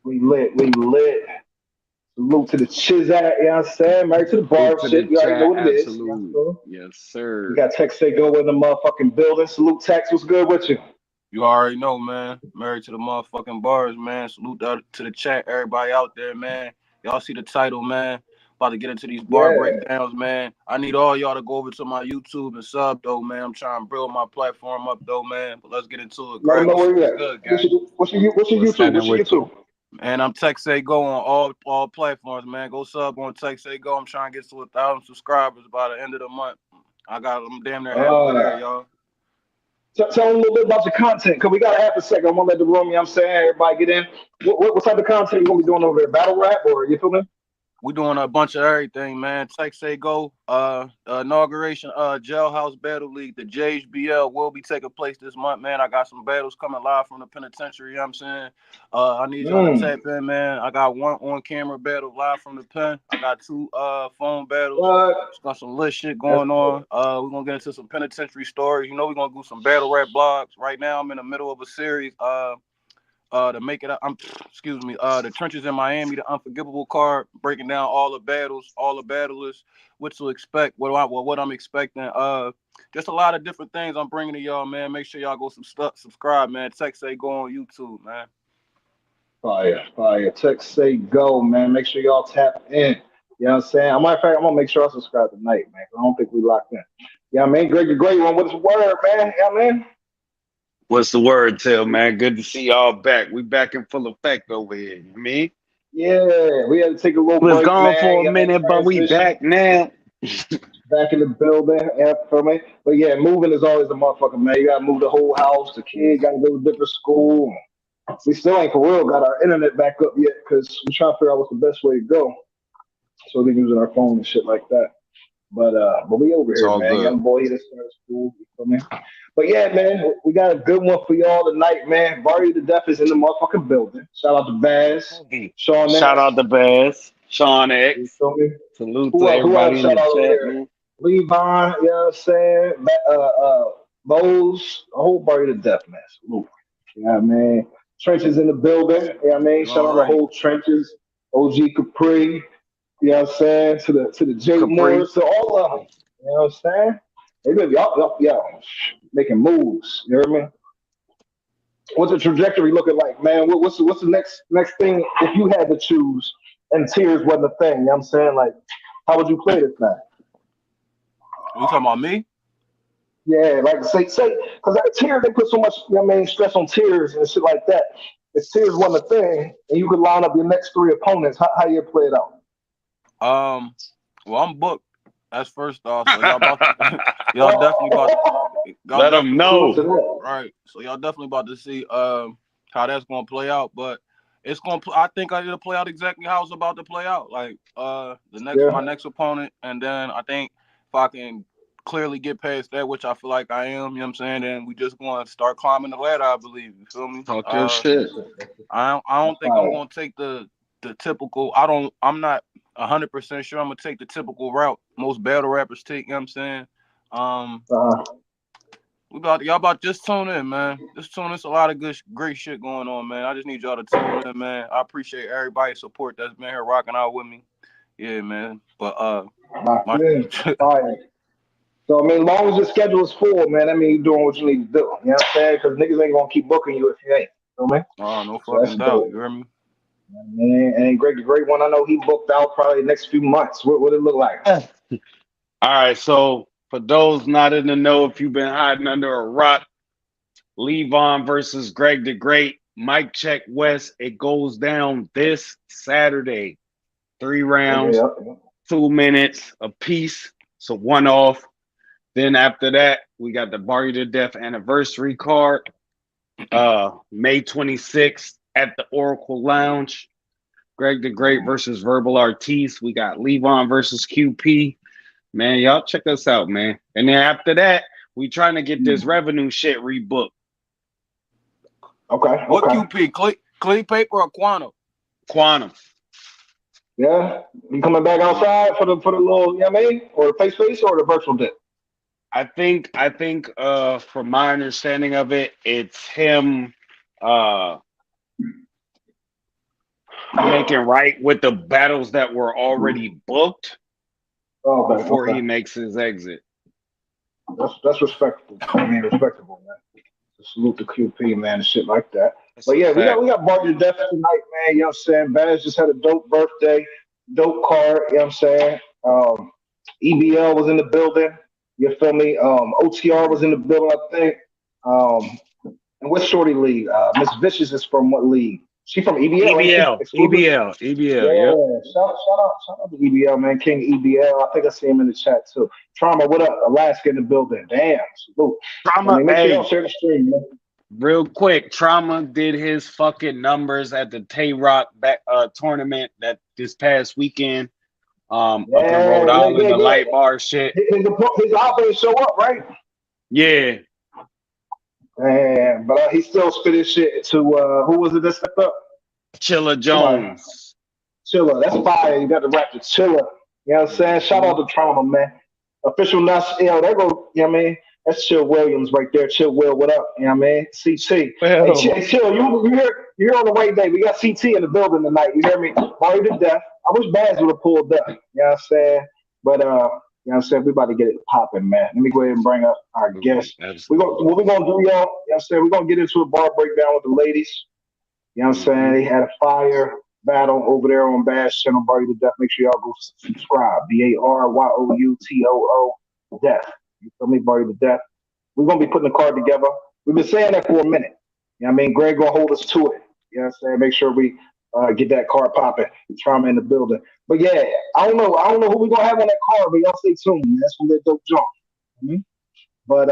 We lit. We lit. Salute to the Chizat, you know what I'm saying? Married to the Salute bar to the shit. You already know chat. what it is. You know Absolutely. what I'm saying? Yes, We sir. got TexSayGo in the motherfucking building. Salute Tex. What's good with you? You already know, man. Married to the motherfucking bars, man. Salute to the chat, everybody out there, man. Y'all see the title, man. About to get into these bar Yeah. breakdowns, man. I need all y'all to go over to my YouTube and sub, though, man. I'm trying to build my platform up, though, man. But let's get into it. Let them Greg, know what's, where you what's at. good, What's gang? your What's YouTube? What's happening your with you? YouTube? And I'm TexSayGo on all platforms, man. Go sub on TexSayGo. I'm trying to get to 1,000 subscribers by the end of the month. I'm damn near halfway there, Uh, y'all. tell them a little bit about your content, because we got half a second. I'm going to let the room, you know what I'm saying? Everybody get in. What type of content you going to be doing over there? Battle rap or you feel me? We doing a bunch of everything, man. TexSayGo, inauguration, Jailhouse Battle League. The JHBL will be taking place this month, man. I got some battles coming live from the penitentiary. You know what I'm saying? I need y'all to Mm. tap in, man. I got one on-camera battle live from the pen. I got two phone battles. What? Just got some lit shit That's going good. on. We're gonna get into some penitentiary stories. You know, we're gonna do some battle rap blogs. Right now, I'm in the middle of a series. To make it up. Excuse me. The trenches in Miami, the unforgivable card, breaking down all the battles, all the battlers, what to expect, what I'm expecting. Just a lot of different things I'm bringing to y'all, man. Make sure y'all go subscribe, man. TexSayGo on YouTube, man. Fire, fire. TexSayGo, man. Make sure y'all tap in. You know what I'm saying? As a matter of fact, I'm going to make sure I subscribe tonight, man, 'cause I don't think we locked in. Yeah, man. Greg the Great One. What's the word, man? Yeah, man. What's the word, Till, man? Good to see y'all back. We back in full effect over here. You know what I mean? Yeah, we had to take a little We was break, gone man. for a Yeah, man. minute, but we Transition back now. back in the building. Yeah, feel me? But yeah, moving is always a motherfucker, man. You got to move the whole house. The kid got to go to a different school. We still ain't for real got our internet back up yet because we're trying to figure out what's the best way to go. So we're using our phone and shit like that. But we over It's here, all man. good. Young boy, he just started school. You feel me? But yeah, man, we got a good one for y'all tonight, man. Barry the Deaf is in the motherfucking building. Shout out to Baz, Hey, Sean shout out X. to Bass, Sean You X. feel me? Salute to Who everybody else in shout the out over chat, there? man. Levon, you know what I'm saying? Bose, a whole Barry the Deaf, man. Salute. You know what I mean? Trenches in the building. You know what I mean? You Shout out the already. whole Trenches. OG Capri. You know what I'm saying? To the Capri. JMorrs, to all of them. You know what I'm saying? They been y'all making moves. You know what I mean? What's the trajectory looking like, man? What's the next thing if you had to choose and tears wasn't a thing? You know what I'm saying? Like, how would you play this now? You talking about me? Yeah, like say, because that tears they put so much, you know what I mean, stress on tears and shit like that. If tears wasn't a thing, and you could line up your next three opponents, how you play it out? Um, well, I'm booked. That's first off. So y'all about to, Oh, y'all Let them definitely about salute know. to that. right. So y'all definitely about to see how that's gonna play out. But it's gonna. I think it'll play out exactly how it's about to play out. Like my Yeah, next opponent, and then I think if I can clearly get past that, which I feel like I am, you know what I'm saying, then we just gonna start climbing the ladder. I believe. You feel me? Talk your that's shit. it. I don't That's think I'm fire. gonna take the typical. I'm not 100% sure I'm gonna take the typical route most battle rappers take. You know what I'm saying? Um, Uh, y'all about just tune in, man. Just tune in. It's a lot of great shit going on, man. I just need y'all to tune in, man. I appreciate everybody's support that's been here rocking out with me. Yeah, man. But locked my in. Fire. So I mean, as long as your schedule is full, man, I mean you're doing what you need to do. You know what I'm saying? Because niggas ain't gonna keep booking you if you ain't. You know me? no So that's fucking doubt. dope. You hear me? Man, and Greg the Great One, I know he booked out probably the next few months. What it look like? All right, so for those not in the know, if you've been hiding under a rock, Levon versus Greg the Great, Mike Check West. It goes down this Saturday. Three Okay, rounds, yep, yep. 2 minutes apiece. So one off. Then after that, we got the Barry to Death anniversary card. May 26th at the Oracle Lounge. Greg the Great versus Verbal Artiste. We got Levon versus QP. Man, y'all check us out, man. And then after that, we trying to get this Hmm. revenue shit rebooked. Okay, What okay. QP? Clay paper or Quantum? Quantum. Yeah, you coming back Quantum. outside for the little, you know what I mean, or the face or the virtual dip? I think from my understanding of it, it's him uh thinking right with the battles that were already booked before he makes his exit. That's respectable. I mean, respectable, man. Salute the QP, man, and shit like that. That's But a yeah, fact. we got Barty to Death tonight, man. You know what I'm saying? Baz just had a dope birthday, dope card. You know what I'm saying? EBL was in the building. You feel me? OTR was in the building, I think. Um, and what Shorty league? Miss Vicious is from what league? She from EBL, ain't she? EBL, Exclusive. EBL, EBL. Yep. Yeah, shout out to EBL, man. King EBL. I think I see him in the chat too. Trauma, what up? Alaska in the building. Damn, salute. I Trauma. mean, make sure y'all Hey, share the stream, man. real quick, Trauma did his fucking numbers at the Tay Rock back tournament that this past weekend. Up in Rhode Yeah, Island, the light bar shit. his album didn't show up, right? Yeah, Damn, but he still spit his shit to who was it that stepped up? Chilla Somebody. Jones. Chiller. That's fire. You got to rap to Chiller. You know what I'm saying? Shout out Mhm. to Trauma, man. Official nuts. You know, there go, you know what I mean? That's Chill Williams right there. Chill Will, what up? You know what I mean? CT. Well, Hey, Chill, you hear on the right day. We got CT in the building tonight. You hear me? Party to death. I wish Baz would have pulled up. You know what I'm saying? But you know what I'm saying? We about to get it popping, man. Let me go ahead and bring up our guest. absolutely. What we gonna do, y'all? You know what I'm saying? We're gonna get into a bar breakdown with the ladies. You know what I'm saying? Mhm. They had a fire battle over there on Bash Channel Barty to Death. Make sure y'all go subscribe. BARYOUTOO Death. You feel me? Barty to Death. We're gonna be putting the card together. We've been saying that for a minute. You know what I mean? Greg gonna hold us to it. You know what I'm saying? Make sure we get that card popping. Trauma in the building. But yeah, I don't know who we gonna have on that card, but y'all stay tuned, man. That's gonna be a dope jump. Mm-hmm. But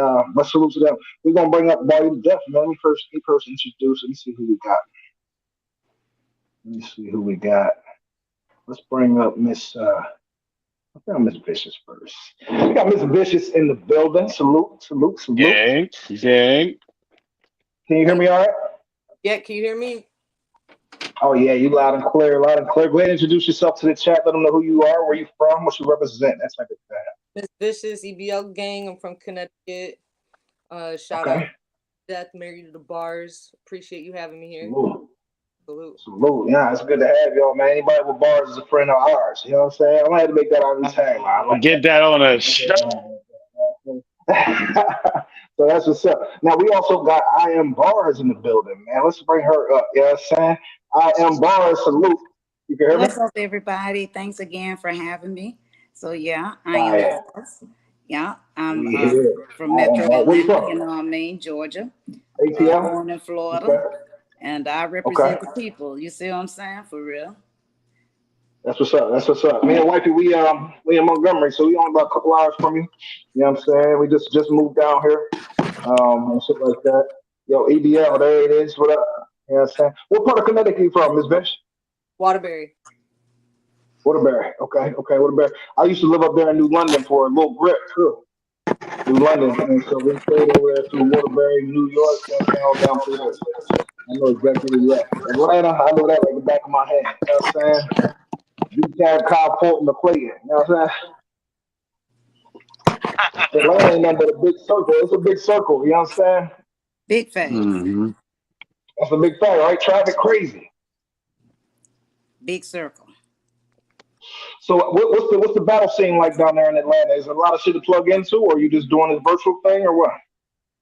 salute to them. We're gonna bring up Barty to Death, man. Let me first introduce. Let me see who we got. Let me see who we got. Let's bring up I think Miss Vicious first. We got Miss Vicious in the building. Salute, salute, salute. Gang, gang. Can you hear me all right? Yeah, can you hear me? Oh yeah, you loud and clear, loud and clear. Go ahead and introduce yourself to the chat. Let them know who you are, where you from, what you represent. That's like that. Miss Vicious, EBL gang. I'm from Connecticut. Shout out Okay. Death, Married to the Bars. Appreciate you having me here. Salute. Salute. Salute. Yeah, it's good to have y'all, man. Anybody with bars is a friend of ours. You know what I'm saying? I'm gonna have to make that our new tagline. I like Get that on a show. that. So that's what's up. Now we also got IAmBars in the building, man. Let's bring her up. You know what I'm saying? IAmBars, salute. You can hear me? What's up, everybody? Thanks again for having me. So yeah, I am Fire. Boss. Yeah, I'm We here. from Metro Where you Atlanta. from? You know what I mean, Georgia. ATL? Born in Florida, Okay. and I Okay. represent the people. You see what I'm saying? For real. That's what's up. That's what's up. Me and wifey, we in Montgomery, so we only about a couple hours from you. You know what I'm saying? We just moved down here, and shit like that. Yo, EDL, there it is. What up? You know what I'm saying? What part of Connecticut you from, Miss Bench? Waterbury. Waterbury. Okay, okay, Waterbury. I used to live up there in New London for a little grip too. New London, and so we stayed over there through Waterbury, New York. You know what I'm saying? All down through there. So I know exactly where you at. Atlanta, I know that like the back of my hand. You know what I'm saying? D-Tab, Kyle Port, and the Clayton. You know what I'm saying? Atlanta ain't nothing but a big circle. It's a big circle. You know what I'm saying? Big facts. Hmm. That's a big thing, right? Traffic crazy. Big circle. So what's the battle scene like down there in Atlanta? Is there a lot of shit to plug into, or are you just doing this virtual thing, or what?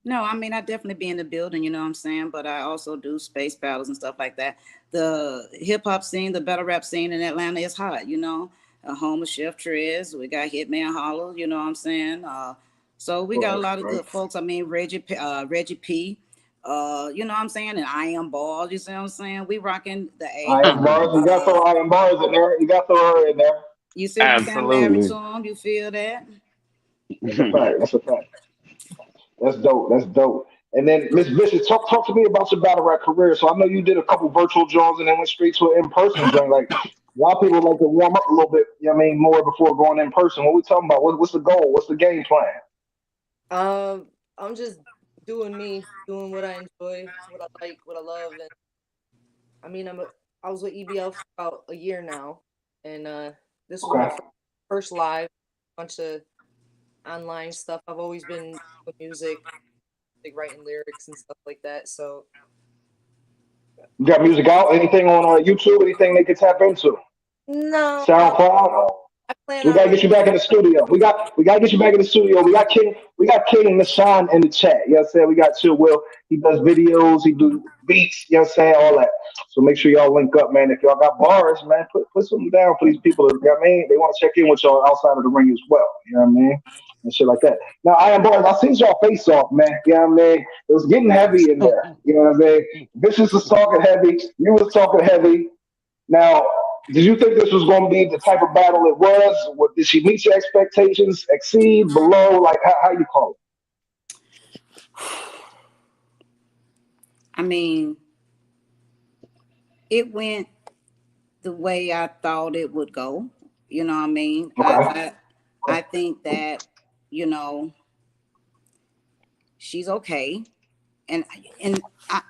No, I mean I definitely be in the building. You know what I'm saying? But I also do space battles and stuff like that. The hip hop scene, the battle rap scene in Atlanta is hot. You know, home of Chef Trez. We got Hitman Hollow. You know what I'm saying? So we got a Right, lot of right. good folks. I mean Reggie P. You know what I'm saying? And IAmBars. You see what I'm saying? We rocking the A. Iron bars. You got to throw iron bars in there. You got to throw her in there. You see what I'm saying? Married to Absolutely. him. You feel that? That's a fact. That's a fact. That's dope. That's dope. And then Miss Vicious, talk to me about your battle rap career. So I know you did a couple virtual draws and then went straight to an in person joint. Like a lot of people like to warm up a little bit. You know what I mean, more before going in person. What we talking about? What's the goal? What's the game plan? I'm just doing me, doing what I enjoy, what I like, what I love, and I mean, I was with EBL for about a year now, and this was my Okay. first live, bunch of online stuff. I've always been with music, like writing lyrics and stuff like that. So You got music out? Anything on YouTube? Anything they can tap into? No, SoundCloud? I plan We on gotta get you back in the studio. We gotta get you back in the studio. We got King and Nashawn in the chat. You know what I'm saying? We got Chill Will. He does videos, he do beats, you know what I'm saying? All that. So make sure y'all link up, man. If y'all got bars, man, put something down for these people. You know what I mean? They want to check in with y'all outside of the ring as well. You know what I mean? And shit like that. Now, IAmBars, I seen y'all face off, man. You know what I mean? It was getting heavy in there. You know what I mean? Vicious was talking heavy. You was talking heavy. Now, did you think this was going to be the type of battle it was? What, did she meet your expectations, exceed, below? Like, how you call I mean, it went the way I thought it would go. You know what I mean? it? Okay. I think that, you know, she's okay. And and I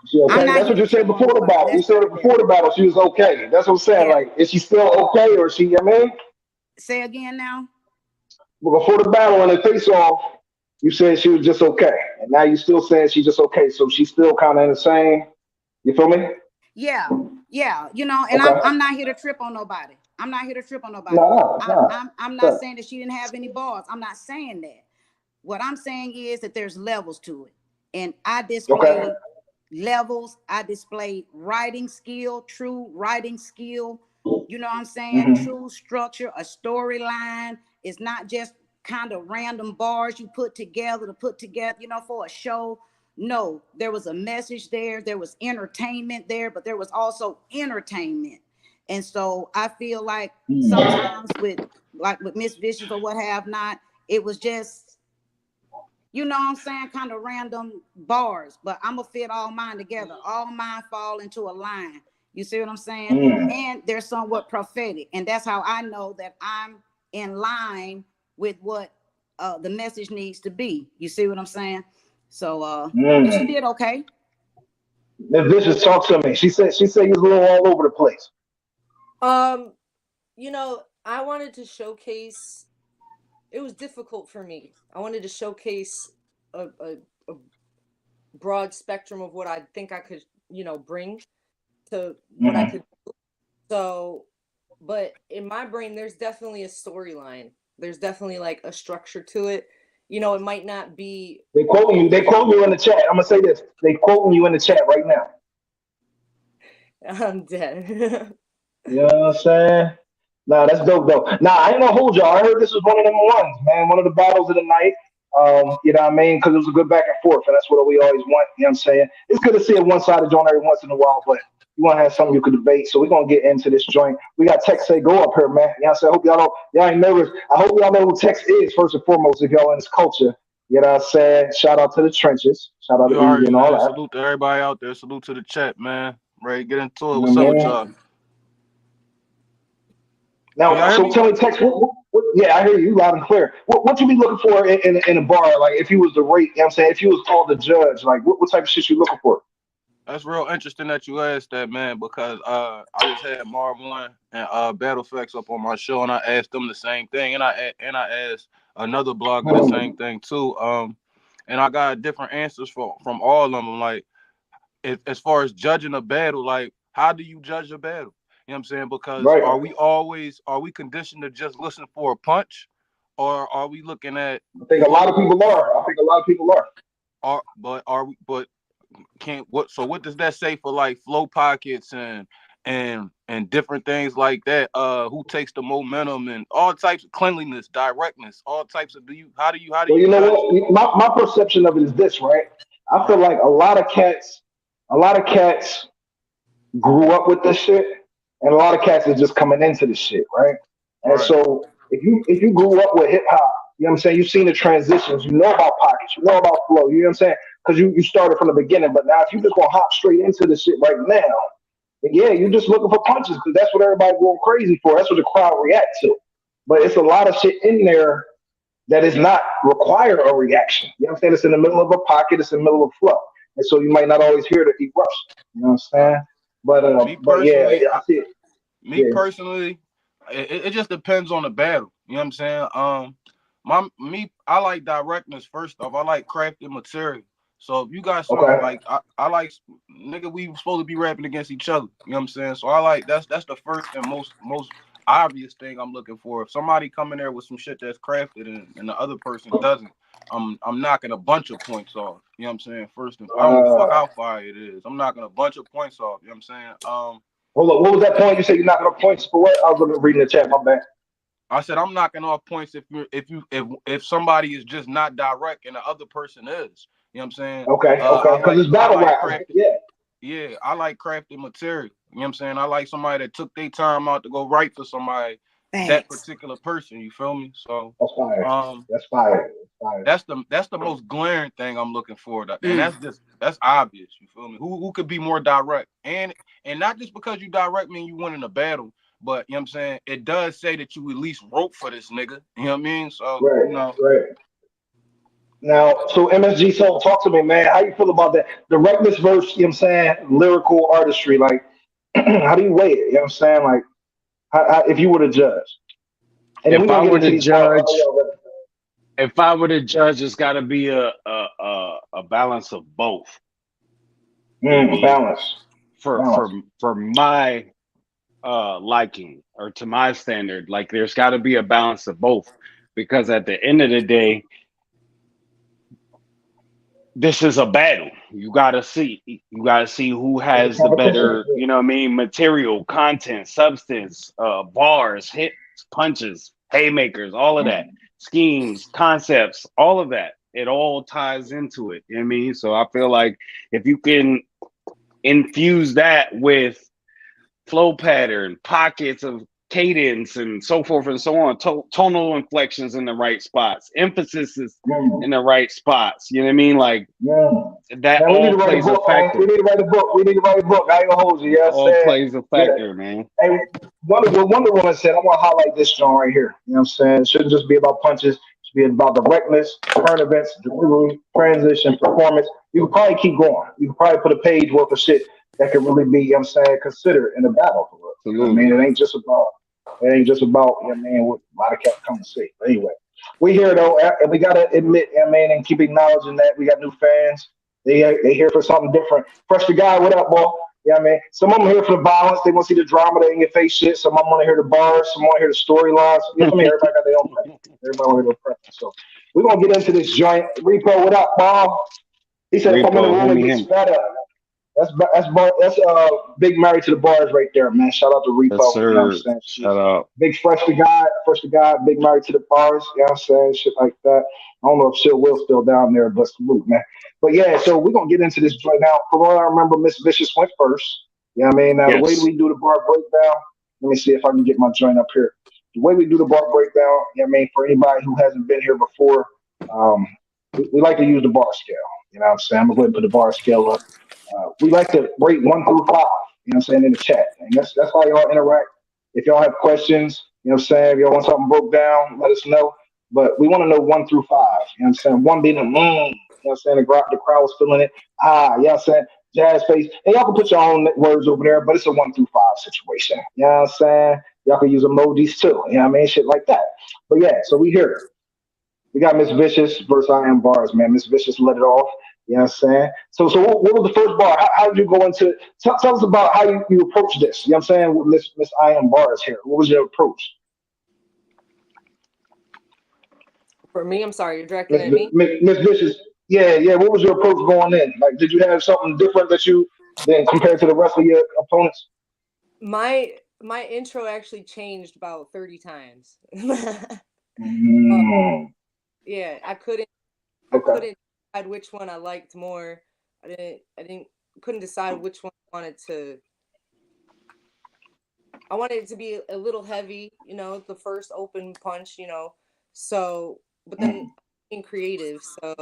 She I'm okay? not That's here what to you said trip on before the nobody. battle. You Let's said start it there. before the battle. She was okay. That's what I'm saying. Yeah. Like, is she still okay, or is she? I mean, Say again now. but before the battle and the face off, you said she was just okay, and now you still saying she's just okay. So she's still kind of in the same. You feel me? Yeah, yeah, you know, and Okay. I'm not here to trip on nobody. I'm not here to trip on nobody. No, no, I'm not no. saying that she didn't have any bars. I'm not saying that. What I'm saying is that there's levels to it. And I Okay. displayed levels. I displayed writing skill, true writing skill. You know what I'm saying? Mm-hmm. True structure, a storyline. It's not just kind of random bars you put together to put together, you know, for a show. No, there was a message there. There was entertainment there, but there was also entertainment. And so I feel like sometimes with Miss Vicious or what have not, it was just, you know what I'm saying, kind of random bars, but I'm gonna fit all mine together. All mine fall into a line. You see what I'm saying? Mm. And they're somewhat prophetic. And that's how I know that I'm in line with what the message needs to be. You see what I'm saying? So and she Mm. did okay. Miss Vicious, talk to me. She said you was a little all over the place. um, I wanted to showcase. It was difficult for me. I wanted to showcase a broad spectrum of what I think I could, bring to what I Mm-hmm. could. So, but in my brain, there's definitely a storyline. There's definitely like a structure to it. It might not be. They quoting you. They quoting you in the chat. I'm gonna say this. They quoting you in the chat right now. I'm dead. You know what I'm saying? Nah, that's dope though. Nah, I ain't gonna hold y'all. I heard this was one of them ones, man. One of the battles of the night. You know what I mean? Because it was a good back and forth, and that's what we always want. You know what I'm saying? It's good to see a one-sided joint every once in a while, but you want to have something you could debate. So we're gonna get into this joint. We got TexSayGo up here, man. You know what I'm saying? I hope y'all ain't nervous. I hope y'all know who Tex is first and foremost. If y'all in this culture, you know what I'm saying? Shout out to the trenches. Shout out to You Easy already, and all man. that. Salute to everybody out there. Salute to the chat, man. Ready to get into it. You know What's up what I with mean? y'all? Can Now, y'all hear so me? tell me, Tex, yeah, I hear you loud and clear. What you be looking for in a bar? Like, if you was the rate, you know what I'm saying? If you was called the judge, like, what type of shit you looking for? That's real interesting that you asked that, man, because I just had Marv and Battle Facts up on my show, and I asked them the same thing, and I asked another blogger the same Mm, thing too. And I got different answers from all of them. Like, as far as judging a battle, like, how do you judge a battle? You know what I'm saying? Because right. are we conditioned to just listen for a punch, or are we looking at I think a lot of flow? people are. I think a lot of people are. Are we? But can't what? So what does that say for like flow pockets and different things like that? Who takes the momentum and all types of cleanliness, directness, all types of how do Well, you you know judge? what? My perception of it is this, right? I feel Right, like a lot of cats grew up with this shit, and a lot of cats is just coming into this shit, right? And right, so if you grew up with hip hop, you know what I'm saying, you've seen the transitions, you know about pockets, you know about flow, you know what I'm saying? Because you started from the beginning, but now if you just gonna hop straight into the shit right now, then yeah, you're just looking for punches because that's what everybody going crazy for. That's what the crowd react to. But right. it's a lot of shit in there that is not require a reaction. You know what I'm saying? It's in the middle of a pocket, it's in the middle of flow. And so you might not always hear the erupt. You know what I'm Right. saying? But Me yeah, personally, I see it. me Yeah. personally, it just depends on the battle. You know what I'm saying? I like directness first off. I like crafted material. So if you got something Okay. like I like, nigga, we supposed to be rapping against each other. You know what I'm saying? So I like that's the first and most obvious thing I'm looking for. If somebody come in there with some shit that's crafted and the other person doesn't, I'm knocking a bunch of points off. You know what I'm saying? First and I don't give a fuck how fire it is. I'm knocking a bunch of points off. You know what I'm saying? Hold up. What was that point? You said you're knocking up points for what? I was looking reading the chat. My bad. I said I'm knocking off points if somebody is just not direct and the other person is. You know what I'm saying? Okay. I Okay. Because like it's I battle like rap. crafted. Yeah. Yeah, I like crafted material. You know what I'm saying? I like somebody that took their time out to go write for somebody, that Thanks. particular person. You feel me? So, That's fire. um, That's fire. That's fire. that's the most glaring thing I'm looking for, and that's obvious. You feel me? Who could be more direct, and not just because you direct mean you winning a battle, but you know what I'm saying, it does say that you at least wrote for this nigga. You know what I mean? So Right. you know, Right. Now, so MSG, so talk to me, man. How you feel about that? The reckless verse, you know what I'm saying? Lyrical artistry. Like, how do you weigh it? You know what I'm saying? Like, if you were to judge. And then we're If I going to get were into to these bars. judge, if I were to judge, it's got to be a balance of both. You know what I mean? Balance. For Balance. for for my liking or to my standard, like there's got to be a balance of both, because at the end of the day, this is a battle. You gotta see who It's a has the competition. better, you know what I mean, material, content, substance, bars, hits, punches, haymakers, all of that, schemes, concepts, all of that. It all ties into it. You know what I mean? So I feel like if you can infuse that with flow pattern, pockets of cadence, and so forth and so on. Tonal inflections in the right spots, emphasis is Mm, in the right spots. You know what I mean? Like mm. that Man, we need to all write a plays a book, man. We factor. need to write a book. We need to write a book. I ain't gonna hold you. You know what I'm All saying? plays a Yeah. factor, man. Hey, Wonder Woman said, I want to highlight this joint right here. You know what I'm saying? It shouldn't just be about punches. It should be about directness, current events, delivery, transition, performance. You could probably keep going. You could probably put a page worth of shit that could really be, you know what I'm saying, considered in a battle for real. You know what I Absolutely. mean? It ain't just about, you know what I mean, what a lot of cats come to see. But anyway, we here though, and we gotta admit, you know what I mean, and keep acknowledging that we got new fans. They here for something different. Fresh the guy, what up, boy? Yeah, I mean, some of them here for the violence. They want to see the drama, they in your face shit. Some of them want to hear the bars. Some want to hear the storylines. You know what I mean? Everybody got their own preference. Everybody want to hear their preference. So we're gonna get into this joint. Repo, what up, Bob? He said, if I'm in the Repo, room, who it me gets him? better. That's Big Married to the Bars right there, man. Shout out to Yes, Repo. You know what I'm sir. saying? Shit. Shout out. Big Fresh the guy, Big Married to the Bars. You know what I'm saying? Shit like that. I don't know if Chill Will's still down there, but salute, man. But yeah, so we're gonna get into this joint now. From what I remember, Miss Vicious went first. You know what I mean? Now the way Yes. we do the bar breakdown, let me see if I can get my joint up here. The way we do the bar breakdown, you know what I mean, for anybody who hasn't been here before, um, we like to use the bar scale. You know what I'm saying? I'm gonna go ahead and put the bar scale up. We like to rate 1 through 5. You know what I'm saying, in the chat, and that's how y'all interact. If y'all have questions, you know what I'm saying, if y'all want something broke down, let us know. But we want to know 1 through 5. You know what I'm saying? One being you know what I'm saying, the crowd was feeling it. Ah, you know what I'm saying? Jazz face. And y'all can put your own words over there, but it's a 1 through 5 situation. You know what I'm saying? Y'all can use emojis too. You know what I mean? Shit like that. But yeah, so we here. We got Miss Vicious versus IAmBars, man. Miss Vicious let it off. You know what I'm saying? So what was the first bar? How did you go into tell us about how you approach this? You know what I'm saying? With Miss IAmBars here. What was your approach? For me, I'm sorry, you're directing at me. Miss Vicious, yeah. What was your approach going in? Like, did you have something different that you than compared to the rest of your opponents? My intro actually changed about 30 times. Uh, Mm, yeah, I okay. couldn't decide which one I liked more. I didn't couldn't decide which one I wanted it to be a little heavy, the first open punch. So, but then Mm, being creative, so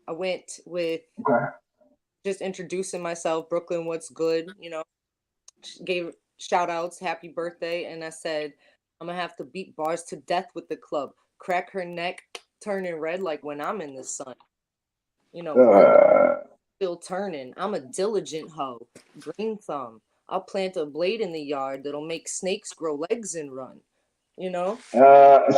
I went with okay. just introducing myself, Brooklyn, what's good. Gave shout outs, happy birthday, and I said, I'm gonna have to beat bars to death with the club, crack her neck, turning red like when I'm in the sun. Rumba Uh, still turning. I'm a diligent hoe, green thumb. I'll plant a blade in the yard that'll make snakes grow legs and run. You know?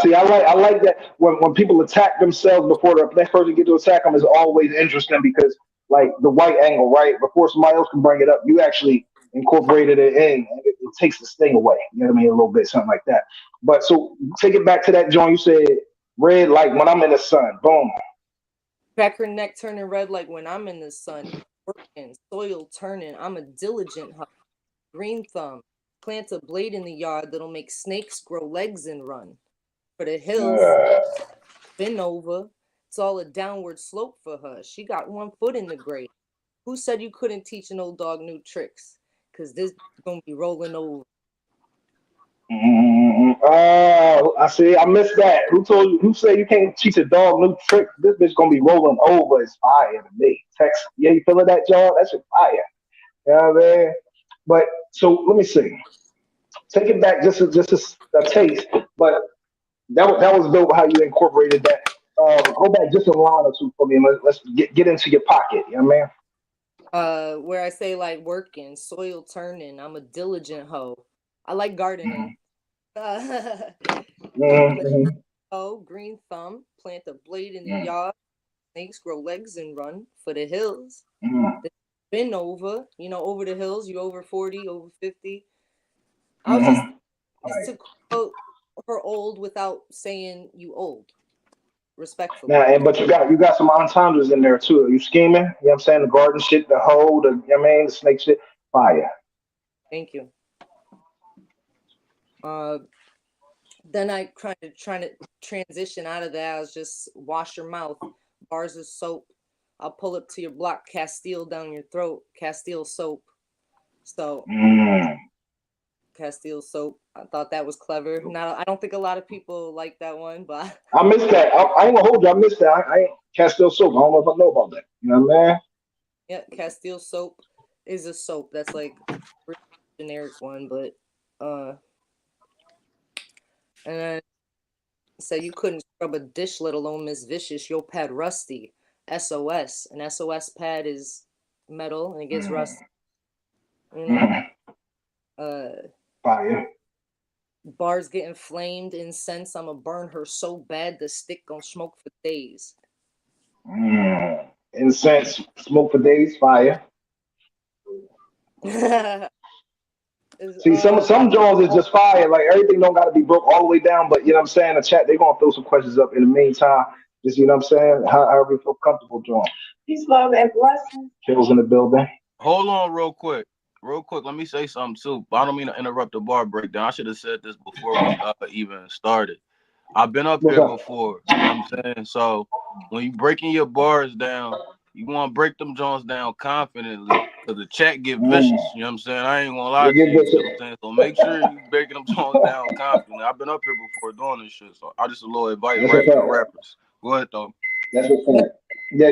See, I like that when people attack themselves before the next person get to attack them is always interesting because like the white angle, right? Before somebody else can bring it up, you actually incorporated it in, and it takes the sting away. You know what I mean? A little bit, something like that. But so take it back to that joint. You said red light when I'm in the sun. Boom. Crack her neck turning red like when I'm in the sun. Working, soil turning. I'm a diligent hoe. Green thumb. Plant a blade in the yard that'll make snakes grow legs and run. For the hills, Uh, been over. It's all a downward slope for her. She got 1 foot in the grave. Who said you couldn't teach an old dog new tricks? Cause this gonna be rolling over. Oh, I see. I missed that. Who told you? Who said you can't teach a dog new tricks? This bitch gonna be rolling over. It's fire to me. Text. Yeah, you feeling that, John? That's fire. You know what I mean? But so let me see. Take it back just a taste. But that was dope how you incorporated that. Go back just a line or two for me, and let's get into your pocket. You know what I mean? Where I say like working, soil turning. I'm a diligent hoe. I like gardening. Mm-hmm. Oh, green thumb. Plant a blade in the yard. Snakes grow legs and run for the hills. Mm-hmm. Been over, over the hills. You over 40, over 50. I was Mm-hmm. just to quote her old without saying you old, Now, respectfully. but you got some entendres in there too. You scheming? You know what I'm saying? The garden shit, the hoe, you know what I mean? The snake shit, fire. Thank you. Uh, then I trying to transition out of that. I was just wash your mouth, bars of soap. I'll pull up to your block, Castile down your throat, Castile soap. So Mm. Castile soap. I thought that was clever. Now I don't think a lot of people like that one, but I missed that. I ain't gonna hold you. I missed that. I ain't Castile soap. I don't know if I know about that. You know what I mean? yeah, Castile soap is a soap. That's like a generic one, but and then so you couldn't scrub a dish, let alone Miss Vicious. Your pad rusty. SOS. An SOS pad is metal and it gets Mm. rusty. You know, Mm. uh, Fire. bars getting flamed. Incense. I'ma burn her so bad the stick gonna smoke for days. Mm. Incense, smoke for days, fire. is See, some Jones is just fire. Like everything don't got to be broke all the way down. But you know what I'm saying? The chat, they gonna throw some questions up in the meantime. Just you know what I'm saying? However you feel comfortable, John. Peace, love, and blessings. Kills in the building. Hold on, real quick. Real quick, let me say something too. I don't mean to interrupt the bar breakdown. I should have said this before we even started. I've been up What's here up? before. You know what I'm saying? So when you breaking your bars down, you want to break them joints down confidently because the chat get Mm. vicious. You know what I'm saying? I ain't gonna lie You to get you. You this. see what I'm saying? So make sure you breaking them joints down confidently. I've been up here before doing this shit. So I just a little advice That's a right for the fact. rappers. Go ahead though. That's a fact. Yeah,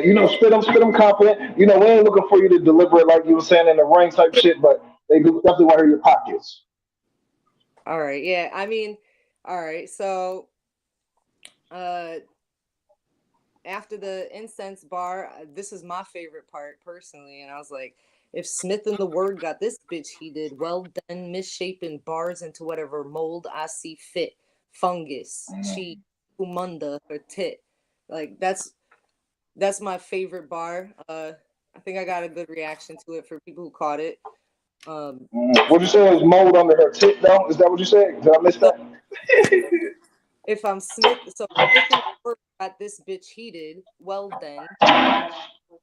spit them confident. You know, we ain't looking for you to deliver it like you were saying in the ring type shit, but they do definitely want to hear your pockets. all right. Yeah. I mean, all right. So, uh, after the incense bar, this is my favorite part personally, and I was like, if Smith and the Word got this bitch heated, well done, misshapen bars into whatever mold I see fit. Fungus, cheese, humunda, her tit. Like that's my favorite bar. I think I got a good reaction to it for people who caught it. Um, What you say is mold under her tit, though? Is that what you said? Did I miss so that? if I'm Smith, so Smith and the Word got this bitch heated, well then,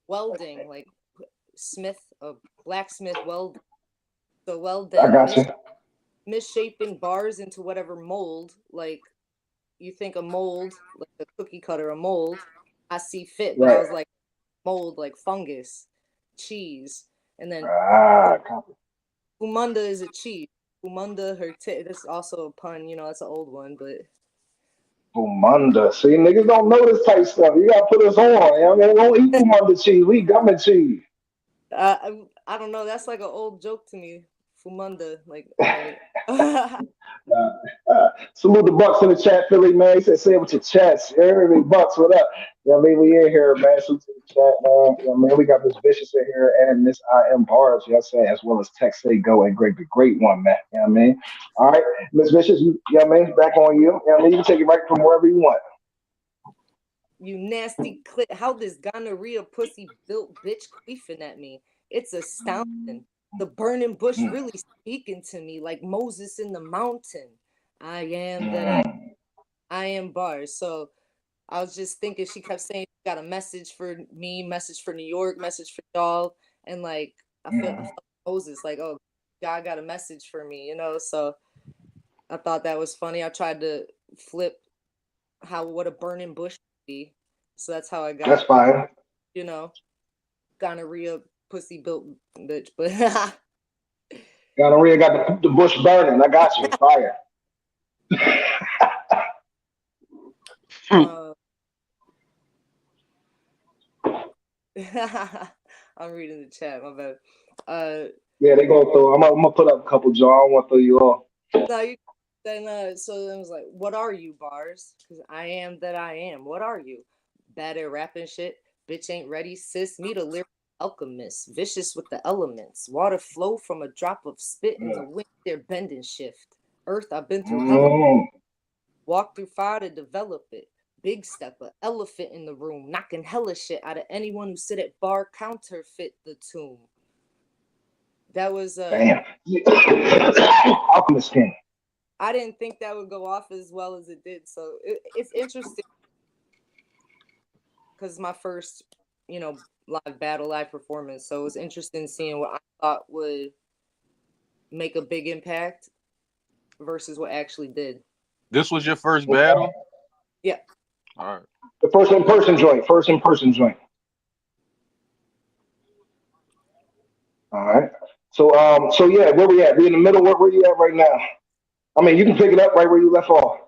welding like Smith, a blacksmith weld. So well I then, got you. misshapen bars into whatever mold. Like you think a mold, like a cookie cutter, a mold. I see fit, but I Right. was like mold, like fungus, cheese, and then Copy. umunda is a cheese. Umunda, her tit. That's also a pun. That's an old one, but Bumunda. See, niggas don't know this type stuff. You gotta put us on. You know what I mean? We don't eat Bumunda cheese. We eat government cheese. I don't know. That's like an old joke to me. Fumanda. Like, all right. Salute the Bucks in the chat, Philly, man. He said, say it with your chest. Every Bucks, what up? Yeah, I mean, we in here, man. Salute to the chat, man. Yeah, man, we got Miss Vicious in here and Miss IAmBars, you know what I'm saying, as well as TexSayGo and Greg the Great One, man. You know what I mean? All right, Miss Vicious, you know what I mean? Back on you. You know what I mean? You can take it right from wherever you want. You nasty clit. How this gonorrhea pussy built bitch queefing at me. It's astounding. The burning bush Mm, really speaking to me like Moses in the mountain. I am that mm. I am bars. So I was just thinking she kept saying she got a message for me, message for New York, message for y'all. And like I felt Moses, like, oh, God got a message for me, you know. So I thought that was funny. I tried to flip what a burning bush would be. So that's how I That's got, fine. you know, gonorrhea pussy built bitch. But Gonorrhea got the bush burning. I got you. Fire. uh, I'm reading the chat, my bad. Uh Yeah, they go through. I'm gonna put up a couple, Joe. I don't want to throw you off. no, you then so then it was like, what are you, bars? Because I am that I am. What are you? Bad at rapping shit. Bitch ain't ready, sis. Meet a lyrical alchemist. Vicious with the elements. Water flow from a drop of spit in the wind. Their bend and shift. Earth, I've been through hell. Mm. Walk through fire to develop it. Big stepper, elephant in the room, knocking hella shit out of anyone who sit at bar counterfeit the tomb. That was Damn. Alchemist King. I didn't think that would go off as well as it did. So it's interesting because my first, you know, live performance. So it was interesting seeing what I thought would make a big impact versus what actually did. This was your first Okay. battle? Yeah. All right. The first in person joint. First in person joint. All right. So yeah, where we at? We in the middle. Where you at right now? I mean, you can pick it up right where you left off.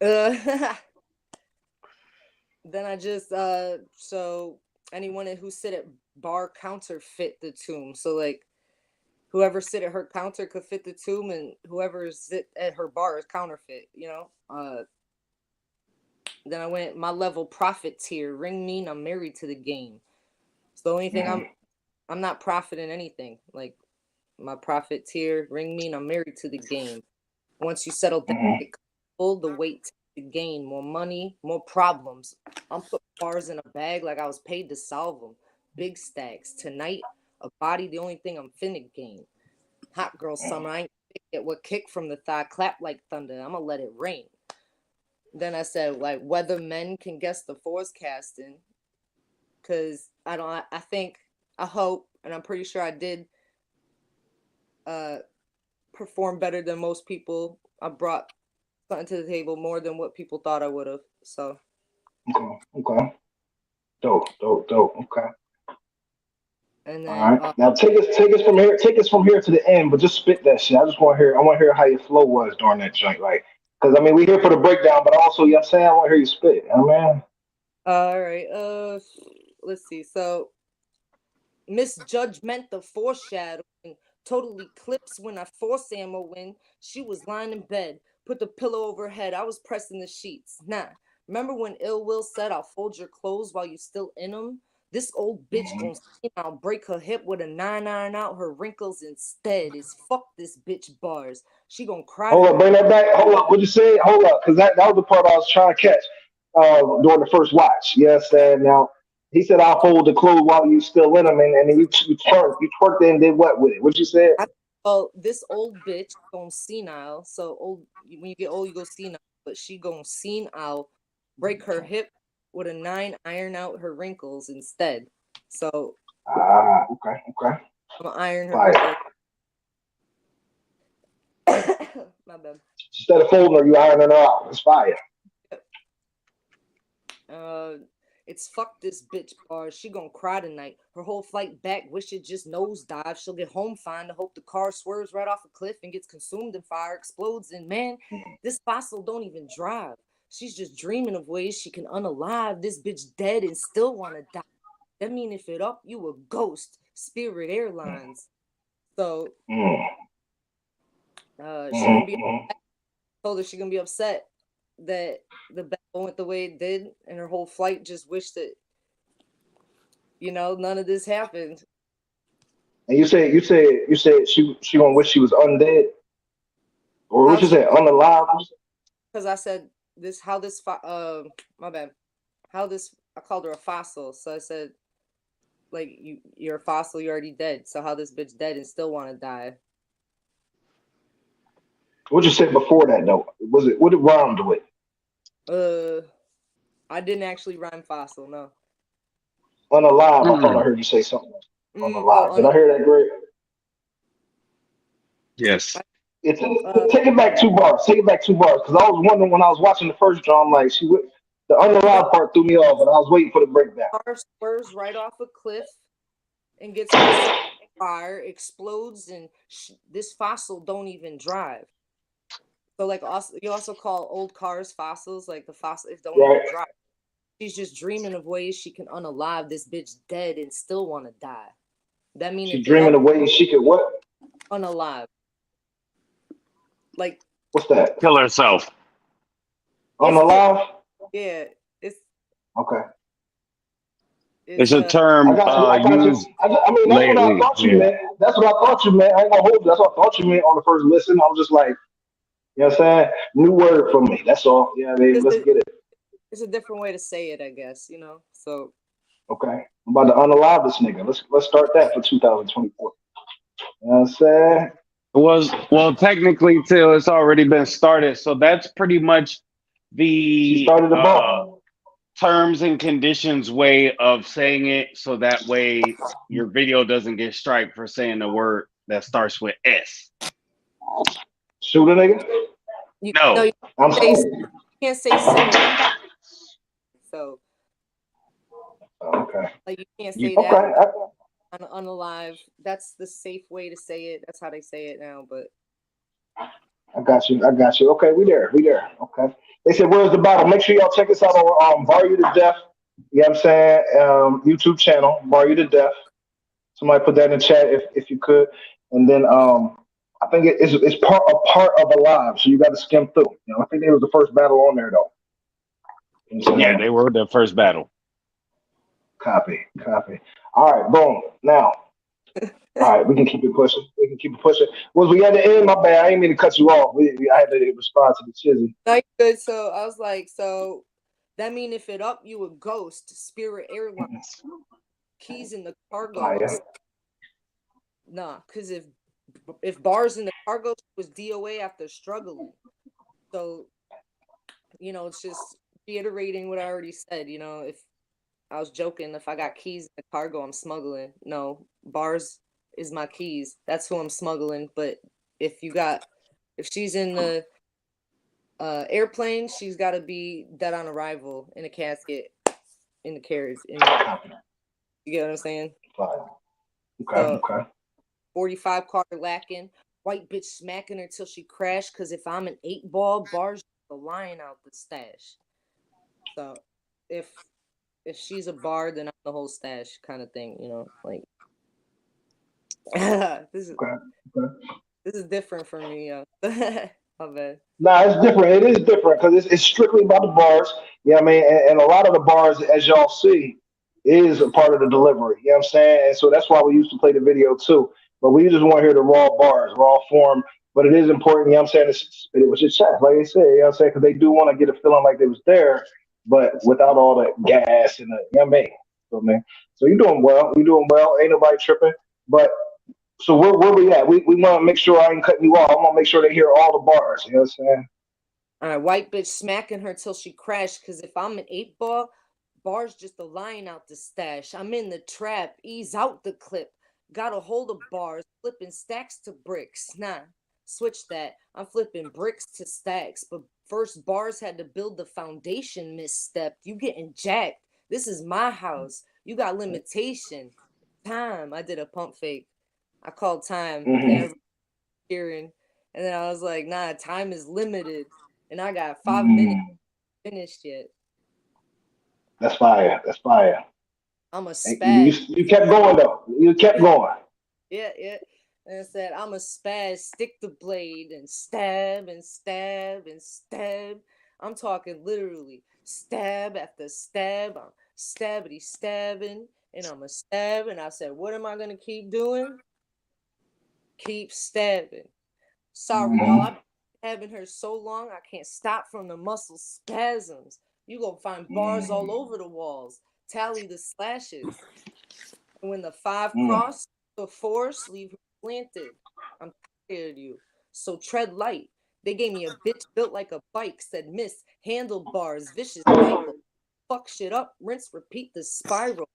Uh, then I just so anyone who sit at bar counterfeit the tomb. So like whoever sit at her counter could fit the tomb, and whoever sit at her bar is counterfeit. You know. Then I went my level profit tier. Ring mean I'm married to the game. It's the only thing Mhm. I'm not profiting anything. Like my profit tier, ring mean I'm married to the game. Once you settle down, Mhm. get comfortable, the weight to gain more money, more problems. I'm putting bars in a bag like I was paid to solve them. Big stacks tonight. A body, the only thing I'm finna gain. Hot girl summer, I ain't get what kick from the thigh, clap like thunder. I'ma let it rain. Then I said like whether men can guess the forecasting, because I don't. I think I hope, and I'm pretty sure I did uh perform better than most people. I brought something to the table more than what people thought I would have. So, Okay. Okay. Dope. Okay. and All then right. Now take us from here. Take us from here to the end, but just spit that shit. I just want to hear. I want to hear how your flow was during that joint, like. Because I mean, we here for the breakdown, but also, you know what I'm saying, I want to hear you spit. You know what I mean? all right. Let's see. So, misjudgment, the foreshadowing, totally clips when I force ammo when she was lying in bed, put the pillow over her head. I was pressing the sheets. Nah. Remember when Ill Will said, I'll fold your clothes while you still in them? This old bitch Mhm. gon' see I'll break her hip with a 9 iron out her wrinkles instead. Is fuck this bitch bars. She gon' cry Hold up, tonight. bring that back. Hold up, what you say? Hold up, because that was the part I was trying to catch during the first watch. You know what I'm saying? Now, he said, I'll fold the clothes while you still in them, and then you twerked and did what with it? What you said? Oh, this old bitch gon' senile. So old when you get old, you go senile. But she gon' senile, break her hip with a 9 iron out her wrinkles instead. So Ah, okay. I'm gonna iron her Fire. wrinkles. My bad. Instead of folding her, you ironing her out. It's fire. Uh, it's fuck this bitch bar. She gonna cry tonight. Her whole flight back, wish it just nosedive. She'll get home fine to hope the car swerves right off a cliff and gets consumed in fire, explodes. And man, this fossil don't even drive. She's just dreaming of ways she can unalive this bitch dead and still wanna die. That mean if it up, you a ghost. Spirit Airlines. So Mm. she gonna be told her she gonna be upset that the battle went the way it did, and her whole flight just wished that none of this happened. And you said she gonna wish she was undead, or what you say, unalive? Because I said this, how this, my bad, how this, I called her a fossil. So I said, like, you're a fossil, you're already dead. So how this bitch dead and still want to die? What you said before that though? What it rhymed with? I didn't actually rhyme fossil, no. Unalive. I thought I heard you say something. Unalive. Oh, Did I hear that great? Yes. Take it back 2 bars. Take it back 2 bars. Because I was wondering when I was watching the first drum, like the unalive part threw me off, and I was waiting for the breakdown. Car swerves right off a cliff and gets on fire, explodes, and this fossil don't even drive. So like you also call old cars fossils, like the fossils don't even drive. She's just dreaming of ways she can unalive this bitch dead and still want to die. That means she's dreaming of ways she could what? Unalive. Like what's that? Kill herself. Unalive? Yeah, it's okay. It's a term used I mean, that's lately. what I thought you meant. That's what I thought you meant. I ain't gonna hold you. That's what I thought you meant on the first listen. I was just like, you know what I'm saying? New word for me. That's all. Yeah, I mean, let's get it. It's a different way to say it, I guess, So okay. I'm about to unalive this nigga. Let's start that for 2024. You know what I'm saying? Well, technically, till it's already been started, so that's pretty much the terms and conditions way of saying it, so that way your video doesn't get striked for saying a word that starts with S. Shoot a nigga? No. You can't say similar. So okay. Like you can't say that unalive. That's the safe way to say it. That's how they say it now, but I got you. Okay, we there. Okay. They said, where's the battle? Make sure y'all check us out on Bar You to Death. You know what I'm saying? YouTube channel, Bar You to Death. Somebody put that in the chat if you could. And then I think it's part of Alive, so you got to skim through. I think it was the first battle on there though. Yeah, they were the first battle. Copy. All right, boom. Now, all right, we can keep it pushing. Was we at the end? My bad. I didn't mean to cut you off. I had to respond to the chizzy. Not good. So I was like, so that mean if it up, you a ghost, Spirit Airlines, keys in the cargo. Oh, yeah. Nah, because if bars in the cargo was DOA after struggling. So, it's just reiterating what I already said. If I was joking, if I got keys in the cargo, I'm smuggling. No, bars is my keys. That's who I'm smuggling. But if she's in the airplane, she's got to be dead on arrival in a casket in the carriage. You get what I'm saying? Okay. 45 car lacking, white bitch smacking her till she crashed. Because if I'm an 8-ball, bars the line out the stash. So if she's a bar, then I'm the whole stash kind of thing, like this is different for me. My bad. Nah, it's different. It is different because it's strictly about the bars. Yeah, I mean, and a lot of the bars, as y'all see, is a part of the delivery. You know what I'm saying? And so that's why we used to play the video too. But we just want to hear the raw bars, raw form. But it is important, you know what I'm saying, to spit it with your chest, like I said, you know what I'm saying? Because they do want to get a feeling like they was there, but without all the gas and the, you know what I mean? So you're doing well. Ain't nobody tripping. But so where we at? We want to make sure I ain't cutting you off. I want to make sure they hear all the bars. You know what I'm saying? All right, white bitch smacking her till she crashed. Because if I'm an 8-ball, bars just a line out the stash. I'm in the trap, ease out the clip. Got a hold of bars, flipping stacks to bricks. Nah, switch that. I'm flipping bricks to stacks. But first, bars had to build the foundation. Misstep. You getting jacked. This is my house. You got limitation. Time. I did a pump fake. I called time. And hearing. And then I was like, nah, time is limited. And I got 5 minutes finished yet. That's fire. I'm a spaz. You kept going though. You kept going. Yeah. and said, I'm a spaz, stick the blade and stab and stab and stab. I'm talking literally stab after stab. I'm stabbity stabbing and I'm a stab. And I said, what am I going to keep doing? Keep stabbing. Sorry, y'all. I've been stabbing her so long, I can't stop from the muscle spasms. You gonna find bars all over the walls. Tally the slashes. And when the 5 cross, the force leave her planted. I'm tired of you. So tread light. They gave me a bitch built like a bike, said miss, handlebars, vicious cycle. Fuck shit up, rinse, repeat the spiral.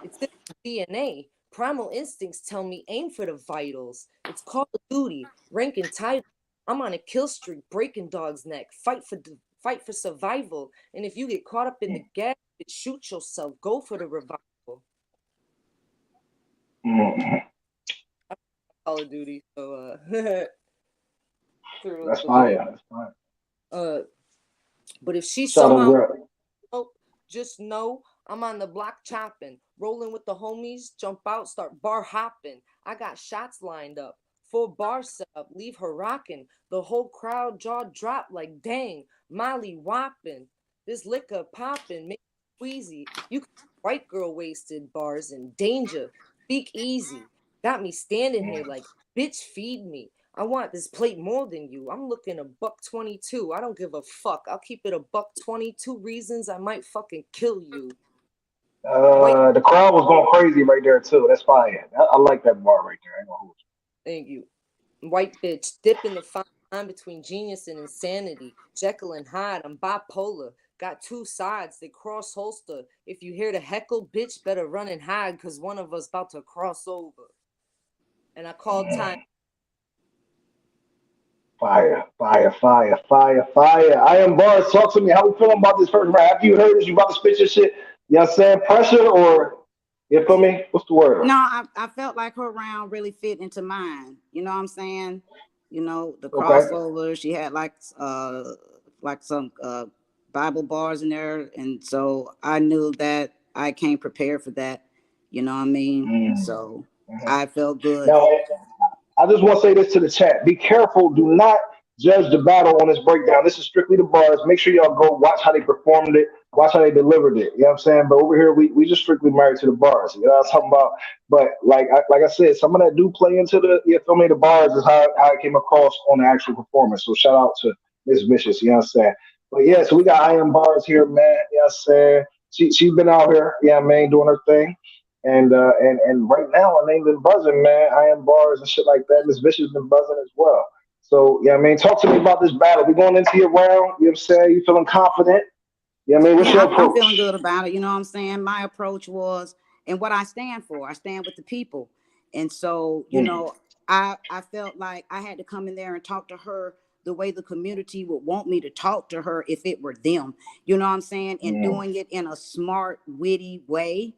It's in the DNA. Primal instincts tell me aim for the vitals. It's Call of Duty, rank and title. I'm on a kill streak, breaking dog's neck. Fight for survival. And if you get caught up in the gas, shoot yourself. Go for the revival. Call of Duty. So that's fire. That's fire. But if she somehow just know I'm on the block chopping, rolling with the homies, jump out, start bar hopping. I got shots lined up, 4 bar set up, leave her rocking. The whole crowd jaw drop like dang, Molly whopping. This liquor popping, make it squeezy. You white girl wasted bars in danger. Speak easy. Got me standing here like, bitch, feed me. I want this plate more than you. I'm looking $1.22. I don't give a fuck. I'll keep it $1.22. Reasons I might fucking kill you. The crowd was going crazy right there too. That's fire. I like that bar right there. I ain't gonna hold you. Thank you. White bitch, dip in the fine line between genius and insanity. Jekyll and Hyde, I'm bipolar. Got 2 sides, they cross holster. If you hear the heckle, bitch, better run and hide, cause one of us about to cross over. And I called time. Fire. IAmBars, talk to me. How we feeling about this first round? After you heard this, you about to spit your shit. You know what I'm saying? Pressure or, you feel me? What's the word? No, I felt like her round really fit into mine. You know what I'm saying? You know, the crossover, she had like some Bible bars in there. And so I knew that I came prepared for that. You know what I mean? So I felt good. Now, I just want to say this to the chat. Be careful. Do not judge the battle on this breakdown. This is strictly the bars. Make sure y'all go watch how they performed it, watch how they delivered it. You know what I'm saying? But over here, we just strictly married to the bars. You know what I'm talking about? But like I said, some of that do play into the feel me, the bars is how it came across on the actual performance. So shout out to Miss Vicious. You know what I'm saying? But yeah, so we got IAmBars here, man. You know what I'm saying? She's been out here, yeah, man, doing her thing. And right now, her name been buzzing, man. IAmBars and shit like that. Miss Vicious been buzzing as well. So, yeah, I mean, talk to me about this battle. We going into your round. You know what I'm saying? You feeling confident? Yeah, I mean, what's your approach? I'm feeling good about it. You know what I'm saying? My approach was, and what I stand for, I stand with the people. And so, you know, I felt like I had to come in there and talk to her the way the community would want me to talk to her if it were them. You know what I'm saying? And doing it in a smart, witty way.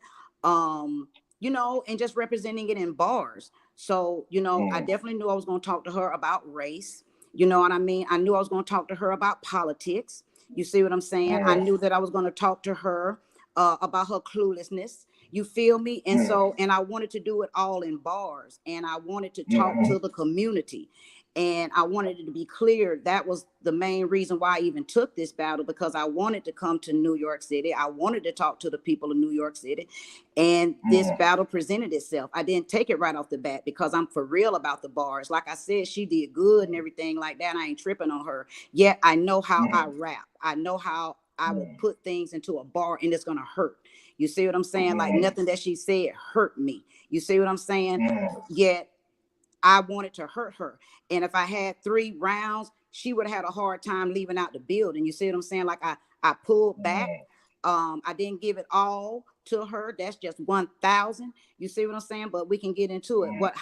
You know, and just representing it in bars. So, you know, I definitely knew I was going to talk to her about race. You know what I mean? I knew I was going to talk to her about politics. You see what I'm saying? I knew that I was going to talk to her about her cluelessness. You feel me? And so, and I wanted to do it all in bars, and I wanted to talk to the community. And I wanted it to be clear that was the main reason why I even took this battle, because I wanted to come to New York City. I wanted to talk to the people of New York City. And this battle presented itself. I didn't take it right off the bat because I'm for real about the bars. Like I said, she did good and everything like that. I ain't tripping on her. Yet I know how I rap. I know how I will put things into a bar and it's going to hurt. You see what I'm saying? Like nothing that she said hurt me. You see what I'm saying? Yet I wanted to hurt her. And if I had 3 rounds, she would have had a hard time leaving out the building. You see what I'm saying? Like I pulled back. I didn't give it all to her. That's just 1,000. You see what I'm saying? But we can get into it. What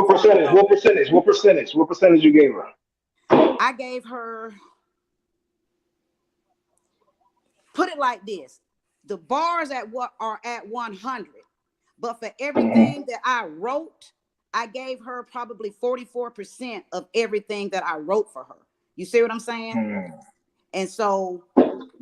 percentage you gave her? I gave her, put it like this. The bars are at 100. But for everything that I wrote, I gave her probably 44% of everything that I wrote for her. You see what I'm saying? And so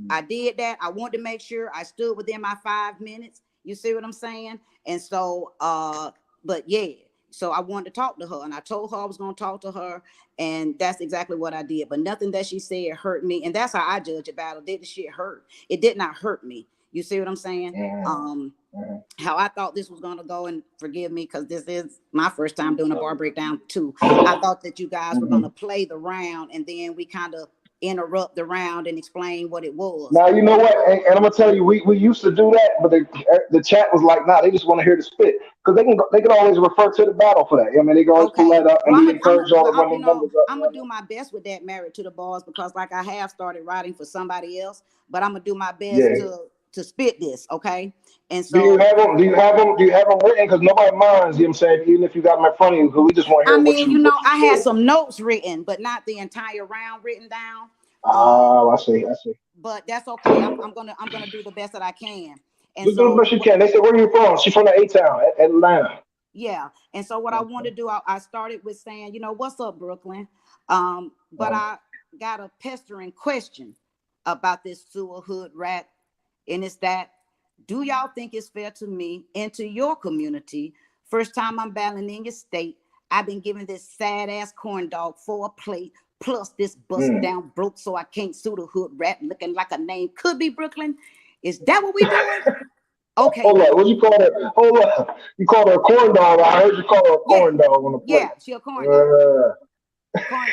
I did that. I wanted to make sure I stood within my 5 minutes. You see what I'm saying? And so, but yeah, so I wanted to talk to her, and I told her I was going to talk to her, and that's exactly what I did. But nothing that she said hurt me, and that's how I judge a battle. Did the shit hurt? It did not hurt me. You see what I'm saying? How I thought this was going to go, and forgive me because this is my first time doing a bar breakdown too. I thought that you guys were going to play the round, and then we kind of interrupt the round and explain what it was. Now you know what, and I'm gonna tell you, we used to do that, but the chat was like, nah, they just want to hear the spit because they can always refer to the battle for that. I mean, they can always pull that up, and we encourage y'all to run the numbers up. I'm gonna do my best with that, Married to the Bars, because like I have started writing for somebody else, but I'm gonna do my best to spit this, okay? And so, do you have them? Do you have them written? Because nobody minds. You know what I'm saying? Even if you got them in front of you, because we just want to hear what you. I had some notes written, but not the entire round written down. I see. But that's okay. I'm gonna do the best that I can. And Just do the best you can. They said, where are you from? She's from the A-Town, Atlanta. Yeah. And so what I want to do, I started with saying, what's up, Brooklyn? But I got a pestering question about this sewer hood rat, and it's that, do y'all think it's fair to me and to your community? First time I'm battling in your state, I've been giving this sad ass corn dog for a plate, plus this bust down broke, so I can't sue the hood rat looking like a name could be Brooklyn. Is that what we doing? Okay. Hold on, what you call her? Hold on, you called her a corn dog. I heard you call her a corn dog on the plate. Yeah, she a corn dog. Corn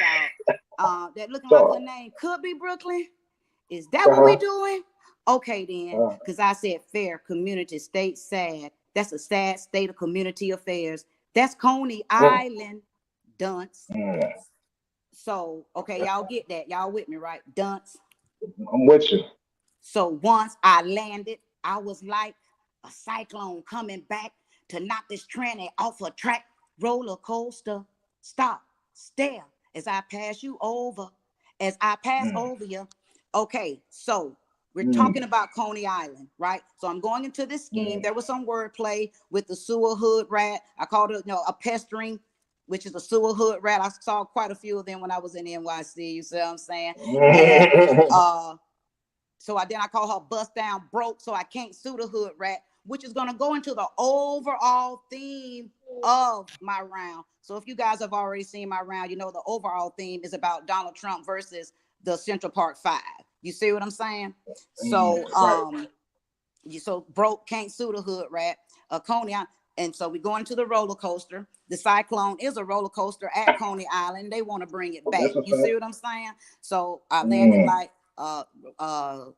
dog. That looking like her name could be Brooklyn. Is that what we doing? Okay then, because I said fair community state sad. That's a sad state of community affairs. That's Coney Island, dunce. So, okay, y'all get that. Y'all with me, right? Dunce. I'm with you. So once I landed, I was like a cyclone coming back to knock this tranny off a track. Roller coaster, stop, stare as I pass you over, as I pass over you. Okay, so we're talking about Coney Island, right? So I'm going into this scheme. There was some wordplay with the sewer hood rat. I called it, a pestering, which is a sewer hood rat. I saw quite a few of them when I was in NYC. You see what I'm saying? And so then I call her bust down broke, so I can't sue the hood rat, which is going to go into the overall theme of my round. So if you guys have already seen my round, the overall theme is about Donald Trump versus the Central Park 5. You see what I'm saying? So, so broke can't sue the hood rat, Coney Island. And so we go into the roller coaster. The Cyclone is a roller coaster at Coney Island. They want to bring it back. You see what I'm saying? So I landed like, how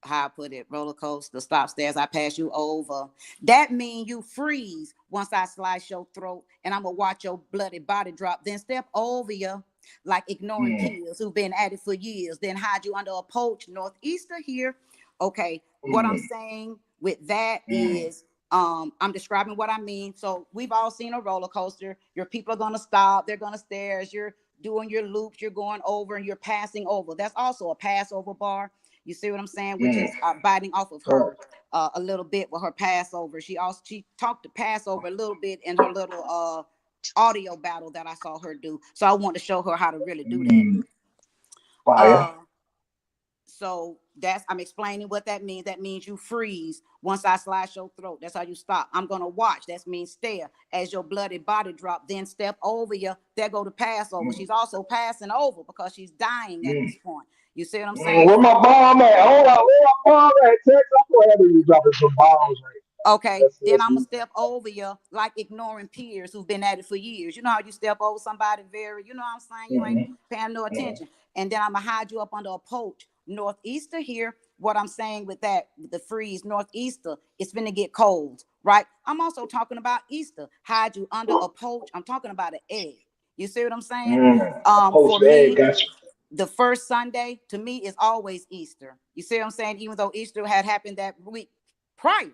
I put it, roller coaster, stop stairs, I pass you over. That means you freeze once I slice your throat, and I'm gonna watch your bloody body drop, then step over you like ignoring peers who've been at it for years, then hide you under a porch northeaster here. Okay, what I'm saying with that is I'm describing what I mean. So we've all seen a roller coaster. Your people are gonna stop, they're gonna stare as you're doing your loops, you're going over and you're passing over. That's also a passover bar. You see what I'm saying? Which is biting off of her a little bit with her Passover. She talked to Passover a little bit in her little audio battle that I saw her do. So I want to show her how to really do that. So I'm explaining what that means. That means you freeze once I slice your throat. That's how you stop. I'm gonna watch. That means stare as your bloody body drop. Then step over you. There go the Passover. She's also passing over because she's dying at this point. You see what I'm saying? Where my bomb at? Hold on, where my bomb at? Tex, I'm gonna have you dropping some bombs right. Okay, then I'm gonna step over you like ignoring peers who've been at it for years. You know how you step over somebody you know what I'm saying? You ain't paying no attention. And then I'm gonna hide you up under a porch. Northeaster here, what I'm saying with that, with the freeze, northeaster, it's gonna get cold, right? I'm also talking about Easter. Hide you under a porch. I'm talking about an egg. You see what I'm saying? For me, the first Sunday to me is always Easter. You see what I'm saying? Even though Easter had happened that week prior,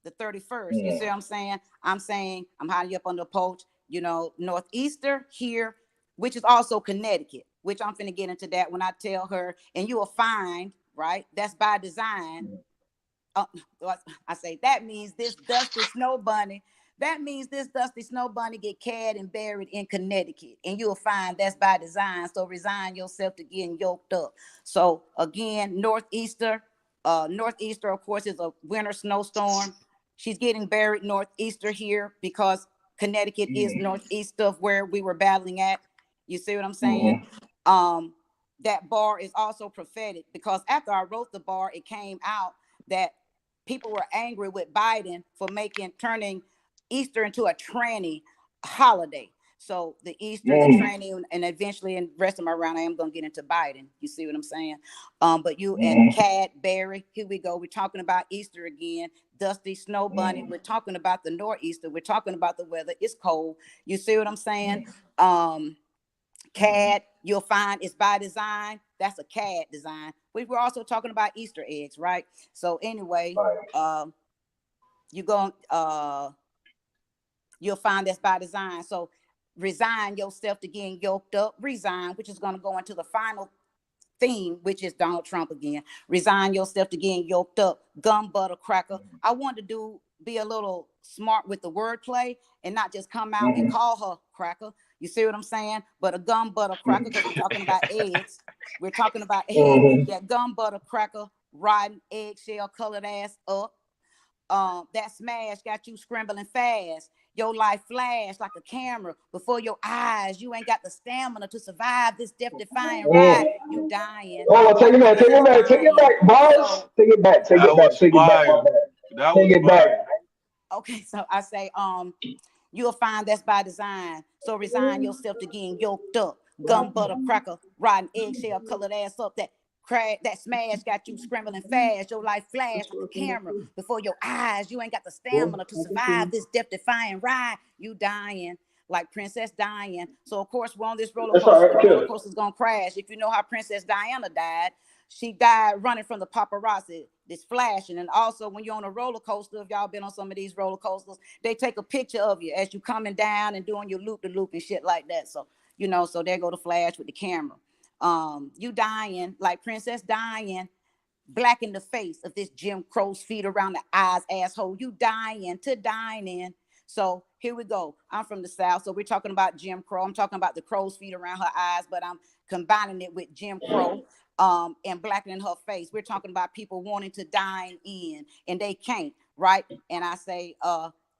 the 31st. You see what I'm saying? I'm saying I'm hiding you up on the porch, northeaster here, which is also Connecticut, which I'm finna get into that when I tell her, and you will find, right? That's by design. I say that means this dusty snow bunny. That means this dusty snow bunny get carried and buried in Connecticut, and you'll find that's by design. So resign yourself to getting yoked up. So again, northeaster, of course, is a winter snowstorm. She's getting buried northeaster here because Connecticut is northeast of where we were battling at. You see what I'm saying? That bar is also prophetic, because after I wrote the bar, it came out that people were angry with Biden for turning Easter into a tranny holiday. So the Easter, the tranny, and eventually in the rest of my round, I am going to get into Biden. You see what I'm saying? But you and Cat, Barry, here we go. We're talking about Easter again. Dusty Snow Bunny. We're talking about the nor'easter. We're talking about the weather. It's cold. You see what I'm saying? CAD, you'll find it's by design. That's a CAD design. We were also talking about Easter eggs, right? So anyway, you'll find that's by design. So resign yourself to getting yoked up. Resign, which is going to go into the final theme, which is Donald Trump again. Resign yourself to getting yoked up. Gum butter cracker. I wanted to be a little smart with the wordplay and not just come out and call her cracker. You see what I'm saying? But a gum butter cracker, because we're talking about eggs. We're talking about eggs. That gum butter cracker, riding eggshell colored ass up. That smash got you scrambling fast. Your life flashed like a camera before your eyes. You ain't got the stamina to survive this death-defying ride. You dying. Oh, take it back, bars. Take it back, take it back, take it back, my bad. Take it back. Okay, so I say, you'll find that's by design. So resign yourself to getting yoked up. Gum butter cracker, riding eggshell colored ass up. That smash got you scrambling fast. Your life flashed like a camera before your eyes. You ain't got the stamina to survive this death-defying ride. You dying like Princess Diana. So of course we're on this roller coaster. The roller coaster's gonna crash. If you know how Princess Diana died, she died running from the paparazzi. This flashing. And also when you're on a roller coaster, if y'all been on some of these roller coasters, they take a picture of you as you coming down and doing your loop-de-loop and shit like that. So so there go the flash with the camera. You dying like Princess Diana, black in the face of this Jim Crow's feet around the eyes, asshole. You dying to dine in. So here we go. I'm from the South, so we're talking about Jim Crow. I'm talking about the crow's feet around her eyes, but I'm combining it with Jim Crow and blackening her face. We're talking about people wanting to dine in and they can't, right? And I say,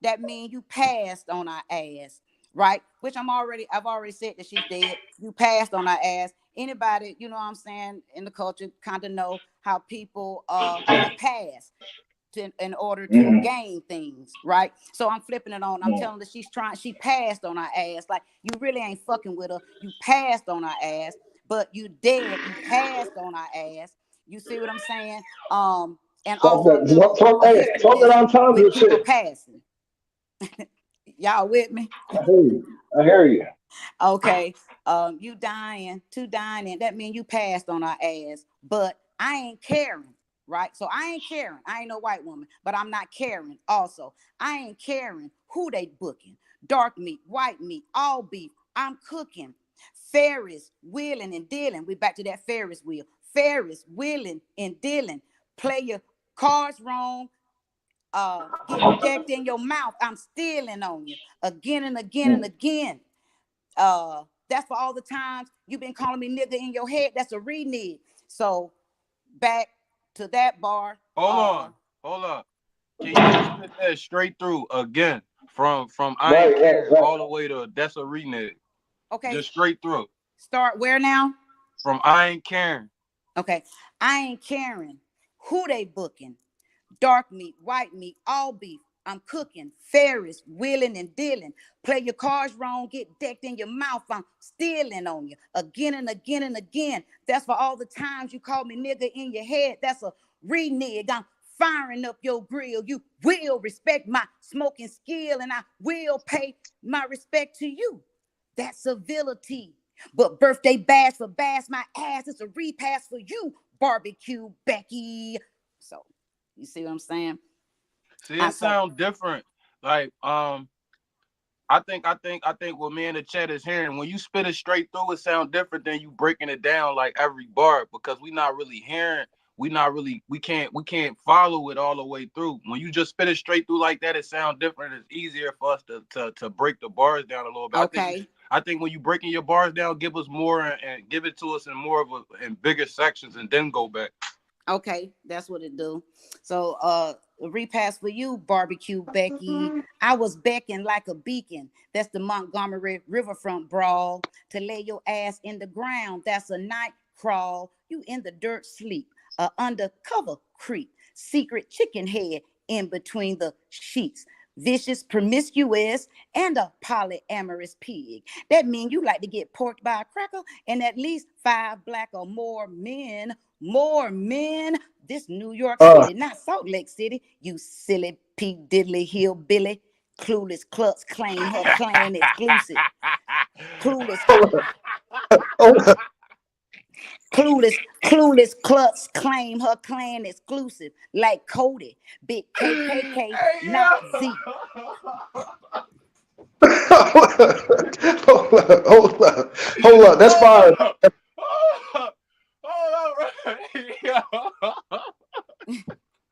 that means you passed on our ass. Right, which I've already said that she's dead. You passed on our ass. Anybody, you know what I'm saying, in the culture kind of know how people pass in order to gain things, right? So I'm flipping it on. I'm telling her she passed on our ass. Like, you really ain't fucking with her. You passed on our ass, but you dead. You passed on our ass. You see what I'm saying? And also talk that on time with people shit. passing. Y'all with me? I hear you. Okay. You dying to dining. That means you passed on our ass. But I ain't caring, right? So I ain't caring. I ain't no white woman, but I'm not caring also. I ain't caring who they booking. Dark meat, white meat, all beef. I'm cooking. Ferris, wheeling and dealing. We back to that Ferris wheel. Ferris, wheeling and dealing. Play your cards wrong. Get decked in your mouth. I'm stealing on you again and again and again. That's for all the times you've been calling me nigga in your head. That's a renege. So back to that bar. Hold on. Can you spit that straight through again from I ain't caring all the way to that's a renege? Okay. Just straight through. Start where now? From I ain't caring. Okay. I ain't caring who they booking. Dark meat, white meat, all beef. I'm cooking. Ferris, wheeling and dealing. Play your cards wrong, get decked in your mouth. I'm stealing on you again and again and again. That's for all the times you call me nigga in your head. That's a renege. I'm firing up your grill. You will respect my smoking skill and I will pay my respect to you. That's civility. But birthday bash for bash my ass. It's a repass for you, barbecue Becky. So you see what I'm saying? See, it sounds different. Like, I think what me in the chat is hearing, when you spit it straight through, it sounds different than you breaking it down like every bar, because we not really hearing, we can't follow it all the way through. When you just spit it straight through like that, it sounds different. It's easier for us to break the bars down a little bit. Okay. I think when you breaking your bars down, give us more and give it to us in more of in bigger sections and then go back. Okay, that's what it do. So repass for you, barbecue Becky. I was becking like a beacon. That's the Montgomery Riverfront brawl. To lay your ass in the ground, that's a night crawl. You in the dirt sleep, a undercover creep. Secret chicken head in between the sheets. Vicious, promiscuous, and a polyamorous pig. That means you like to get porked by a cracker and at least 5 black or more men. More men. This New York City, not Salt Lake City. You silly P. Diddley hillbilly. Clueless klutz claim her clan exclusive. Clueless. Clueless klutz claim her clan exclusive. Like Cody, big KKK, not Z. Hold up. That's fire.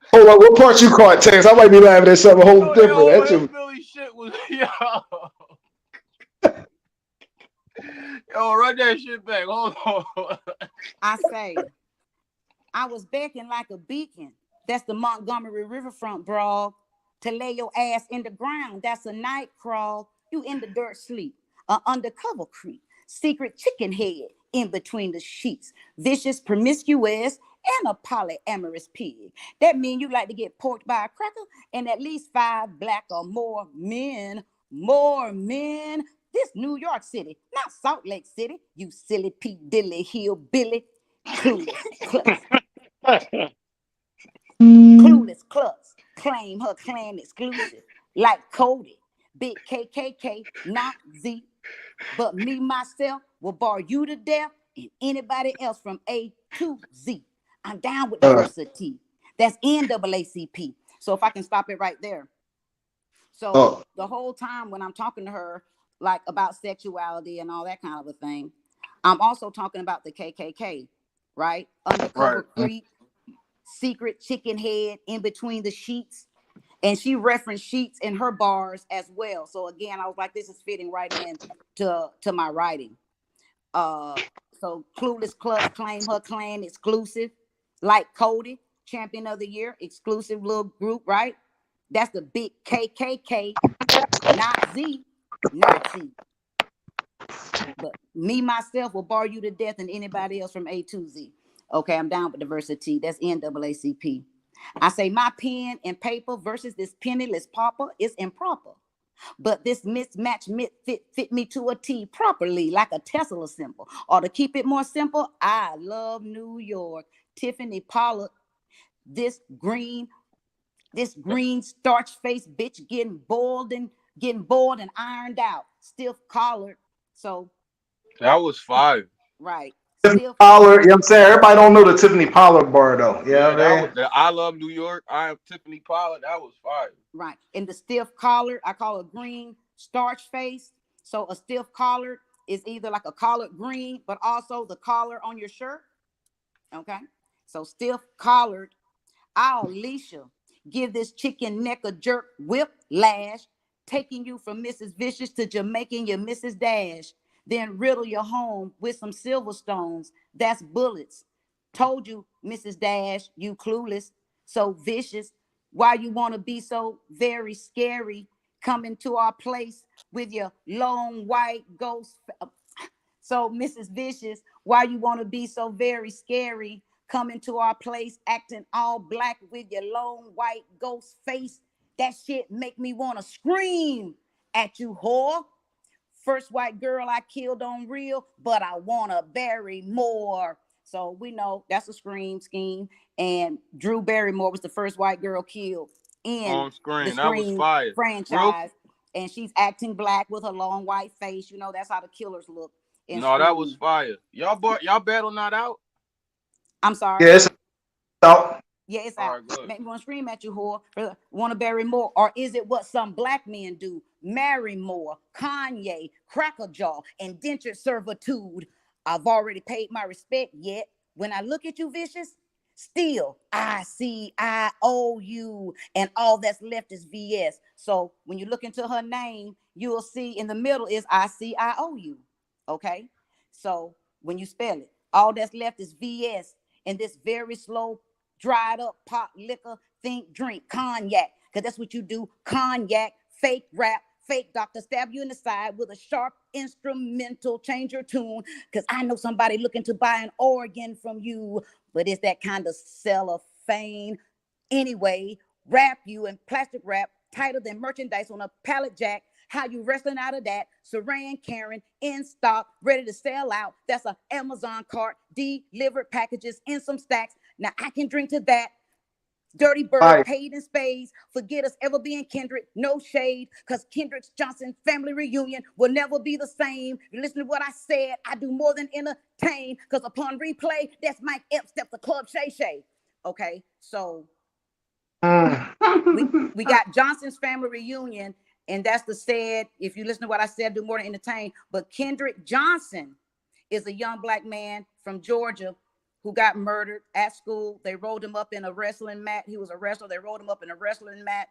Hold on, what part you caught, Tex? I might be laughing at something whole different. That shit. Billy shit was yo, run that shit back. Hold on. I say, I was becking like a beacon. That's the Montgomery Riverfront brawl. To lay your ass in the ground, that's a night crawl. You in the dirt sleep, a undercover creep. Secret chicken head in between the sheets. Vicious, promiscuous, and a polyamorous pig. That means you like to get porked by a cracker and at least 5 black or more men. More men. This New York City, not Salt Lake City. You silly Pete Diddley hillbilly. Clueless klutz claim her clan exclusive. Like Cody, big KKK, not Z. But me, myself, will bar you to death and anybody else from A to Z. I'm down with diversity. That's NAACP. So if I can stop it right there. So the whole time when I'm talking to her, like about sexuality and all that kind of a thing, I'm also talking about the KKK, right? Undercover creep, secret chicken head in between the sheets. And she referenced sheets in her bars as well. So again, I was like, this is fitting right in to my writing. So Clueless Klutz claim her clan exclusive. Like Cody, champion of the year, exclusive little group, right? That's the big KKK, not Z, not Z. But me, myself, will bar you to death and anybody else from A to Z. Okay, I'm down with diversity. That's NAACP. I say my pen and paper versus this penniless pauper is improper. But this mismatch fit me to a T properly, like a Tesla symbol. Or to keep it more simple, I love New York. Tiffany Pollard, this green starch face bitch getting boiled and ironed out, stiff collared. So that was fire. Right. Tiffany Pollard, you know what I'm saying? Everybody don't know the Tiffany Pollard bar though. Yeah, that was the I love New York. I am Tiffany Pollard. That was fire. Right. And the stiff collared, I call it green starch face. So a stiff collared is either like a collared green, but also the collar on your shirt. Okay. So stiff collared. I'll Alicia give this chicken neck a jerk whiplash, taking you from Mrs. Vicious to Jamaican your Mrs. Dash. Then riddle your home with some silver stones. That's bullets. Told you, Mrs. Dash, you clueless, so vicious. Why you want to be so very scary? Coming to our place with your long white ghost. So, Mrs. Vicious, why you want to be so very scary? Coming to our place acting all black with your long white ghost face. That shit make me want to scream at you, whore. First white girl I killed on real, but I want to bury more. So we know that's a scream scheme. And Drew Barrymore was the first white girl killed in on screen. The That was fire. franchise. And she's acting black with her long white face. You know, that's how the killers look. No, Scream. That was fire. Y'all battle not out? I'm sorry. Yes, out. Yeah, it's out. Make me want to scream at you, whore. Want to bury more? Or is it what some black men do? Marry more, Kanye, cracker jaw, indentured servitude. I've already paid my respect, yet when I look at you, Vicious, still I see I owe you, and all that's left is VS. So when you look into her name, you will see in the middle is I see I owe you. Okay? So when you spell it, all that's left is VS, and this very slow dried up pot liquor think, drink cognac, because that's what you do. Cognac, fake rap, fake doctor, stab you in the side with a sharp instrumental, change your tune, because I know somebody looking to buy an organ from you, but it's that kind of cellophane. Anyway, wrap you in plastic wrap, tighter than merchandise on a pallet jack. How you wrestling out of that? Saran Karen in stock, ready to sell out. That's a Amazon cart, delivered packages in some stacks. Now I can drink to that. Dirty Bird, paid in spades. Forget us ever being Kendrick. No shade, because Kendrick Johnson family reunion will never be the same. You listen to what I said. I do more than entertain, because upon replay, that's Mike Epps, step the club Shay Shay. Okay, so we got Johnson's family reunion, and that's the said. If you listen to what I said, do more than entertain. But Kendrick Johnson is a young black man from Georgia who got murdered at school. They rolled him up in a wrestling mat. He was a wrestler. They rolled him up in a wrestling mat.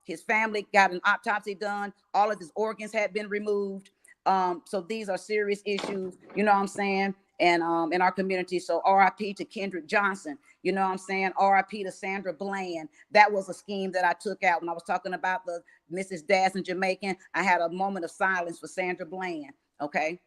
His family got an autopsy done. All of his organs had been removed. So these are serious issues, you know what I'm saying? And in our community. So RIP to Kendrick Johnson, you know what I'm saying? RIP to Sandra Bland. That was a scheme that I took out when I was talking about the Mrs. Dash and Jamaican. I had a moment of silence for Sandra Bland. Okay.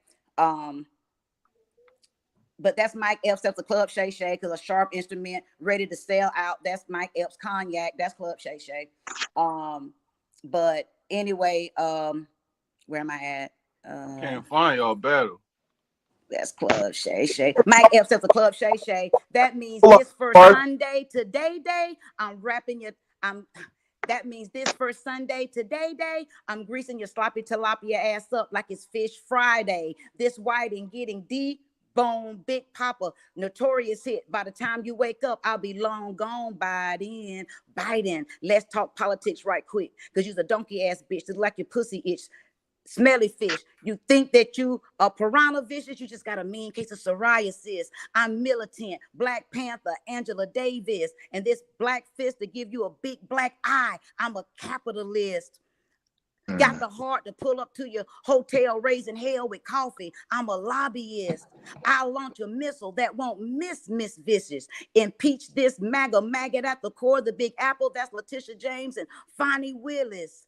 But that's Mike Epps at the Club Shay Shay, because a sharp instrument ready to sell out. That's Mike Epps Cognac. That's Club Shay Shay. But anyway, where am I at? Can't find y'all battle. That's Club Shay Shay. Mike Epps at the Club Shay Shay. That means this first Sunday, today day, I'm rapping your. That means this first Sunday, today day, I'm greasing your sloppy tilapia ass up like it's Fish Friday. This white and getting deep. Bone, Big Papa, notorious hit. By the time you wake up, I'll be long gone by then. Biden, let's talk politics right quick, because you's a donkey ass bitch just like your pussy itch. Smelly fish. You think that you a piranha vicious? You just got a mean case of psoriasis. I'm militant, Black Panther, Angela Davis, and this black fist to give you a big black eye. I'm a capitalist. Got the heart to pull up to your hotel raising hell with coffee. I'm a lobbyist. I'll launch a missile that won't miss Miss Vicious. Impeach this MAGA maggot at the core of the Big Apple. That's Letitia James and Fonnie Willis.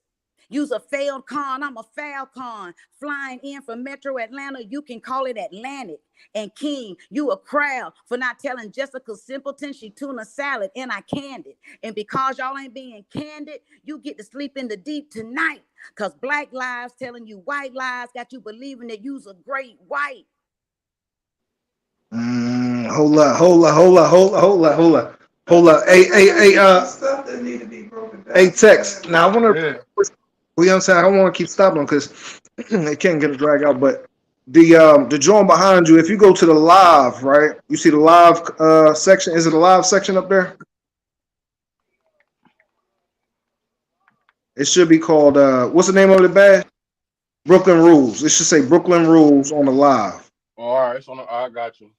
Use a failed con. I'm a falcon. Flying in from Metro Atlanta. You can call it Atlantic. And King, you a crowd for not telling Jessica Simpleton she tuna salad and I canned it. And because y'all ain't being candid, you get to sleep in the deep tonight. Because black lives telling you white lies got you believing that you's a great white. Hold up. Hey, Tex. Now I want to. You know what I'm saying? I don't want to keep stopping because it can't get a drag out. But the drawing behind you, if you go to the live, right? You see the live section. Is it a live section up there? It should be called what's the name of the badge? Brooklyn Rules. It should say Brooklyn Rules on the live. All right, so I got you.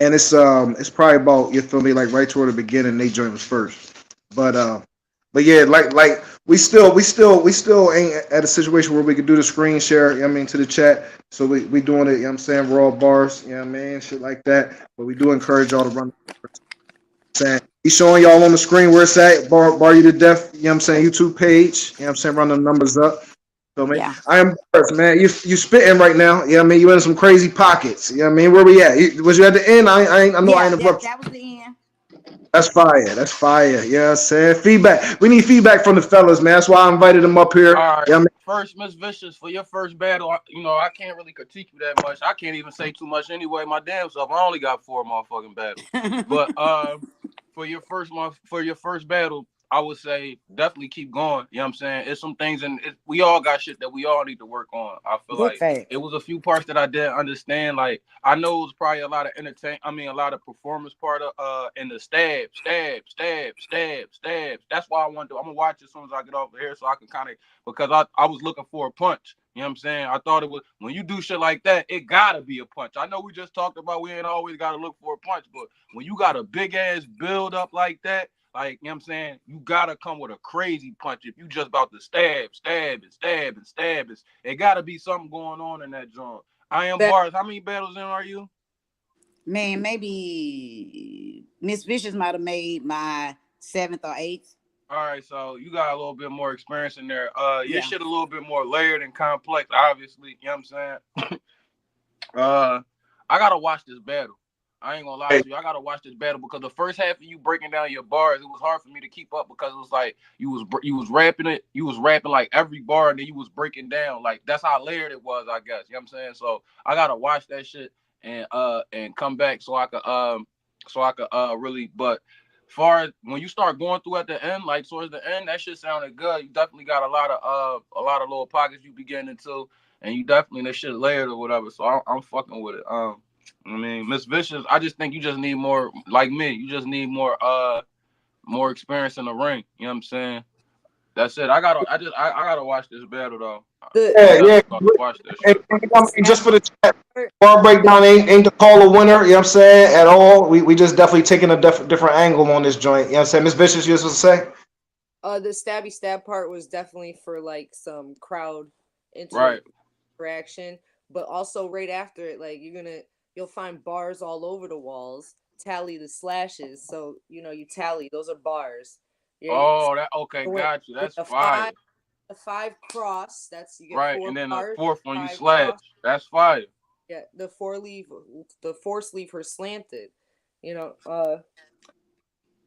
And it's probably about, you feel me, like right toward the beginning. They joined us first, but yeah, like we still ain't at a situation where we could do the screen share. You know what I mean, to the chat. So we doing it. You know what I'm saying, raw bars. You know what I mean, shit like that. But we do encourage y'all to run. Saying he's showing y'all on the screen where it's at. Bar you to death. You know what I'm saying, YouTube page. You know what I'm saying, run the numbers up. So man, yeah. IAmBars, man. You spitting right now. You know what I mean, you in some crazy pockets. You know what I mean, where we at? Was you at the end? I know I ain't abrupt. That was the end. That's fire. That's fire. Yeah, saying feedback. We need feedback from the fellas, man. That's why I invited them up here. All right. Yeah, first, Miss Vicious, for your first battle, I can't really critique you that much. I can't even say too much anyway. My damn self. I only got 4 motherfucking battles. But for your first battle, I would say definitely keep going. You know what I'm saying? It's some things, and we all got shit that we all need to work on. I feel like it was a few parts that I didn't understand. Like, I know it was probably a lot of a lot of performance part of in the stabs. That's why I'm gonna watch it as soon as I get off of here, so I can kind of, because I was looking for a punch. You know what I'm saying? I thought it was, when you do shit like that, it gotta be a punch. I know we just talked about we ain't always gotta look for a punch, but when you got a big ass build up like that, like, you know what I'm saying, you gotta come with a crazy punch. If you just about to stab, it gotta be something going on in that joint. IAmBars, how many battles in are you? Man, maybe Miss Vicious might have made my 7th or 8th. All right, so you got a little bit more experience in there. Your Yeah. shit a little bit more layered and complex, obviously. You know what I'm saying? Uh, I gotta watch this battle. I ain't gonna lie to you. I gotta watch this battle because the first half of you breaking down your bars, it was hard for me to keep up because it was like you was rapping it, you was rapping like every bar, and then you was breaking down. Like that's how layered it was, I guess. You know what I'm saying? So I gotta watch that shit and come back so I could really. But far as when you start going through at the end, like towards the end, that shit sounded good. You definitely got a lot of little pockets you be getting into, and you definitely that shit layered or whatever. So I'm fucking with it. I mean, Miss Vicious, I just think you just need more, like me. You just need more experience in the ring. You know what I'm saying? That's it. I gotta watch this battle though. Yeah, I'm yeah. about to watch that And, shit. I mean, just for the chat, bar breakdown ain't to call a winner, you know what I'm saying, at all. We just definitely taking a different angle on this joint. You know what I'm saying? Miss Vicious, you was to say? The stabby stab part was definitely for like some crowd Right. interaction, but also right after it, like you'll find bars all over the walls. Tally the slashes, so you tally. Those are bars. Yeah. Oh, that okay, got you. With That's fire. the five cross. That's you get Right, four and then the bars. fourth one you Five slash. cross. That's fire. Yeah, the four sleeve her slanted. You know,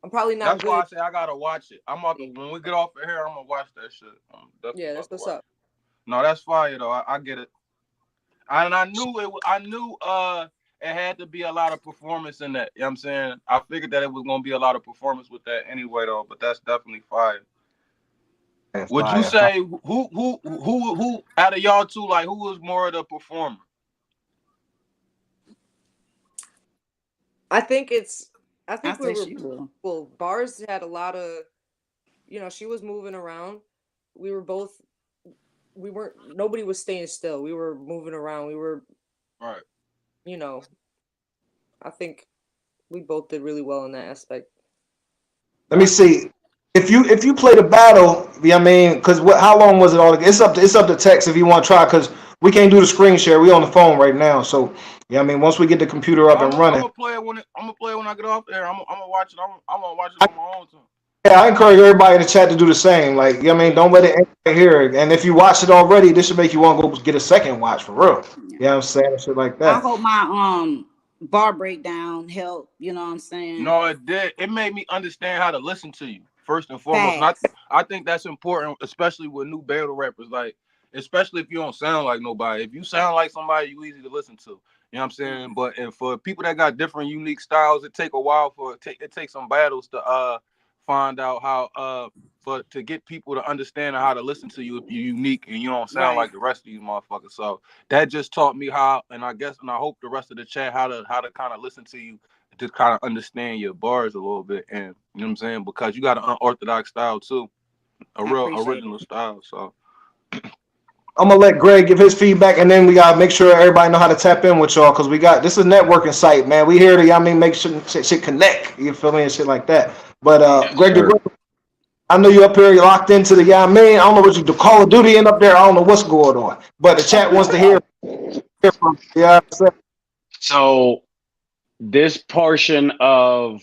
I'm probably not That's why good. I say I gotta watch it. I'm about to when we get off of here, I'm gonna watch that shit. I'm definitely Yeah, that's about to what's watch up. it. No, that's fire though. I get it. And I knew it. I knew it had to be a lot of performance in that. You know what I'm saying? I figured that it was gonna be a lot of performance with that anyway though. But that's definitely fire. That's Would you fire. say who out of y'all two like who was more of the performer? I think I we say were she will. well. Bars had a lot of, she was moving around. We were both. We weren't. Nobody was staying still. We were moving around. We were, Right. you know. I think we both did really well in that aspect. Let me see. If you play the battle, you know what I mean, because how long was it all? It's up to Tex if you want to try, because we can't do the screen share. We on the phone right now, so yeah, I mean, once we get the computer up I'm and running, gonna play it I'm gonna play it when I get off there. I'm gonna watch it. I'm gonna watch it on my own time. yeah, I encourage everybody in the chat to do the same. Like, you know what I mean, don't let it end right here. And if you watch it already, this should make you want to go get a second watch for real. Yeah. You know what I'm saying? Shit like I that. hope my bar breakdown help. You know what I'm saying? No, it did. It made me understand how to listen to you first and foremost. And Facts. I think that's important, especially with new battle rappers. Like, especially if you don't sound like nobody. If you sound like somebody, you easy to listen to. You know what I'm saying? But and for people that got different, unique styles, it take a while it takes some battles to find out how to get people to understand how to listen to you if you're unique and you don't sound Right. like the rest of these motherfuckers. So that just taught me how, and I guess and I hope the rest of the chat how to kind of listen to you to kind of understand your bars a little bit, and you know what I'm saying, because you got an unorthodox style too, a I real appreciate original style. So I'm gonna let Greg give his feedback, and then we gotta make sure everybody know how to tap in with y'all, because we got this is a networking site, man. We here to, you know what I mean, make sure shit connect. You feel me, and shit like that. But Yes, Greg, sir. I know you up here, you locked into the, you know what I mean. I don't know what you do, Call of Duty, and up there. I don't know what's going on, but the chat wants to hear from you. Yeah, So this portion of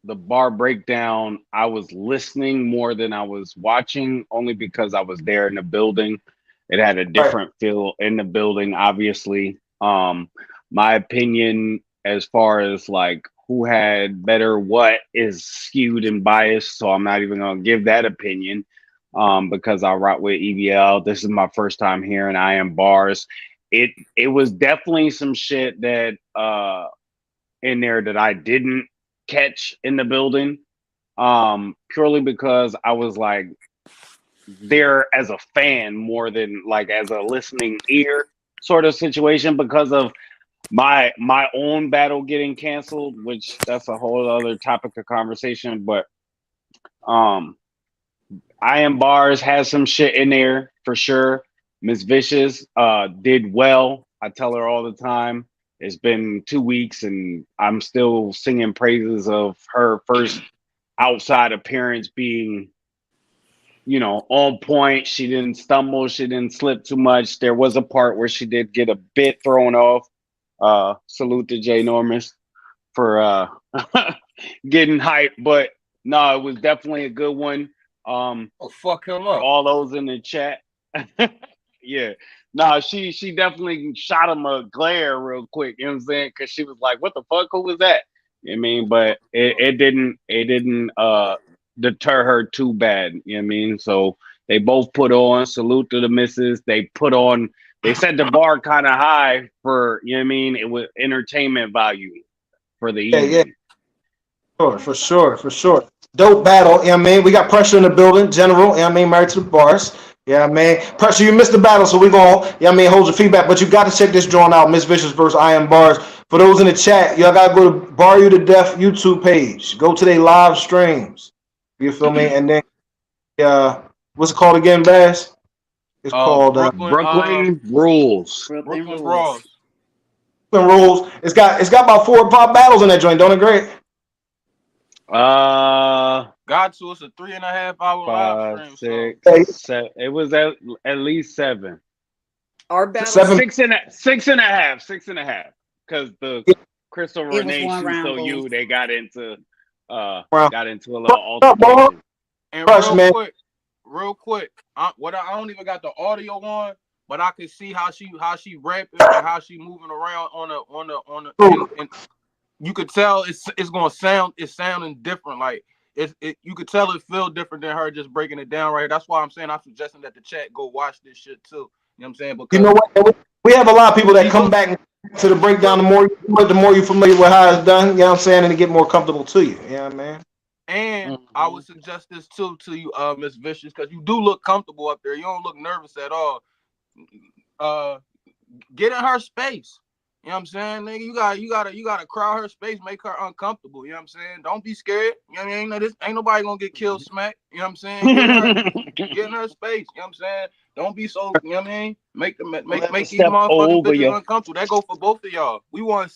the bar breakdown, I was listening more than I was watching, only because I was there in the building. It had a right. different feel in the building, obviously. My opinion as far as like who had better what is skewed and biased, so I'm not even gonna give that opinion. Because I rock with EBL. This is my first time hearing IAmBars. It was definitely some shit that in there that I didn't catch in the building, purely because I was like there as a fan more than like as a listening ear sort of situation, because of my own battle getting canceled, which that's a whole other topic of conversation. But um IAmBars has some shit in there for sure. Miss Vicious did well. I tell her all the time. It's been 2 weeks and I'm still singing praises of her first outside appearance being, on point. She didn't stumble. She didn't slip too much. There was a part where she did get a bit thrown off, Salute to Jay Normus for getting hyped. But no, it was definitely a good one. Oh, fuck him For up. all those in the chat. Yeah. Nah, she definitely shot him a glare real quick, you know what I'm saying? Cause she was like, what the fuck? Who was that? You know what I mean? But it didn't deter her too bad, you know what I mean? So they both put on, salute to the missus. They set the bar kind of high for, you know what I mean? It was entertainment value for the evening. For sure. Dope battle, you know what I mean? We got Pressure in the building, General, you know what I mean? Married to the bars. Yeah, man. Pressure, you missed the battle, so we going, you know what I mean, hold your feedback. But you got to check this joint out, Miss Vicious versus IAmBars. For those in the chat, y'all got to go to Bar You to Death YouTube page. Go to their live streams. You feel me? And then, what's it called again, Bass? It's called Brooklyn Rules. Brooklyn Rules. Brawls. Rules. It's got about 4 or 5 battles in that joint, don't it, Greg? Got to. It's a 3.5 hour live 5, stream. 6, 7. It was at least 7. Our battle 7. 6.5. Because the Crystal It was Renee one Shoot round So goal. You, they got into a little Up, altercation. And Crush, man. real quick, I don't even got the audio on, but I can see how she rapping and how she moving around on the and you could tell it's sounding different. Like you could tell it feel different than her just breaking it down right here. That's why I'm saying I'm suggesting that the chat go watch this shit too. You know what I'm saying? Because You know what? We have a lot of people that come back to the breakdown. The more you're familiar with how it's done, you know what I'm saying, and to get more comfortable to you. You know what I mean? And I would suggest this too to you, Miss Vicious, because you do look comfortable up there. You don't look nervous at all. Get in her space. You know what I'm saying, nigga? You gotta crowd her space, make her uncomfortable. You know what I'm saying? Don't be scared. You know what I mean? Ain't nobody gonna get killed, smack. You know what I'm saying? Get in her space. You know what I'm saying? Don't be so. You know what I mean? Make these motherfucking bitches uncomfortable. That go for both of y'all. We want to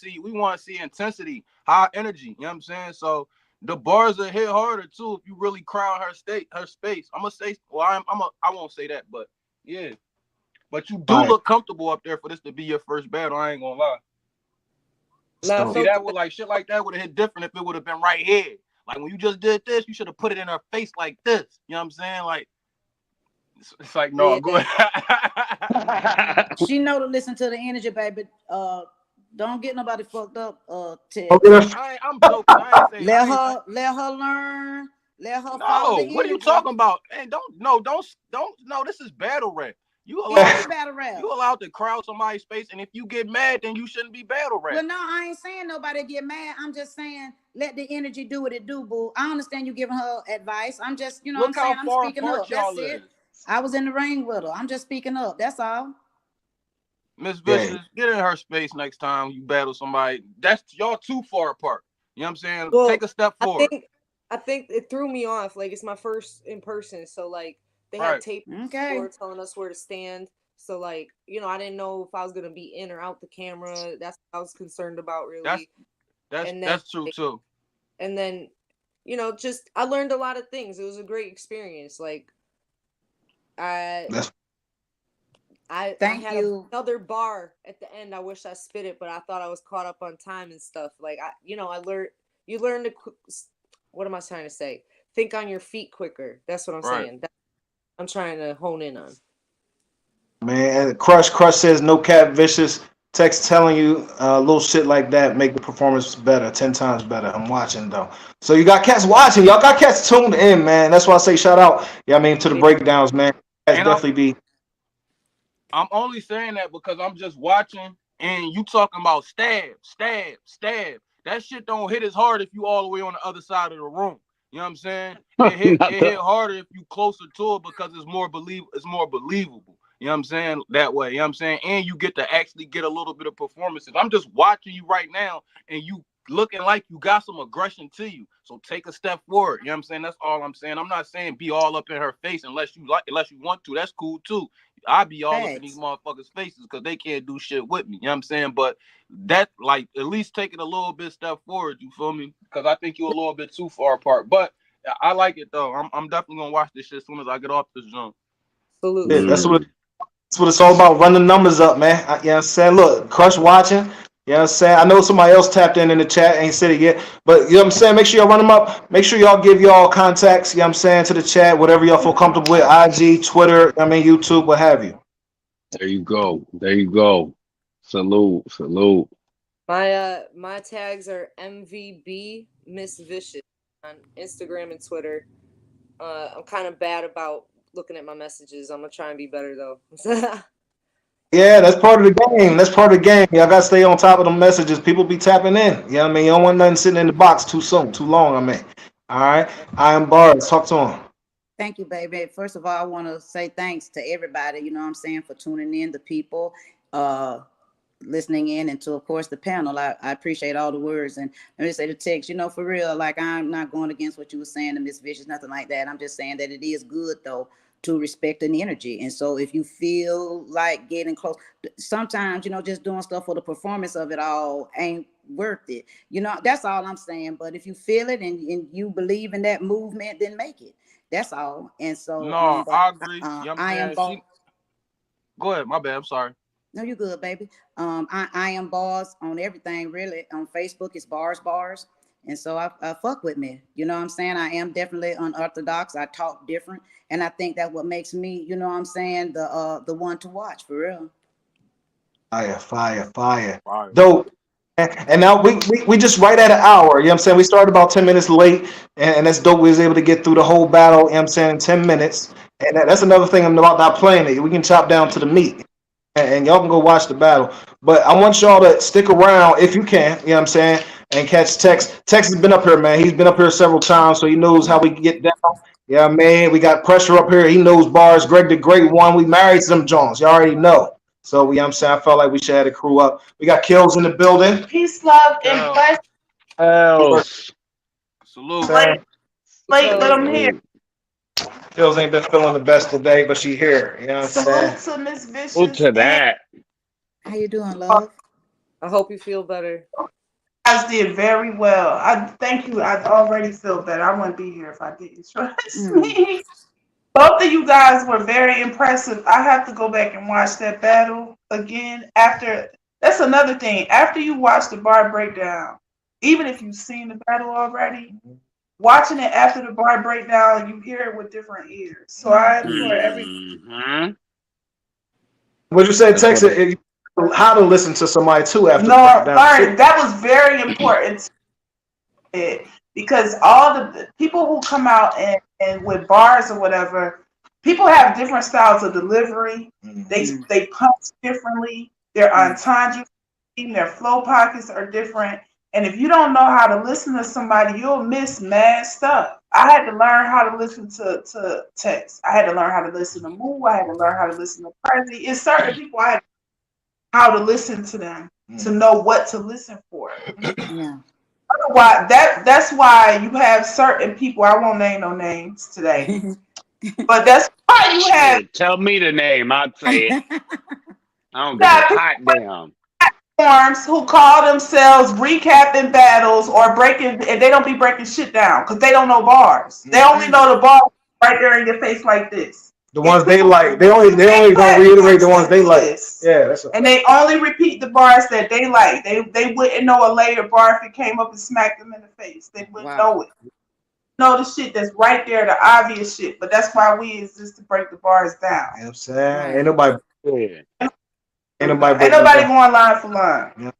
see intensity, high energy. You know what I'm saying? So the bars are hit harder too if you really crowd her space. I'm gonna say, well, I won't say that, but yeah. But you do look comfortable up there for this to be your first battle. I ain't gonna lie. Now, See, that would like shit like that would have hit different if it would have been right here. Like when you just did this, you should have put it in her face like this. You know what I'm saying? Like it's like no, Yeah. go ahead. She know to listen to the energy, baby. Don't get nobody fucked up. I'm joking. I ain't Let her learn. Let her follow the energy. What are you talking about? And don't. This is battle rap. You battle rap. You allowed to crowd somebody's space, and if you get mad, then you shouldn't be battle rap. Well, no, I ain't saying nobody get mad. I'm just saying let the energy do what it do, boo. I understand you giving her advice. I'm just, you know what I'm saying? I'm speaking up. That's it. I was in the ring with her. I'm just speaking up. That's all. Miss Vicious, get in her space next time you battle somebody. That's y'all too far apart. You know what I'm saying? Well, take a step forward. I think it threw me off. Like it's my first in person, so like they had tape telling us where to stand. So like, you know, I didn't know if I was gonna be in or out the camera. That's what I was concerned about, really. That's true too. And then, you know, just I learned a lot of things. It was a great experience. Like I had another bar at the end. I wish I spit it, but I thought I was caught up on time and stuff. Like you learn to. What am I trying to say? Think on your feet quicker. That's what I'm saying. I'm trying to hone in on. Man, Crush says no cap Vicious. Text telling you little shit like that make the performance better, 10 times better. I'm watching though. So you got cats watching. Y'all got cats tuned in, man. That's why I say shout out. Yeah, I mean to the breakdowns, man. I'm only saying that because I'm just watching and you talking about stab. That shit don't hit as hard if you all the way on the other side of the room. You know what I'm saying? It hit harder if you closer to it because it's more believable. You know what I'm saying? That way. You know what I'm saying? And you get to actually get a little bit of performances. I'm just watching you right now and you looking like you got some aggression to you. So take a step forward. You know what I'm saying? That's all I'm saying. I'm not saying be all up in her face unless you want to. That's cool too. I be all up in these motherfuckers' faces because they can't do shit with me. You know what I'm saying? But that, like, at least take it a little bit step forward. You feel me? Because I think you're a little bit too far apart. But I like it though. I'm definitely gonna watch this shit as soon as I get off this zone. Absolutely. Yeah, that's what it's all about. Run the numbers up, man. You know what I'm saying? Look, Crush watching. You know what I'm saying? I know somebody else tapped in the chat, ain't said it yet. But you know what I'm saying? Make sure y'all run them up. Make sure y'all give y'all contacts, you know what I'm saying, to the chat, whatever y'all feel comfortable with. IG, Twitter, YouTube, what have you. There you go. There you go. Salute. Salute. My tags are MVB Miss Vicious on Instagram and Twitter. I'm kind of bad about looking at my messages. I'm gonna try and be better though. Yeah, that's part of the game. That's part of the game. Y'all gotta stay on top of the messages. People be tapping in. You know what I mean? You don't want nothing sitting in the box too soon, too long, I mean. All right. IAmBars. Talk to him. Thank you, baby. First of all, I want to say thanks to everybody, you know what I'm saying, for tuning in, the people listening in, and to, of course, the panel. I appreciate all the words. And let me say the text, for real, like, I'm not going against what you were saying to Miss Vicious, nothing like that. I'm just saying that it is good, though, to respect an energy. And so if you feel like getting close, sometimes, just doing stuff for the performance of it all ain't worth it. That's all I'm saying. But if you feel it and you believe in that movement, then make it. That's all. And so No, I agree. I am boss. Go ahead, my bad. I'm sorry. No, you're good, baby. I am boss on everything, really. On Facebook, it's bars. And so I fuck with me. You know what I'm saying? I am definitely unorthodox. I talk different. And I think that what makes me, you know what I'm saying, the one to watch, for real. Fire. Dope. And now we just right at an hour. You know what I'm saying? We started about 10 minutes late, and that's dope. We was able to get through the whole battle, you know what I'm saying, in 10 minutes. And that's another thing about not playing it. We can chop down to the meat. And y'all can go watch the battle. But I want y'all to stick around if you can, you know what I'm saying, and catch Tex. Tex has been up here, man. He's been up here several times, so he knows how we get down. Yeah, man. We got pressure up here. He knows bars. Greg the Great One. We married some Jones. You already know. So, you know what I'm saying, I felt like we should have a crew up. We got Kills in the building. Peace, love, and blessings. Else. Salute. Late, but I'm here. Kills ain't been feeling the best today, but she here. You know what I'm saying? Salute to Miss Vicious. Salute to that. How you doing, love? I hope you feel better. You guys did very well. I thank you. I already feel better. I wouldn't be here if I didn't. Trust me. Both of you guys were very impressive. I have to go back and watch that battle again. That's another thing. After you watch the bar breakdown, even if you've seen the battle already, watching it after the bar breakdown, you hear it with different ears. So I implore everyone. What you said, Tex, how to listen to somebody too after that was very important. Because all the people who come out and with bars or whatever, people have different styles of delivery. They punch differently. Their entendre, their flow pockets are different. And if you don't know how to listen to somebody, you'll miss mad stuff. I had to learn how to listen to Tex. I had to learn how to listen to Moo. I had to learn how to listen to Prezi. It's certain people I had to learn how to listen to them to know what to listen for. Yeah. Otherwise, that's why you have certain people. I won't name no names today, but that's why you have. Tell me the name. I'll say it. I don't give a hot damn. Platforms who call themselves recapping battles or breaking, and they don't be breaking shit down because they don't know bars. They only know the bars right there in your face like this. The ones they like. They only gonna reiterate the ones they like. Yeah, that's and they only repeat the bars that they like. They wouldn't know a later bar if it came up and smacked them in the face. They wouldn't know it. Know the shit that's right there, the obvious shit. But that's why we exist, to break the bars down. You know what I'm saying? Ain't nobody going line for line. Yeah.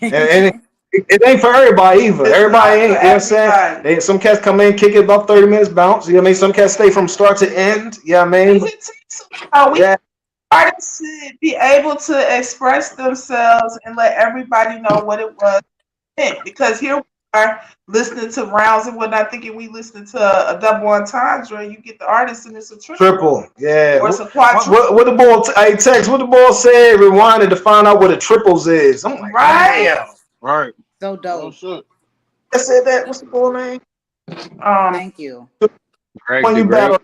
and it ain't for everybody either. Everybody ain't, you know what I'm saying? Some cats come in, kick it about 30 minutes, bounce. You know what I mean? Some cats stay from start to end. You know what I mean? Artists should be able to express themselves and let everybody know what it was. Because here we are listening to rounds and whatnot, thinking we listening to a double entendre. You get the artist and it's a triple. Yeah. Or it's a quadruple. What the boy, hey, Tex, what the boy said, rewinded to find out what a triples is. I'm like, damn. Right. So dope. I said that. What's the boy name? Thank you. When he battled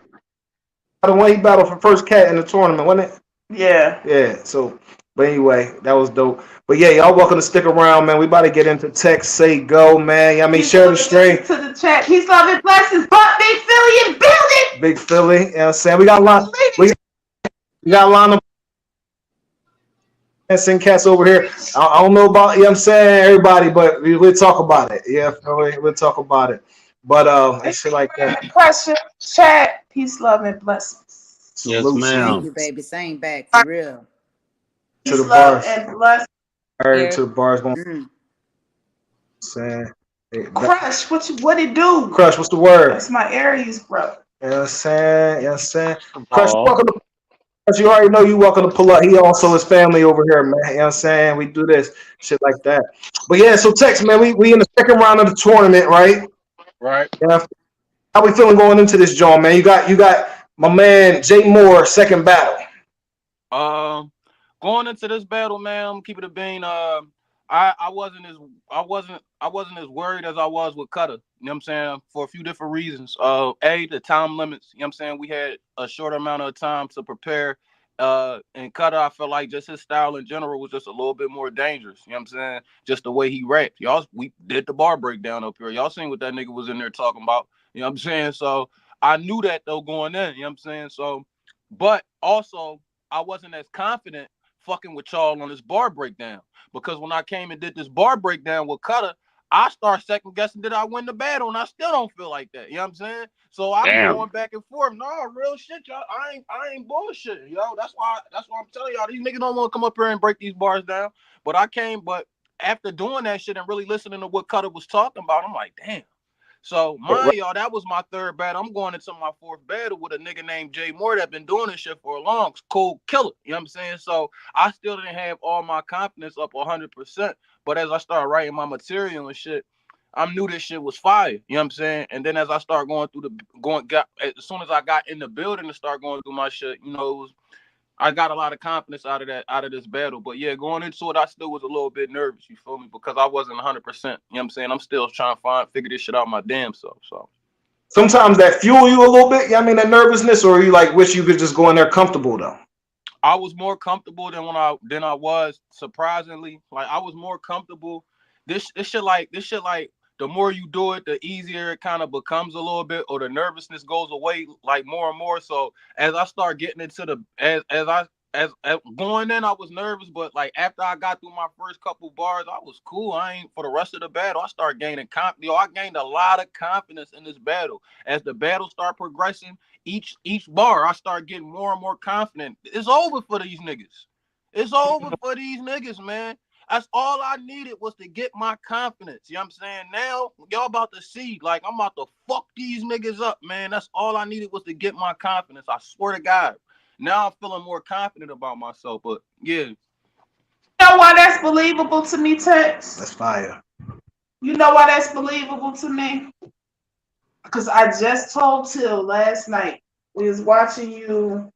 for first cat in the tournament, wasn't it? Yeah. Yeah. So, but anyway, that was dope. But yeah, y'all welcome to stick around, man. We about to get into TexSayGo, man. I mean, share the stream. To the chat. Peace, love, and blessings. But Big Philly in building. Big Philly. You know what I'm saying? We got a lot. We got a line of. And send cats over here. I don't know about, you know what I'm saying, everybody, but we'll talk about it. Yeah, we'll talk about it. But and shit like that. Pressure, chat, peace, love, and blessings. Yes, Salute, Thank salute ma'am. you, baby. Same back for real. to the Peace, love, bars. and blessings. All right, Here. to the bars going. Mm. Saying, hey, Crush, what it do? Crush, what's the word? That's my Aries, bro. You know what I'm saying? You know what I'm saying? Crush, you Oh, welcome to, Crush, you already know you welcome to pull up. He also his family over here, man. You know what I'm saying? We do this shit like that. But yeah, so Tex, man, we in the second round of the tournament, right? Right. Yeah. How we feeling going into this, John, man? You got my man JMorr second battle. Going into this battle, man, I'm keeping it being. I wasn't as worried as I was with Cutter. You know what I'm saying? For a few different reasons. The time limits. You know what I'm saying? We had a short amount of time to prepare. And Cutter, I felt like just his style in general was just a little bit more dangerous. You know what I'm saying? Just the way he rapped. We did the bar breakdown up here. Y'all seen what that nigga was in there talking about. You know what I'm saying? So I knew that though going in. You know what I'm saying? So, but also I wasn't as confident fucking with y'all on this bar breakdown. Because when I came and did this bar breakdown with Cutter, I start second guessing did I win the battle, and I still don't feel like that. You know what I'm saying? So I be damn. going back and forth. No, real shit, y'all. I ain't bullshit, yo. That's why I'm telling y'all, these niggas don't want to come up here and break these bars down. But after doing that shit and really listening to what Cutter was talking about, I'm like, damn. So mind y'all, that was my third battle. I'm going into my fourth battle with a nigga named JMorr that been doing this shit for a long, cold killer. You know what I'm saying? So I still didn't have all my confidence up 100%. But as I started writing my material and shit, I knew this shit was fire. You know what I'm saying? And then as I started as soon as I got in the building and start going through my shit, I got a lot of confidence out of this battle. But yeah, going into it, I still was a little bit nervous, you feel me? Because I wasn't 100%. You know what I'm saying? I'm still trying to figure this shit out my damn self. So Sometimes that fuel you a little bit. I mean, that nervousness, or you like wish you could just go in there comfortable though. I was more comfortable than I was, surprisingly. Like I was more comfortable. This shit like the more you do it, the easier it kind of becomes a little bit, or the nervousness goes away like more and more. So as I start getting into the as going in, I was nervous, but like after I got through my first couple bars, I was cool. I ain't for the rest of the battle. I started gaining confidence. I gained a lot of confidence in this battle. As the battle started progressing, each bar, I start getting more and more confident. It's over for these niggas. It's over for these niggas, man. That's all I needed was to get my confidence. You know what I'm saying? Now, y'all about to see, like, I'm about to fuck these niggas up, man. That's all I needed was to get my confidence. I swear to God. Now I'm feeling more confident about myself. But, yeah. You know why that's believable to me, Tex? That's fire. You know why that's believable to me? Because I just told Till last night, we was watching you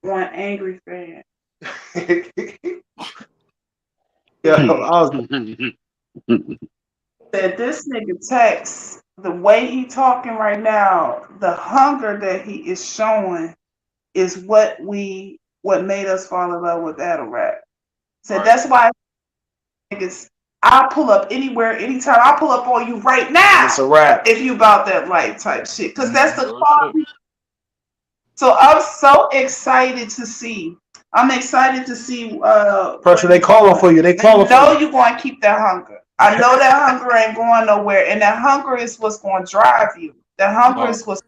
on Angry Fan. Yeah, I was That this nigga Tex, the way he talking right now, the hunger that he is showing is what made us fall in love with battle rap. So Right. that's why niggas, I'll pull up anywhere, anytime. I'll pull up on you right now. it's a wrap. If you about that life type shit. Because that's the Real quality. So I'm so excited to see. I'm excited to see Pressure, they calling for you. They I calling for know you. you're going to keep that hunger. I know that hunger ain't going nowhere. And that hunger is what's going to drive you. That hunger is what's...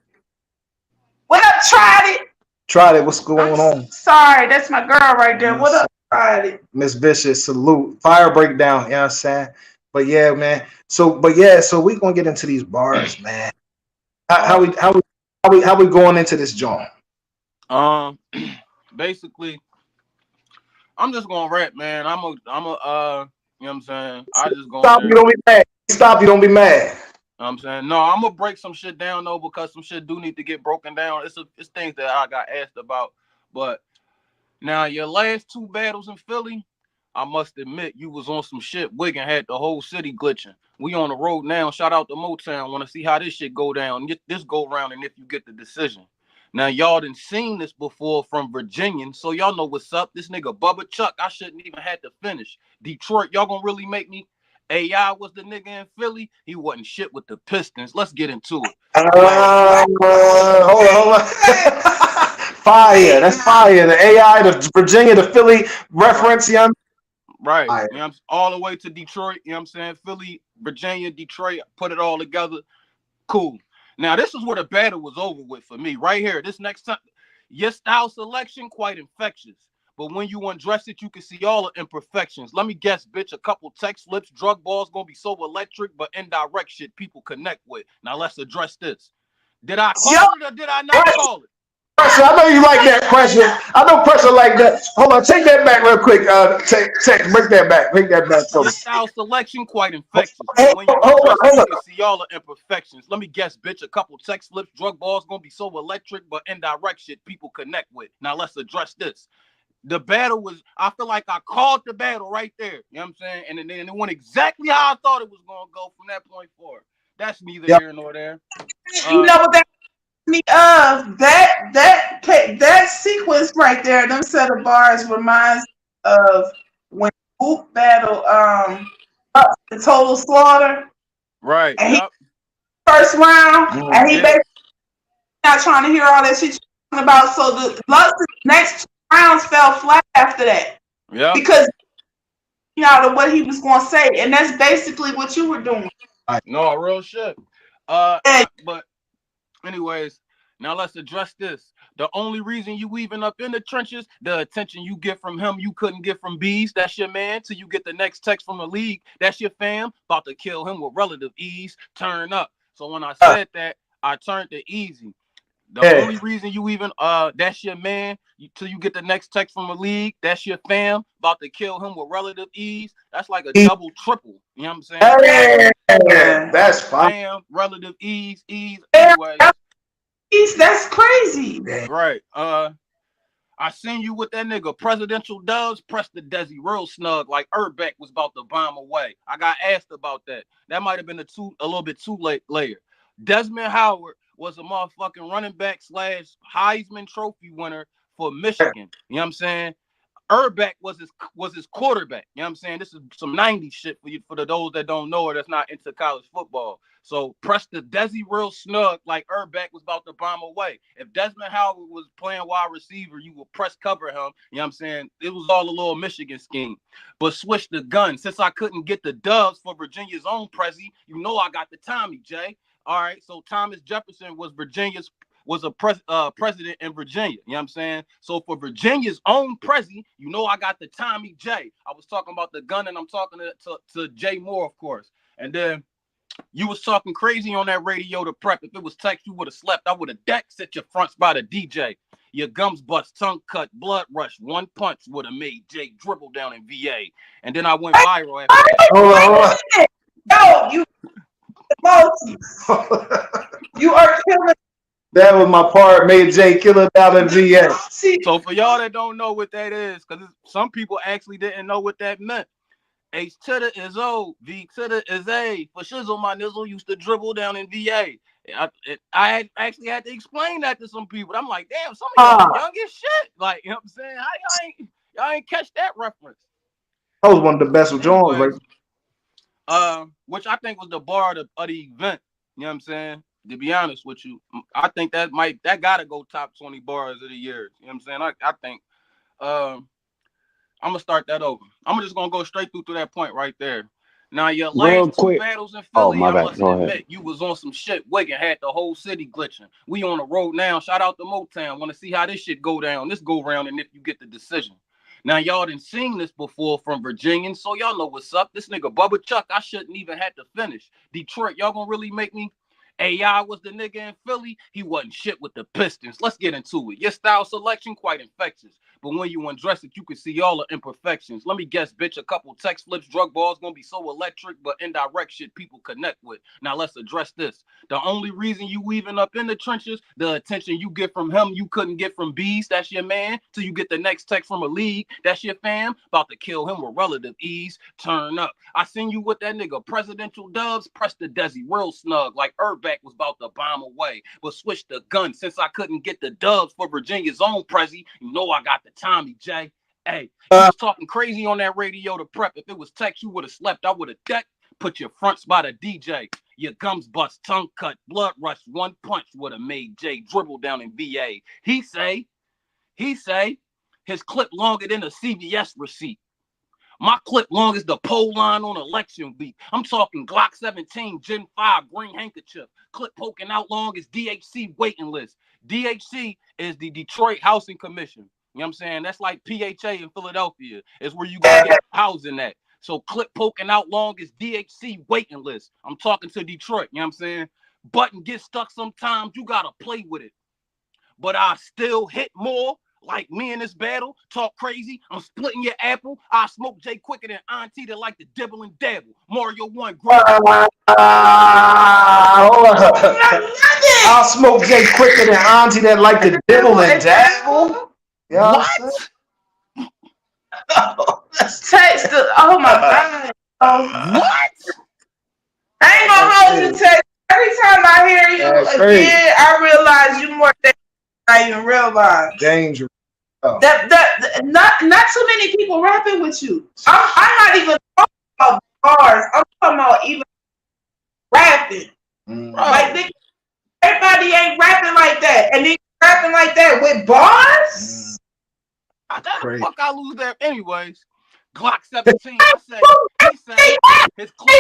What up, Tried It? Tried it. What's going on? Sorry, that's my girl right there. What up, Tried It? Miss Vicious, salute. Fire breakdown, you know what I'm saying? But yeah, man. So we gonna get into these bars, man. How we going into this joint? Basically, I'm just gonna rap, man. I'm a you know what I'm saying? I just go Stop, there. you don't be mad. Stop, you don't be mad. You know what I'm saying? No, I'm gonna break some shit down though, because some shit do need to get broken down. It's things that I got asked about. But now your last two battles in Philly, I must admit you was on some shit. Wigan had the whole city glitching. We on the road now. Shout out to Motown. Want to see how this shit go down. Get this go round, and if you get the decision. Now y'all done seen this before from Virginian, so y'all know what's up. This nigga Bubba Chuck, I shouldn't even have to finish. Detroit, y'all gonna really make me? AI was the nigga in Philly. He wasn't shit with the Pistons. Let's get into it. Hold on. Fire. That's fire. The AI, the Virginia, the Philly reference, young. Right. All right. You know, all the way to Detroit. You know what I'm saying? Philly, Virginia, Detroit. Put it all together. Cool. Now this is where the battle was over with for me. Right here. This next time, your style selection quite infectious. But when you undress it, you can see all the imperfections. Let me guess, bitch. A couple text flips, drug balls gonna be so electric, but indirect shit people connect with. Now let's address this. Did I call it or did I not call it? Pressure, I know you like that question. I know pressure like that. Hold on, take that back real quick. Break that back. Bring that back from Your me. style selection quite infectious. Hey, But when you hold on, undress it, hold you on. can see all the imperfections. Let me guess, bitch. A couple text flips, drug balls gonna be so electric, but indirect shit people connect with. Now let's address this. The battle was, I feel like I called the battle right there. You know what I'm saying? And then it went exactly how I thought it was gonna go from that point forward. That's neither Yep. here nor there. You know what that me of that sequence right there, them set of bars reminds of when Boop battle the Total Slaughter, Right. and he Yep. first round, and he Yeah. basically not trying to hear all that shit you're talking about. So the next 2 rounds fell flat after that Yep. because out of what he was going to say, and that's basically what you were doing. No, real shit. But anyways, now let's address this. The only reason you even up in the trenches, the attention you get from him, you couldn't get from Bees. That's your man. Till you get the next text from the league. That's your fam. About to kill him with relative ease. Turn up. So when I said that, I turned to easy. The only reason you even that's your man till you get the next text from the league. That's your fam. About to kill him with relative ease. That's like a double triple. You know what I'm saying? Hey, that's fine. Fam, relative ease. Anyway. That's crazy. Right. I seen you with that nigga presidential doves. Press the Desi real snug like Urbeck was about to bomb away. I got asked about that. That might have been a little bit too late later. Desmond Howard was a motherfucking running back / Heisman Trophy winner for Michigan. You know what I'm saying? Urbeck was his quarterback. You know what I'm saying? This is some 90s shit for you, for those that don't know or that's not into college football. So press the Desi real snug like Urbeck was about to bomb away. If Desmond Howard was playing wide receiver, you would press cover him. You know what I'm saying? It was all a little Michigan scheme. But switch the gun. Since I couldn't get the dubs for Virginia's own Prezi, you know I got the Tommy, Jay. All right, so Thomas Jefferson was a president in Virginia. You know what I'm saying? So for Virginia's own Prezi, you know I got the Tommy J. I was talking about the gun, and I'm talking to JMorr, of course. And then you was talking crazy on that radio to prep. If it was text, you would have slept. I would have decked set your fronts by the DJ. Your gums bust, tongue cut, blood rush. One punch would have made Jay dribble down in VA. And then I went viral after that. Hold on. No, you are killing. That was my part. Made Jay killer down in VA. So for y'all that don't know what that is, because some people actually didn't know what that meant. H to the is O, V to the is A. For shizzle, my nizzle used to dribble down in VA. I actually had to explain that to some people. I'm like, damn, some of y'all young as shit. Like, you know what I'm saying? How y'all ain't catch that reference. That was one of the best Jones, right? Which I think was the bar of the event. You know what I'm saying? To be honest with you, I think that gotta go top 20 bars of the year. You know what I'm saying? I think I'm gonna start that over. I'm just gonna go straight through that point right there. Now your last 2 battles in Philly, I must admit you was on some shit. Wigan had the whole city glitching. We on the road now. Shout out to Motown. Want to see how this shit go down? This go round, and if you get the decision. Now y'all done seen this before from Virginians, so y'all know what's up. This nigga Bubba Chuck, I shouldn't even have to finish. Detroit, y'all gonna really make me? AI was the nigga in Philly. He wasn't shit with the Pistons. Let's get into it. Your style selection quite infectious. But when you undress it, you can see all the imperfections. Let me guess, bitch, a couple text flips, drug balls gonna be so electric, but indirect shit people connect with. Now let's address this. The only reason you weaving up in the trenches, the attention you get from him, you couldn't get from Bees. That's your man. Till you get the next text from a league. That's your fam. About to kill him with relative ease. Turn up. I seen you with that nigga presidential doves. Press the Desi real snug like Urbeck was about to bomb away. But switch the gun since I couldn't get the dubs for Virginia's own Prezi. You know I got the Tommy J. Hey, you was talking crazy on that radio to prep. If it was text, you would have slept. I would have decked. Put your fronts by the DJ. Your gums bust, tongue cut, blood rush. One punch would have made Jay dribble down in VA. He say his clip longer than a CVS receipt. My clip long as the pole line on election week. I'm talking Glock 17, Gen 5, green handkerchief. Clip poking out long as DHC waiting list. DHC is the Detroit Housing Commission. You know what I'm saying? That's like PHA in Philadelphia. It's where you gonna get housing at. So clip poking out long as DHC waiting list. I'm talking to Detroit. You know what I'm saying? Button gets stuck sometimes. You gotta play with it. But I still hit more. Like me in this battle, talk crazy. I'm splitting your apple. I smoke Jay quicker than Auntie that like to dibble and dabble. Mario 1, great. I'll smoke Jay quicker than Auntie that like to dibble and dabble. Yeah. What? Text the, oh my God. What? I ain't gonna hold you, Text. Every time I hear you again, I realize you more than I even realize. Dangerous. Oh. Not too many people rapping with you. I'm not even talking about bars. I'm talking about even rapping. Like everybody ain't rapping like that, and they rapping like that with bars. Fuck, I lose that anyways. Glock 17. I say he said his clip.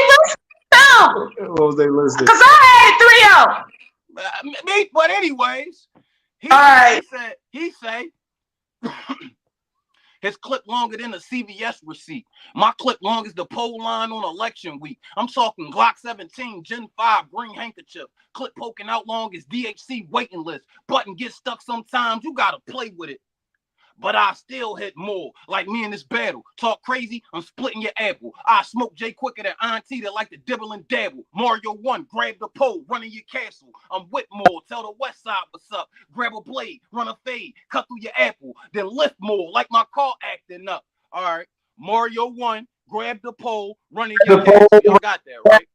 What was they listening? Cause I had 3 of them. But anyways, he say his clip longer than a CVS receipt. My clip long as the pole line on election week. I'm talking Glock 17, Gen 5, green handkerchief. Clip poking out long as DHC waiting list. Button gets stuck sometimes. You gotta play with it. But I still hit more. Like me in this battle. Talk crazy, I'm splitting your apple. I smoke Jay quicker than Auntie that like to dibble and dabble. Mario 1, grab the pole, running your castle. I'm Whitmore, tell the west side what's up. Grab a blade, run a fade, cut through your apple. Then lift more, like my car acting up. All right, Mario 1, grab the pole, running your castle. Y'all got that, right?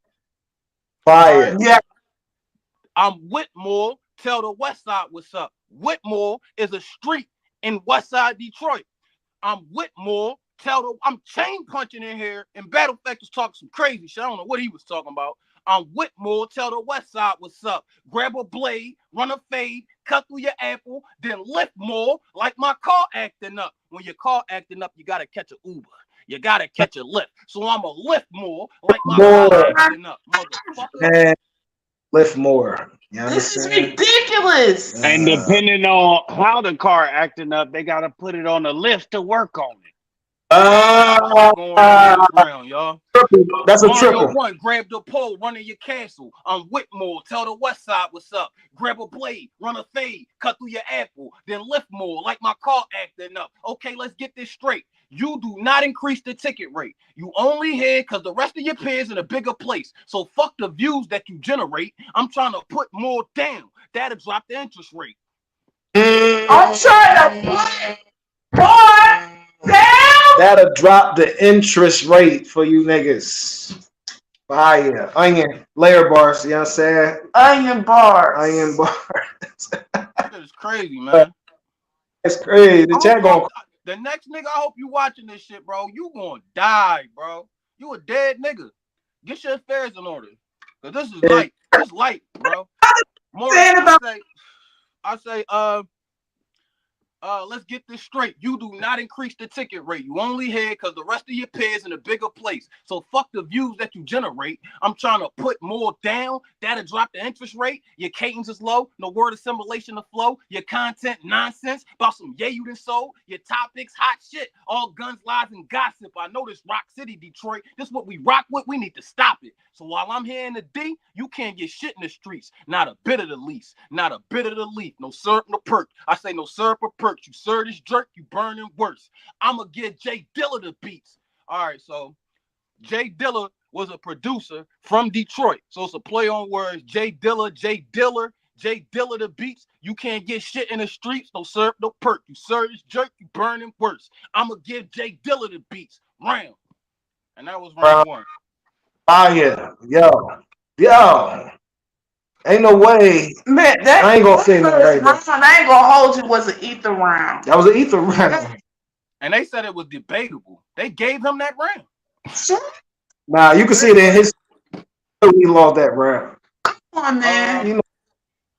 Fire. Right. Yeah. I'm Whitmore, tell the west side what's up. Whitmore is a street in Westside Detroit. I'm Whitmore. I'm chain punching in here, and Battle Fact was talking some crazy shit. I don't know what he was talking about. I'm Whitmore. Tell the west side what's up. Grab a blade, run a fade, cut through your apple, then lift more like my car acting up. When your car acting up, you gotta catch an Uber. You gotta catch a lift. So I'm a lift more like my car acting up, motherfucker. Man, lift more. This is ridiculous. And depending on how the car acting up, they gotta put it on the lift to work on it. Ground, y'all. That's a Mario triple. 1, grab the pole, run in your castle. I'm Whitmore, tell the west side what's up. Grab a blade, run a fade, cut through your apple, then lift more like my car acting up. Okay, let's get this straight. You do not increase the ticket rate. You only here because the rest of your peers in a bigger place. So fuck the views that you generate. I'm trying to put more down. That'll drop the interest rate. I'm trying to put more down. That'll drop the interest rate for you niggas. Fire. Onion. Layer bars. You know what I'm saying? IAmBars. IAmBars. That is crazy, man. It's crazy. The chat going. The next nigga, I hope you watching this shit, bro. You gonna die, bro. You a dead nigga. Get your affairs in order. Cause this is light. This light, bro. More I say, let's get this straight. You do not increase the ticket rate. You only here because the rest of your peers in a bigger place. So fuck the views that you generate. I'm trying to put more down. That'll drop the interest rate. Your cadence is low. No word assimilation to flow. Your content nonsense about some you done sold. Your topics hot shit. All guns, lies, and gossip. I know this Rock City, Detroit. This what we rock with. We need to stop it. So while I'm here in the D, you can't get shit in the streets. Not a bit of the lease. Not a bit of the leaf. No syrup, no perk. I say no syrup or perk. You sir this jerk, you burning worse. I'ma give Jay Dilla the beats. All right, so Jay Dilla was a producer from Detroit. So it's a play on words. Jay Dilla the beats. You can't get shit in the streets. No syrup, no perk. You sir this jerk, you burning worse. I'ma give Jay Dilla the beats. Round. And that was round one. Fire. Yo. Ain't no way. Man, I ain't gonna say nothing right now. I ain't gonna hold you. Was an ether round. That was an ether round. And they said it was debatable. They gave him that round. Nah, you can see it in his. He lost that round. Come on, man.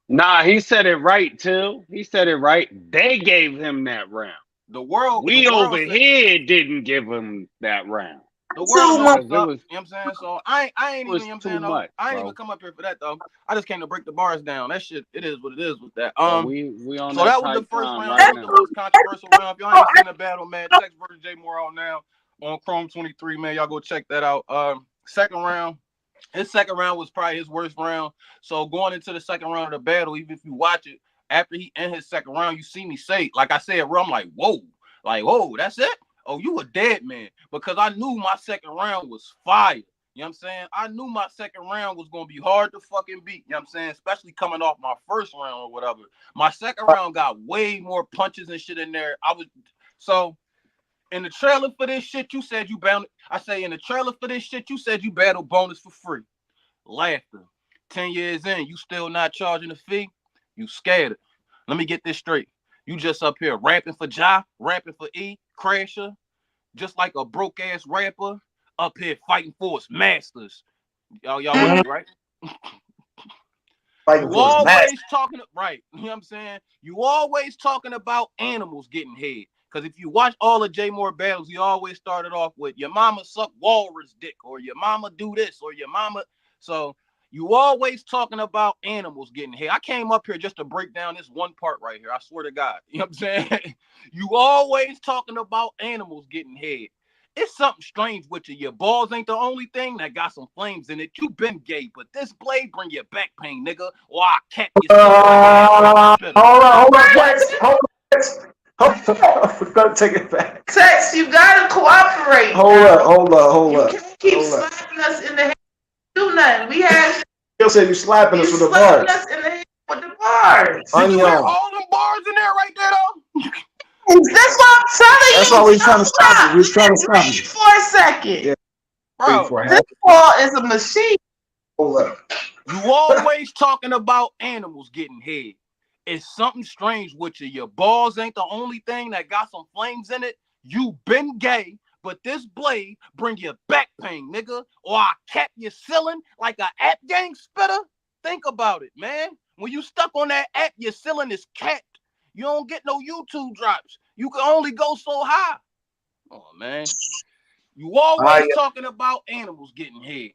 Nah, he said it right too. He said it right. They gave him that round. The world over said, here didn't give him that round. the world knows what's It up. was, You know what I'm saying? So I ain't even, you know what I'm saying, though. I ain't even come up here for that though. I just came to break the bars down. That shit, it is what it is with that. we on So that that was the tight first time round. right That was now. the most controversial round. If y'all ain't seen the battle, man, Tex versus JMorr out now on Chrome 23, man. Y'all go check that out. Second round. His second round was probably his worst round. So going into the second round of the battle, even if you watch it, after he end his second round, you see me say, like I said, bro, I'm like, whoa, that's it? Oh, you a dead man. Because I knew my second round was fire. You know what I'm saying? I knew my second round was going to be hard to fucking beat. You know what I'm saying? Especially coming off my first round or whatever. My second round got way more punches and shit in there. So in the trailer for this shit, you said you bound. I say in the trailer for this shit, you said you battle bonus for free. Laughter. 10 years in, you still not charging a fee? You scared it. Let me get this straight. You just up here rapping for Ja, rapping for E, Crasher, just like a broke ass rapper, up here fighting for his masters. Y'all with me, right? You always talking, right? You know what I'm saying? You always talking about animals getting head. Because if you watch all of JMorr battles, he always started off with your mama suck walrus dick, or your mama do this, or your mama. So you always talking about animals getting head. I came up here just to break down this one part right here. I swear to God. You know what I'm saying? You always talking about animals getting head. It's something strange with you. Your balls ain't the only thing that got some flames in it. You been gay, but this blade bring you back pain, nigga. Or I cap you. Hold on, Tex. We're gonna take it back. Tex, you gotta cooperate. Hold up. You can't keep slapping us in the head. Do nothing. We had. You'll say you slapping us with the slapping bars. us in the head with the bars. Did you hear all them bars in there right there though? That's what I'm telling you. That's why we was trying to stop you. We was trying to stop you for a second. Yeah. Bro, this ball is a machine. Hold up. You always talking about animals getting head. It's something strange with you. Your balls ain't the only thing that got some flames in it. You been gay, but this blade bring you back pain, nigga. Or I cap your ceiling like a app gang spitter. Think about it, man. When you stuck on that app, your ceiling is capped. You don't get no YouTube drops. You can only go so high. Oh, man. You always talking about animals getting head.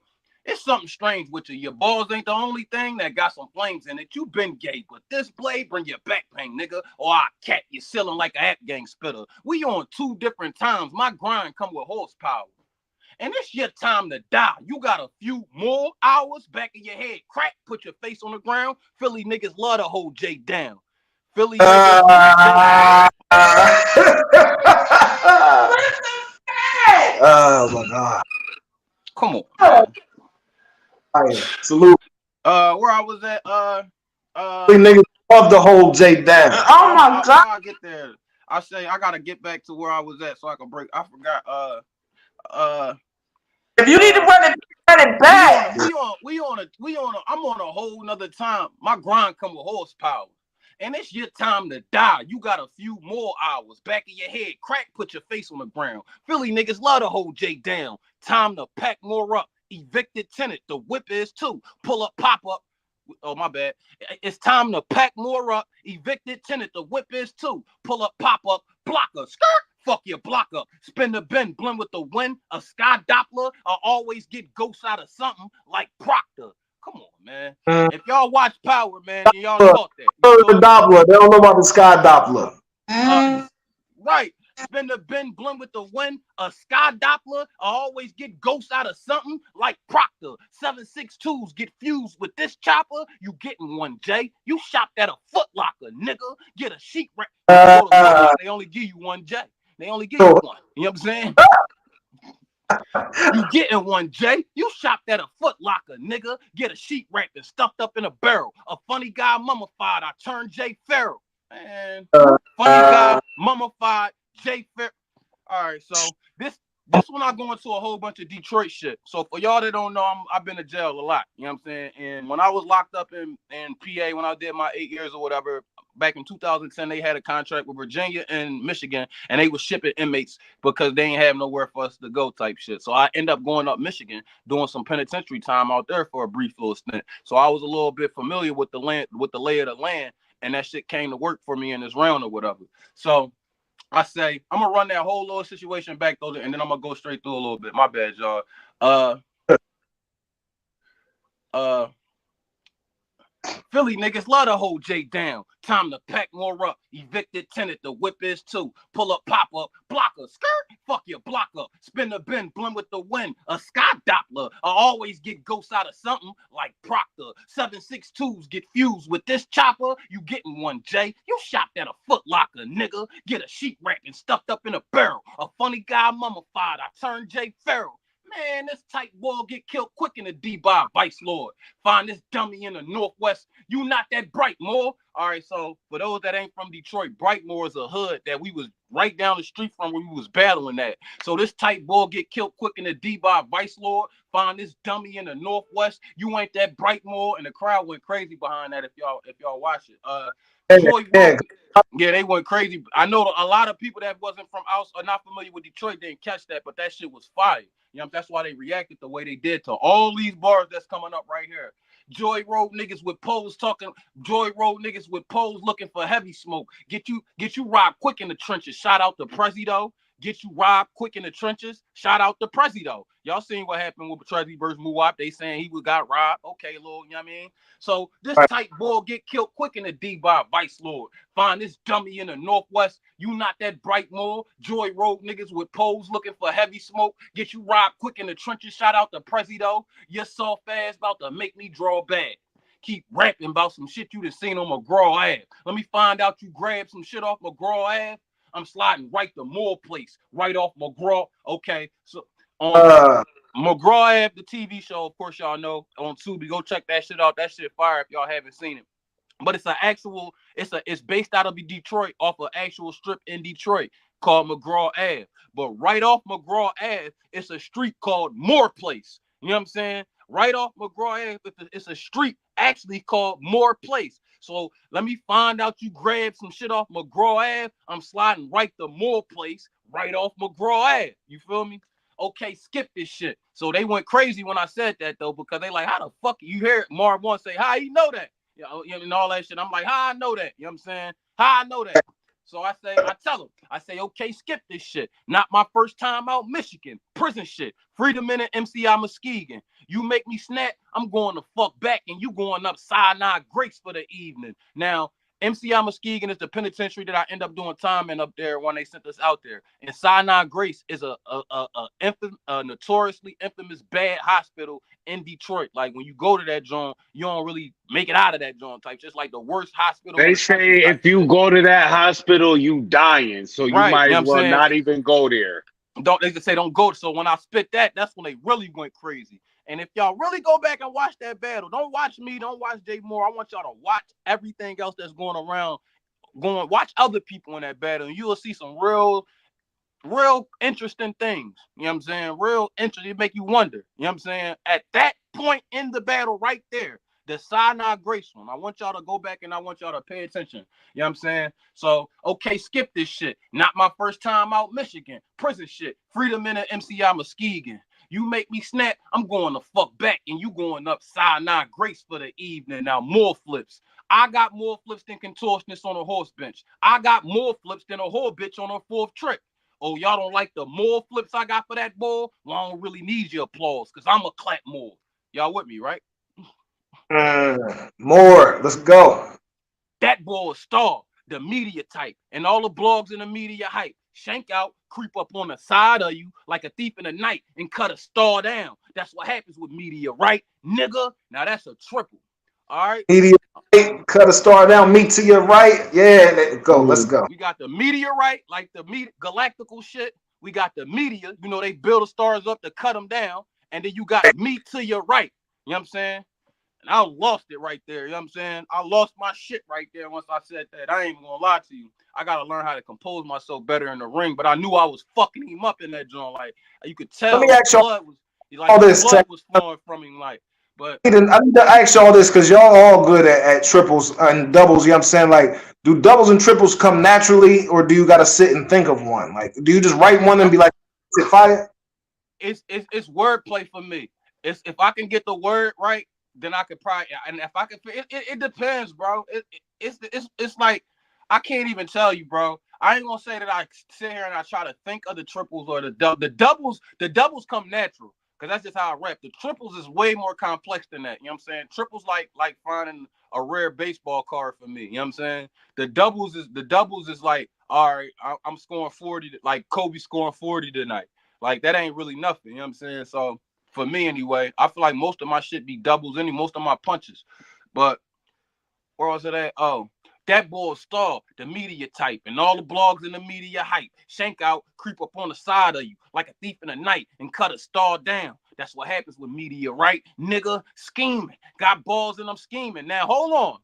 It's something strange with you. Your balls ain't the only thing that got some flames in it. You been gay, but this blade bring you back pain, nigga. Or I cat you ceiling like a app gang spitter. We on 2 different times. My grind come with horsepower. And it's your time to die. You got a few more hours back in your head. Crack, put your face on the ground. Philly niggas love to hold Jay down. Philly niggas. Oh my God. Come on, man. Salute. Where I was at, we niggas love to hold Jay down. Oh my God. I get there. I say I gotta get back to where I was at so I can break. I forgot. If you need to run it back. I'm on a whole nother time. My grind come with horsepower. And it's your time to die. You got a few more hours. Back in your head. Crack, put your face on the ground. Philly niggas love to hold Jay down. Time to pack more up. Evicted tenant. The whip is too. Pull up, pop up. Oh, my bad. It's time to pack more up. Evicted tenant. The whip is too. Pull up, pop up. Blocker. Skirt. Fuck your block up. Spin the bend. Blend with the wind. A sky Doppler. I always get ghosts out of something like Proctor. Come on, man. If y'all watch Power, man, y'all caught that. The Doppler. They don't know about the sky Doppler. Right. Spin the bend, blend with the wind. A sky Doppler. I always get ghosts out of something like Proctor. 7.62s get fused with this chopper. You getting one, Jay. You shopped at a Foot Locker, nigga. Get a sheet rack. They only give you one, Jay. They only give you one. You know what I'm saying? You getting one, Jay. You shopped at a Foot Locker, nigga. Get a sheet wrapped and stuffed up in a barrel. A funny guy mummified. I turned Jay Farrell. Man, funny guy mummified Jay Farrell. All right, so this when I go into a whole bunch of Detroit shit. So for y'all that don't know, I've been to jail a lot. You know what I'm saying? And when I was locked up in PA, when I did my 8 years or whatever, back in 2010, they had a contract with Virginia and Michigan, and they was shipping inmates because they ain't have nowhere for us to go type shit. So I end up going up Michigan, doing some penitentiary time out there for a brief little stint. So I was a little bit familiar with the land, with the lay of the land, and that shit came to work for me in this round or whatever. So I say I'm gonna run that whole little situation back though, and then I'm gonna go straight through a little bit. My bad, y'all. Uh, uh, Philly niggas love to hold Jay down. Time to pack more up. Evicted tenant, the whip is too. Pull up, pop up, blocker, skirt. Fuck your block up. Spin the bin, blend with the wind. A sky doppler. I always get ghosts out of something like Proctor. 7.62s get fused with this chopper. You getting one, Jay. You shopped at a Foot Locker, nigga. Get a sheet rack and stuffed up in a barrel. A funny guy mummified. I turned Jay Farrell. Man, this tight boy get killed quick in the D by Vice Lord. Find this dummy in the Northwest. You not that Brightmoor. All right, so for those that ain't from Detroit, Brightmoor is a hood that we was right down the street from when we was battling that. So this tight boy get killed quick in the D by Vice Lord. Find this dummy in the Northwest. You ain't that Brightmoor, and the crowd went crazy behind that if y'all watch it. Joy Road, yeah, they went crazy. I know a lot of people that wasn't from out or not familiar with Detroit didn't catch that, but that shit was fire. You know, that's why they reacted the way they did to all these bars that's coming up right here. Joy Road niggas with poles talking. Joy Road niggas with poles looking for heavy smoke. Get you robbed quick in the trenches. Shout out to Prezi though. Get you robbed quick in the trenches. Shout out to Prezi though. Y'all seen what happened with Prezi versus Muwap? They saying he got robbed. Okay, Lord, you know what I mean? So this tight boy get killed quick in the D by Vice Lord. Find this dummy in the Northwest. You not that Brightmoor. Joy Road niggas with poles looking for heavy smoke. Get you robbed quick in the trenches. Shout out to Prezi though. Your soft ass about to make me draw back. Keep rapping about some shit you done seen on McGraw Ave. Let me find out you grabbed some shit off McGraw Ave. I'm sliding right to Moore Place, right off McGraw. Okay, so McGraw Ave, the TV show, of course y'all know on Tubi. Go check that shit out. That shit fire if y'all haven't seen it. But it's based out of Detroit off an actual strip in Detroit called McGraw Ave. But right off McGraw Ave, it's a street called Moore Place. You know what I'm saying? Right off McGraw Ave, it's a street actually called Moore Place. So let me find out you grabbed some shit off McGraw Ave. I'm sliding right to Moore Place, right off McGraw Ave. You feel me? Okay, skip this shit. So they went crazy when I said that though, because they like, how the fuck you hear Marv one say, how you know that? You know, and all that shit. I'm like, how I know that? You know what I'm saying? How I know that? So I tell them, okay, skip this shit. Not my first time out Michigan. Prison shit. Freedom in MCI Muskegon. You make me snap, I'm going to fuck back and you going up Sinai Grace for the evening. Now, MCI Muskegon is the penitentiary that I end up doing time in up there when they sent us out there. And Sinai Grace is a notoriously infamous bad hospital in Detroit. Like when you go to that joint, you don't really make it out of that joint type. Just like the worst hospital. They say if you go to that hospital, you dying. So you right, might you know as well not even go there. They just say don't go. So when I spit that, that's when they really went crazy. And if y'all really go back and watch that battle, don't watch me, don't watch JMorr. I want y'all to watch everything else that's going around. Watch other people in that battle, and you will see some real interesting things. You know what I'm saying? Real interesting. It make you wonder. You know what I'm saying? At that point in the battle, right there, the Sinai Grace one. I want y'all to go back and I want y'all to pay attention. You know what I'm saying? So, okay, skip this shit. Not my first time out Michigan. Prison shit. Freedom in MCI Muskegon. You make me snap, I'm going to fuck back and you going up Sinai Grace for the evening. Now, more flips. I got more flips than contortionists on a horse bench. I got more flips than a whore bitch on her fourth trick. Oh, y'all don't like the more flips I got for that ball? Well, I don't really need your applause because I'm a clap more. Y'all with me, right? More. Let's go. That boy is star, the media type, and all the blogs in the media hype. Shank out, creep up on the side of you like a thief in the night and cut a star down. That's what happens with media, right, nigga? Now that's a triple. All right. Media right, cut a star down, meet to your right. Yeah, go. Let's go. We got the meteorite, like the galactical shit. We got the media, you know, they build the stars up to cut them down. And then you got me to your right. You know what I'm saying? And I lost it right there. You know what I'm saying? I lost my shit right there once I said that. I ain't gonna lie to you. I gotta learn how to compose myself better in the ring. But I knew I was fucking him up in that joint. Like you could tell Let me ask y'all blood was flowing from him. Like, but I need to ask y'all this because y'all all good at triples and doubles. You know what I'm saying? Like, do doubles and triples come naturally, or do you got to sit and think of one? Like, do you just write one and be like, "Sit fire"? It's wordplay for me. It's if I can get the word right, then I could probably. And if I can, it depends, bro. It's like I can't even tell you, bro. I ain't gonna say that I sit here and I try to think of the triples or the doubles. The doubles come natural because that's just how I rap. The triples is way more complex than that. You know what I'm saying? Triples like finding a rare baseball card for me. You know what I'm saying? The doubles is like, all right, I'm scoring 40, like Kobe scoring 40 tonight. Like that ain't really nothing. You know what I'm saying? So for me anyway, I feel like most of my shit be doubles, most of my punches. But where was it at? Oh, that boy Star, the media type, and all the blogs in the media hype. Shank out, creep up on the side of you like a thief in the night and cut a star down. That's what happens with media, right? Nigga, scheming. Got balls and I'm scheming. Now, hold on.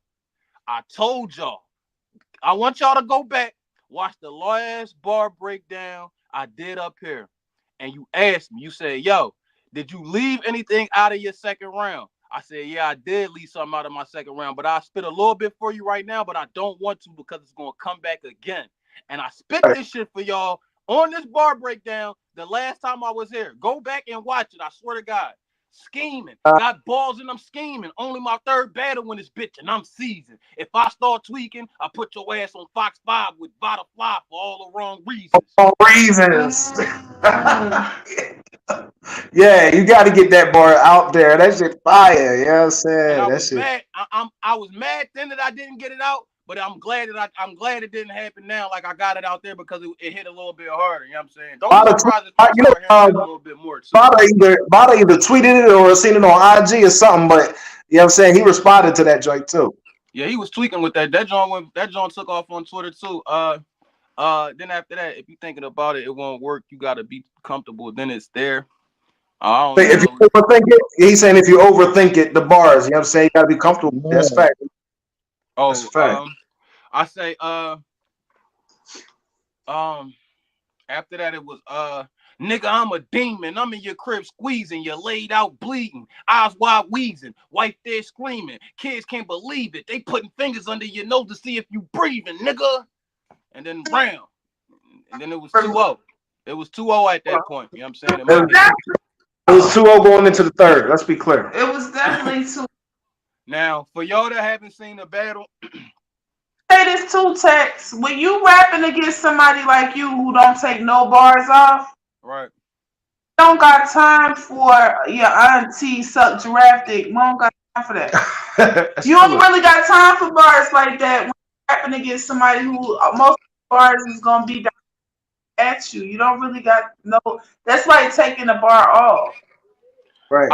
I told y'all. I want y'all to go back, watch the last bar breakdown I did up here. And you asked me, you said, yo, did you leave anything out of your second round? I said, yeah, I did leave something out of my second round, but I'll spit a little bit for you right now, but I don't want to because it's going to come back again. And I spit this shit for y'all on this bar breakdown the last time I was here. Go back and watch it. I swear to God. Scheming. Got balls and I'm scheming. Only my third battle in this bitch and I'm seasoned. If I start tweaking, I put your ass on Fox 5 with Butterfly for all the wrong reasons. All reasons. Yeah, you got to get that bar out there. That shit fire. You know what I'm saying? And I That was shit. mad. I was mad then that I didn't get it out, but I'm glad it didn't happen now. Like I got it out there because it hit a little bit harder. You know what I'm saying? Don't be surprised if you start hearing it a little bit more too. Bada either tweeted it or seen it on IG or something, but you know what I'm saying? He responded to that joint too. Yeah, he was tweaking with that. That joint took off on Twitter too. Then after that, if you're thinking about it, it won't work. You gotta be comfortable. Then it's there. I don't If you know. overthink it, he's saying if you overthink it, the bars, you know what I'm saying? You got to be comfortable. Yeah. That's fact. That's Oh, fact. I say after that it was nigga, I'm a demon. I'm in your crib squeezing. You laid out bleeding. Eyes wide wheezing. Wife there screaming. Kids can't believe it. They putting fingers under your nose to see if you breathing, nigga. And then round. And then it was 2-0. It was 2-0 at that point. You know what I'm saying? It was 2-0 going into the third. Let's be clear. It was definitely 2. Now, for y'all that haven't seen the battle, Say this too, Tex. When you rapping against somebody like you who don't take no bars off, right? don't got time for your auntie suck giraffe dick. We don't got time for that. You don't really got time for bars like that when you're rapping against somebody who most bars is gonna be at you. You don't really got no. That's like taking the bar off. Right.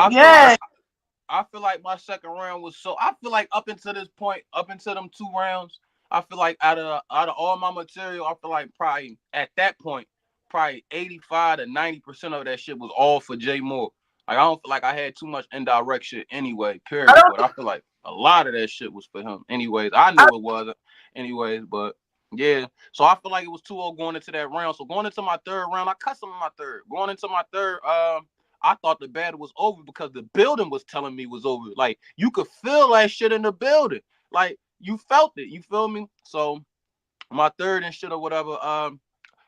I feel like my second round was so. I feel like up until this point, up until them 2 rounds, I feel like out of all my material, I feel like probably at that point, probably 85 to 90% of that shit was all for JMorr. Like I don't feel like I had too much indirect shit anyway. Period. But I feel like a lot of that shit was for him. Anyways, I know it wasn't. Anyways, but yeah. So I feel like it was 2-0 going into that round. So going into my third round, I cut some in my third. Going into my third, I thought the battle was over because the building was telling me it was over. Like you could feel that shit in the building. Like you felt it. You feel me? So my third and shit or whatever.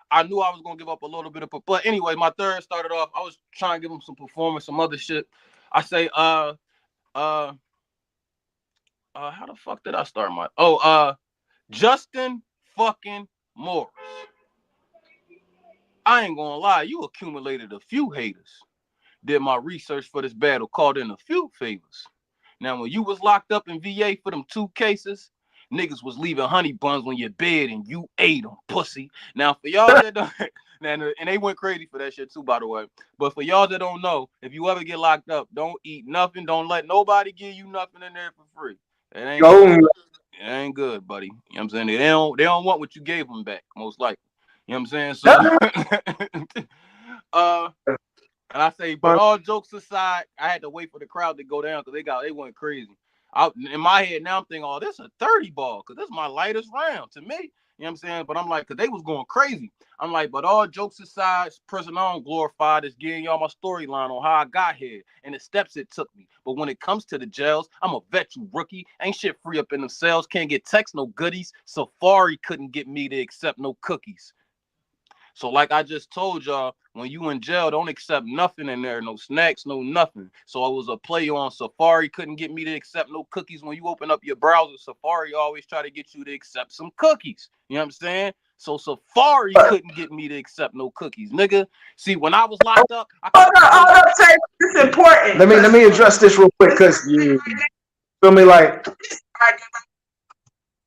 I knew I was gonna give up a little bit of, but anyway, my third started off. I was trying to give him some performance, some other shit. I say, how the fuck did I start my? Justin fucking Morris. I ain't gonna lie, you accumulated a few haters. Did my research for this battle, called in a few favors. Now, when you was locked up in VA for them 2 cases, niggas was leaving honey buns on your bed and you ate them, pussy. Now, for y'all that don't, and they went crazy for that shit too, by the way. But for y'all that don't know, if you ever get locked up, don't eat nothing. Don't let nobody give you nothing in there for free. It ain't good. It ain't good, buddy. You know what I'm saying? They don't want what you gave them back, most likely. You know what I'm saying? So, and I say, but all jokes aside, I had to wait for the crowd to go down because they went crazy. In my head now, I'm thinking, oh, this is a 30 ball because this is my lightest round to me. You know what I'm saying? But I'm like, because they was going crazy. I'm like, but all jokes aside, person I don't glorify is giving y'all my storyline on how I got here and the steps it took me. But when it comes to the jails, I'm a vet, you rookie. Ain't shit free up in them cells. Can't get text, no goodies. Safari couldn't get me to accept no cookies. So like I just told y'all, when you in jail, don't accept nothing in there. No snacks, no nothing. So it was a play on Safari. Couldn't get me to accept no cookies. When you open up your browser, Safari always try to get you to accept some cookies. You know what I'm saying? So Safari couldn't get me to accept no cookies, nigga. See, when I was locked up, hold on, Tay. This is important. Let me address this real quick, because feel me, like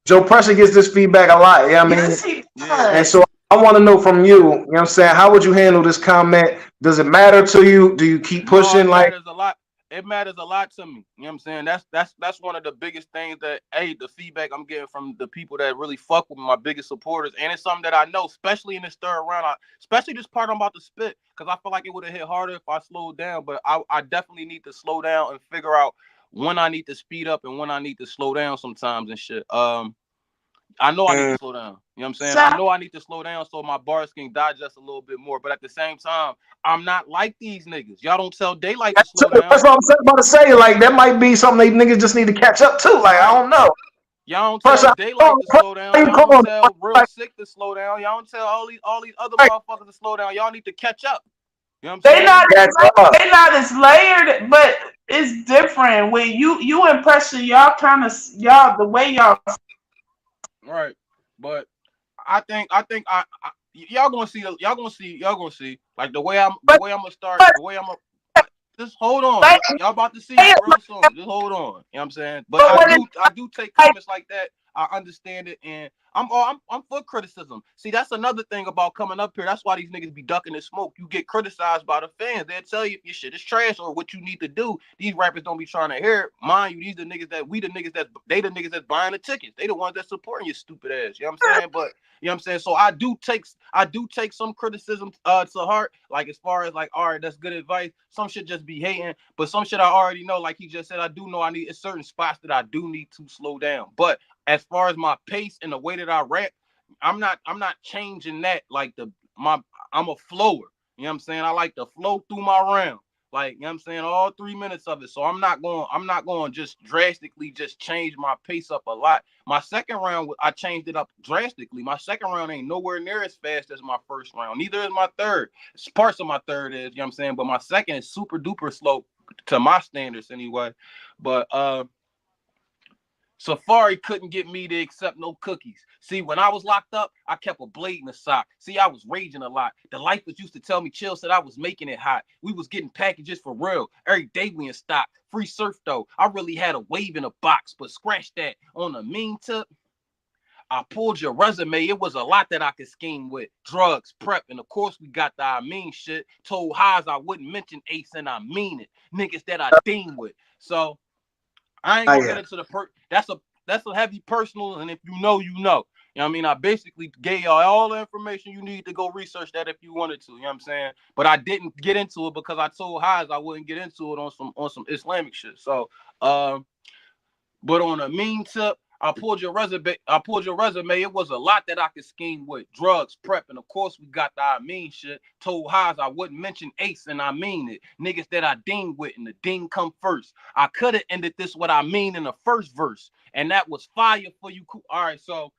Joe Pressure gets this feedback a lot. Yeah, I mean, Yes, he and does. so I want to know from you. You know what I'm saying? How would you handle this comment? Does it matter to you? Do you keep pushing? No, it Like, matters a lot. It matters a lot to me. You know what I'm saying? That's one of the biggest things that the feedback I'm getting from the people that really fuck with me, my biggest supporters, and it's something that I know, especially in this third round, especially this part I'm about to spit, because I feel like it would have hit harder if I slowed down. But I definitely need to slow down and figure out when I need to speed up and when I need to slow down sometimes and shit. I know I need to slow down. You know what I'm saying? I know I need to slow down so my bars can digest a little bit more. But at the same time, I'm not like these niggas. Y'all don't tell daylight to slow down. that's what I'm about to say. Like, that might be something they niggas just need to catch up to. Like, I don't know. Y'all don't tell daylight to slow down. Y'all don't tell real sick to slow down. Y'all don't tell all these other motherfuckers to slow down. Y'all need to catch up. You know what I'm saying? They not as layered, but it's different. When you impression, y'all kind of the way y'all. Right, but I think y'all gonna see like the way I'm gonna start, the way I'm gonna just hold on. Y'all about to see it real soon. Just hold on. You know what I'm saying? But I do take comments like that. I understand it, and I'm for criticism. See, that's another thing about coming up here. That's why these niggas be ducking the smoke. You get criticized by the fans. They'll tell you if your shit is trash or what you need to do. These rappers don't be trying to hear it. Mind you, these the niggas that's buying the tickets. They the ones that supporting your stupid ass. You know what I'm saying? But you know what I'm saying? So I do take some criticism to heart. Like, as far as like, all right, that's good advice. Some shit just be hating, but some shit I already know. Like he just said, I do know I need certain spots that I do need to slow down. But as far as my pace and the way that I rap, I'm not changing that. Like I'm a flower. You know what I'm saying? I like to flow through my round. Like, you know what I'm saying, all 3 minutes of it. So I'm not going just drastically just change my pace up a lot. My second round, I changed it up drastically. My second round ain't nowhere near as fast as my first round. Neither is my third. Parts of my third is, you know what I'm saying? But my second is super duper slow to my standards anyway. But Safari couldn't get me to accept no cookies. See, when I was locked up, I kept a blade in the sock. See, I was raging a lot. The lifers used to tell me, Chill said I was making it hot. We was getting packages for real. Every day we in stock. Free surf though. I really had a wave in a box, but scratch that. On a mean tip, I pulled your resume. It was a lot that I could scheme with. Drugs, prep, and of course we got the I mean shit. Told Highs I wouldn't mention Ace, and I mean it. Niggas that I deem with. So I ain't gonna get into the that's a heavy personal, and if you know, you know. You know what I mean? I basically gave y'all all the information you need to go research that if you wanted to. You know what I'm saying? But I didn't get into it because I told Highs I wouldn't get into it on some Islamic shit. So but on a mean tip, I pulled your resume. It was a lot that I could scheme with. Drugs, prep, and of course we got the I mean shit. Told Highs I wouldn't mention Ace, and I mean it. Niggas that I ding with, and the ding come first. I could have ended this what I mean in the first verse, and that was fire for you. All right, so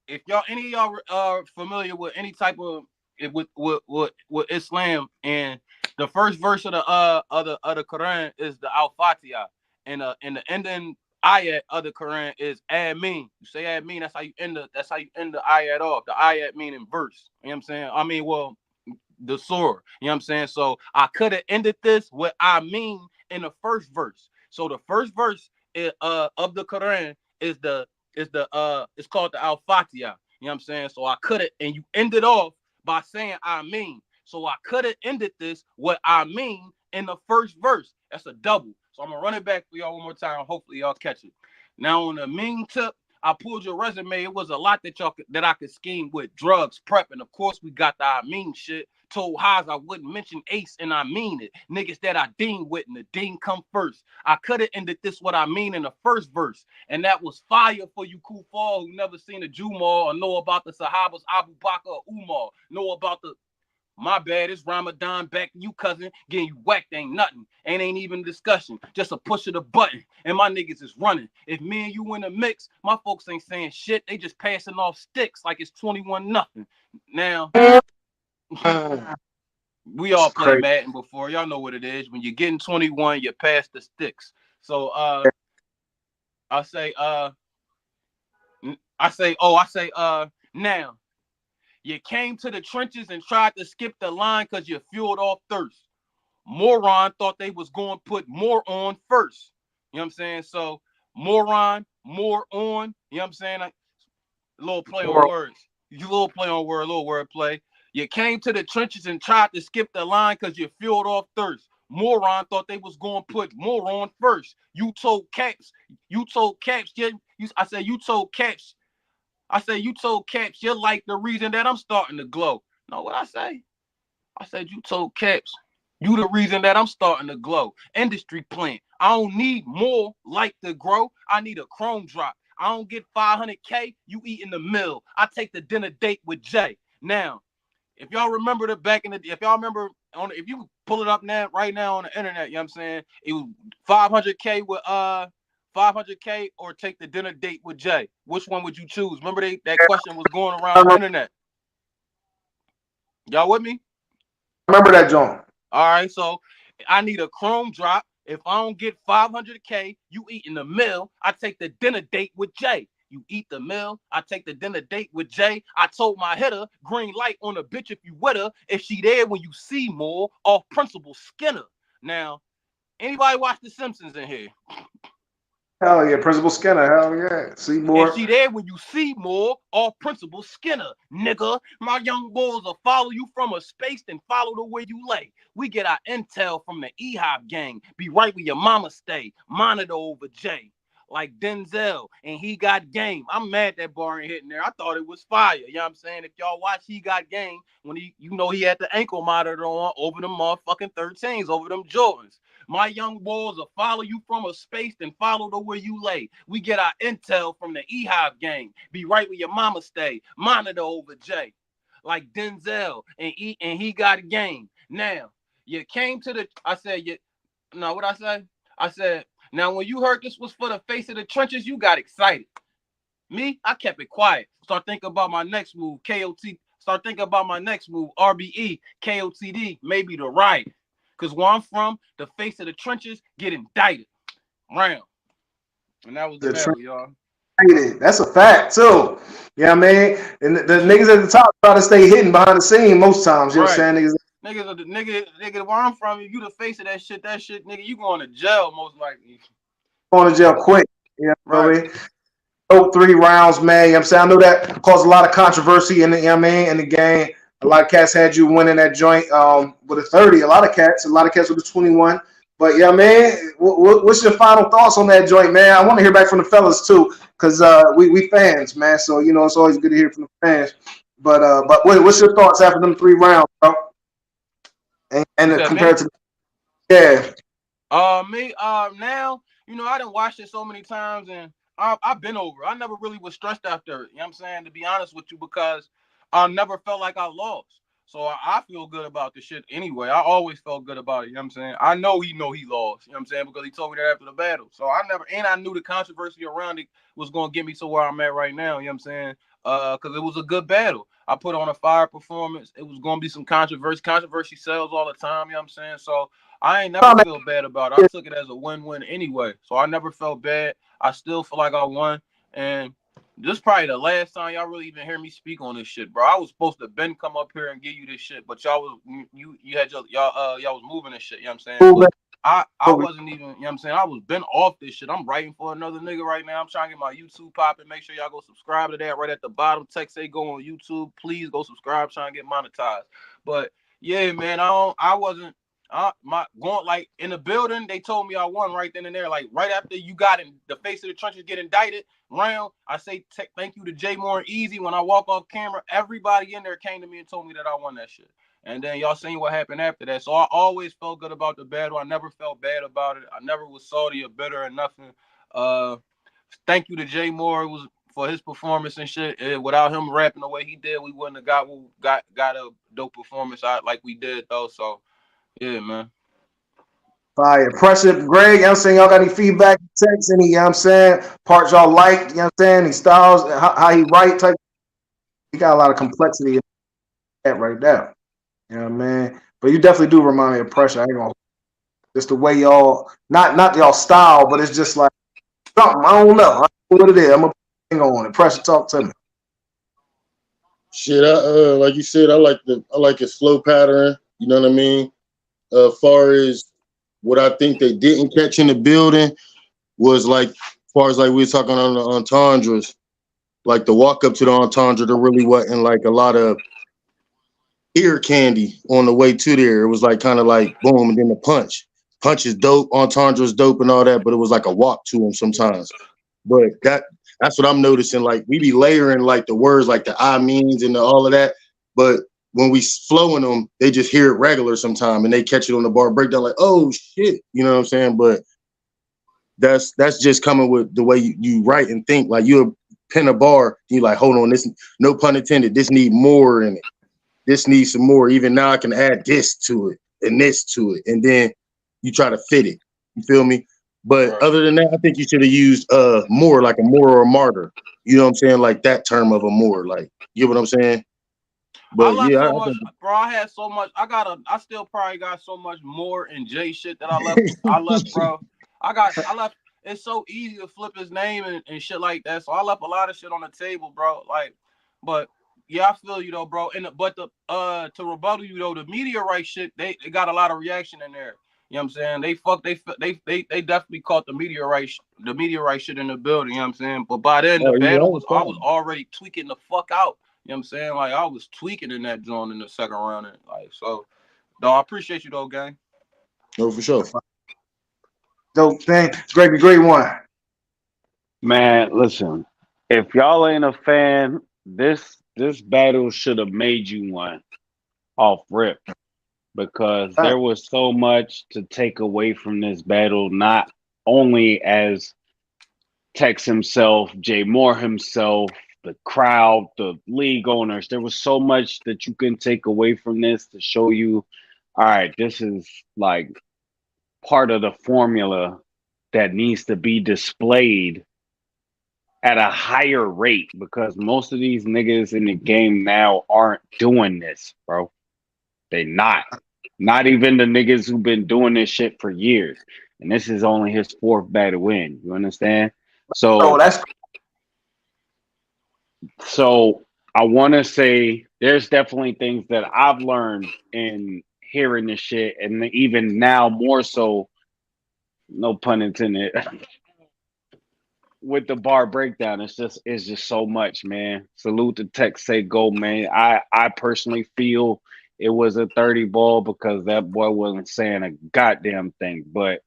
if any of y'all are familiar with any type of with Islam, and the first verse of the Quran is the Al-Fatiha, and the ending ayat of the Quran is Ameen. You say Ameen, that's how you end the ayat off. The ayat meaning verse. You know what I'm saying? I mean, well, the surah. You know what I'm saying? So I could have ended this with I mean in the first verse. So the first verse of the Quran is it's called the Al-Fatiha. You know what I'm saying? So I could have, and you ended off by saying I mean. So I could have ended this with I mean in the first verse. That's a double. So I'm gonna run it back for y'all one more time. Hopefully y'all catch it. Now on the mean tip, I pulled your resume. It was a lot that I could scheme with. Drugs, prep, and of course we got the I mean shit. Told Highs I wouldn't mention Ace, and I mean it. Niggas that I ding with, and the ding come first. I could have ended this what I mean in the first verse, and that was fire for you Kufar who never seen a JMorr or know about the Sahabas Abu Bakr or Umar. Know about the my bad, it's Ramadan back to you, cousin. Getting you whacked ain't nothing. Ain't even a discussion. Just a push of the button. And my niggas is running. If me and you in the mix, my folks ain't saying shit. They just passing off sticks like it's 21-0. Now, we all play Madden before. Y'all know what it is. When you're getting 21, you pass the sticks. So I say now You came to the trenches and tried to skip the line because you fueled off thirst. Moron thought they was going to put more on first. You know what I'm saying? So moron, more on. You know what I'm saying? A little play on words. You little play on word, little word play. You came to the trenches and tried to skip the line because you fueled off thirst. Moron thought they was going to put more on first. You told Caps. Yeah, I said you told Caps. I said you told Caps you're like the reason that I'm starting to glow. Know what I say? I said you told Caps you the reason that I'm starting to glow. Industry plant. I don't need more light to grow. I need a chrome drop. I don't get 500K. You eat in the mill. I take the dinner date with Jay. Now, if y'all remember the back in the, if y'all remember on, if you pull it up now, right now on the internet, you know what I'm saying? It was 500K with 500K or take the dinner date with Jay. Which one would you choose? Remember that question was going around the internet. Y'all with me? Remember that, John? All right, so I need a chrome drop. If I don't get 500K, you eat in the mill. I take the dinner date with Jay. You eat the mill. I take the dinner date with Jay. I told my hitter, green light on a bitch if you with her. If she there when you see more, off principle Skinner. Now, anybody watch The Simpsons in here? Hell yeah, Principal Skinner. Hell yeah, Seymour. If she there when you see more, off principle Skinner, nigga. My young boys will follow you from a space and follow the way you lay. We get our intel from the E-Hop gang. Be right where your mama stay. Monitor over Jay. Like Denzel, and He Got Game. I'm mad that bar ain't hitting there. I thought it was fire. You know what I'm saying? If y'all watch He Got Game, when he had the ankle monitor on over them motherfucking 13s, over them Jordans. My young boys will follow you from a space and follow the way you lay. We get our intel from the E-Hop gang. Be right where your mama stay. Monitor over Jay. Like Denzel, and He Got Game. Now, you came to the, I said, what I say? I said, now, when you heard this was for the face of the trenches, you got excited. Me, I kept it quiet. Start thinking about my next move, KOT. Start thinking about my next move, RBE, KOTD, maybe the riot. Because where I'm from, the face of the trenches get indicted. Round. And that was the battle, y'all. That's a fact, too. You know what I mean? And the niggas at the top try to stay hidden behind the scene most times. You know what I'm saying? Nigga, where I'm from, if you the face of that shit, nigga, you going to jail most likely. Going to jail quick. You know what I mean? Oh, 3 rounds, man. You know what I'm saying? I know that caused a lot of controversy in the, you know what I mean, in the game. A lot of cats had you winning that joint with a 30. A lot of cats with a 21. But yeah, man, what's your final thoughts on that joint, man? I want to hear back from the fellas too, because we fans, man. So you know it's always good to hear from the fans. But what's your thoughts after them 3 rounds, bro? And compared to now, you know, I done watched it so many times and I've been over. I never really was stressed after it. You know what I'm saying? To be honest with you, because I never felt like I lost. So I feel good about the shit anyway. I always felt good about it. You know what I'm saying? I know he lost. You know what I'm saying? Because he told me that after the battle. So I knew the controversy around it was going to get me to where I'm at right now. You know what I'm saying? Because it was a good battle. I put on a fire performance. It was going to be some controversy. Controversy sells all the time. You know what I'm saying? So I ain't never feel bad about it. I took it as a win-win anyway. So I never felt bad. I still feel like I won. And this is probably the last time y'all really even hear me speak on this shit, bro. I was supposed to Ben come up here and give you this shit, but y'all was moving this shit, you know what I'm saying? But I wasn't even, you know what I'm saying? I was been off this shit. I'm writing for another nigga right now. I'm trying to get my YouTube popping. Make sure y'all go subscribe to that right at the bottom. TexSayGo on YouTube. Please go subscribe. Trying to get monetized. But yeah, man, I wasn't going like in the building. They told me I won right then and there. Like right after you got in the face of the trenches, get indicted. Round, I say thank you to JMorr and Easy. When I walk off camera, everybody in there came to me and told me that I won that shit. And then y'all seen what happened after that. So I always felt good about the battle. I never felt bad about it. I never was salty or bitter or nothing. Thank you to JMorr for his performance and shit. Without him rapping the way he did, we wouldn't have got a dope performance out like we did though. So yeah, man. Fire. Impressive. Greg, you know what I'm saying? Y'all got any feedback, text, any, you know what I'm saying, parts y'all like, you know what I'm saying, any styles, how he write type. He got a lot of complexity in that right there. You know what I mean? But you definitely do remind me of Pressure. I ain't gonna, just the way y'all, not y'all style, but it's just like something, I don't know. I don't know what it is. I'm gonna put on it. Pressure, talk to me. Shit, like you said, I like his flow pattern. You know what I mean? Far as what I think they didn't catch in the building was like, far as like we were talking on the entendres, like the walk up to the entendre, there really wasn't like a lot of ear candy on the way to there. It was like kind of like boom, and then the punch. Punch is dope, entendre is dope, and all that, but it was like a walk to them sometimes. But that's what I'm noticing. Like we be layering like the words, like the I means and all of that. But when we flowing them, they just hear it regular sometime, and they catch it on the bar breakdown, like oh shit, you know what I'm saying? But that's just coming with the way you write and think. Like you pen a bar, you like hold on, this no pun intended. This need more in it. This needs some more. Even now, I can add this to it and this to it, and then you try to fit it. You feel me? But Right. other than that, I think you should have used more, like a more or a martyr. You know what I'm saying? Like that term of a more. Like you know what I'm saying? I But left yeah, so much, bro. I had so much. I still probably got so much more in J shit that I left. I left, bro. I left. It's so easy to flip his name and shit like that. So I left a lot of shit on the table, bro. Like, but yeah, I feel you though, bro. And but the to rebuttal you though, the meteorite shit, they got a lot of reaction in there. You know what I'm saying? They definitely caught the meteorite shit in the building. You know what I'm saying? But by then the oh yeah, battle that was was I was fun. already tweaking the fuck out. You know what I'm saying? Like I was tweaking in that joint in the second round. And like so, I appreciate you though, gang. No, for sure. Dope thing. Great one. Man, listen, if y'all ain't a fan, this battle should have made you one off rip because Right. there was so much to take away from this battle, not only as Tex himself, JMorr himself, the crowd, the league owners. There was so much that you can take away from this to show you, all right, this is like part of the formula that needs to be displayed at a higher rate because most of these niggas in the game now aren't doing this, bro. They not. Not even the niggas who've been doing this shit for years. And this is only his fourth battle win. You understand? Oh, So that's so I wanna say there's definitely things that I've learned in hearing this shit and even now more so, no pun intended, with the bar breakdown, it's just so much, man. Salute to TexSayGo, man. I personally feel it was a 30 ball because that boy wasn't saying a goddamn thing. But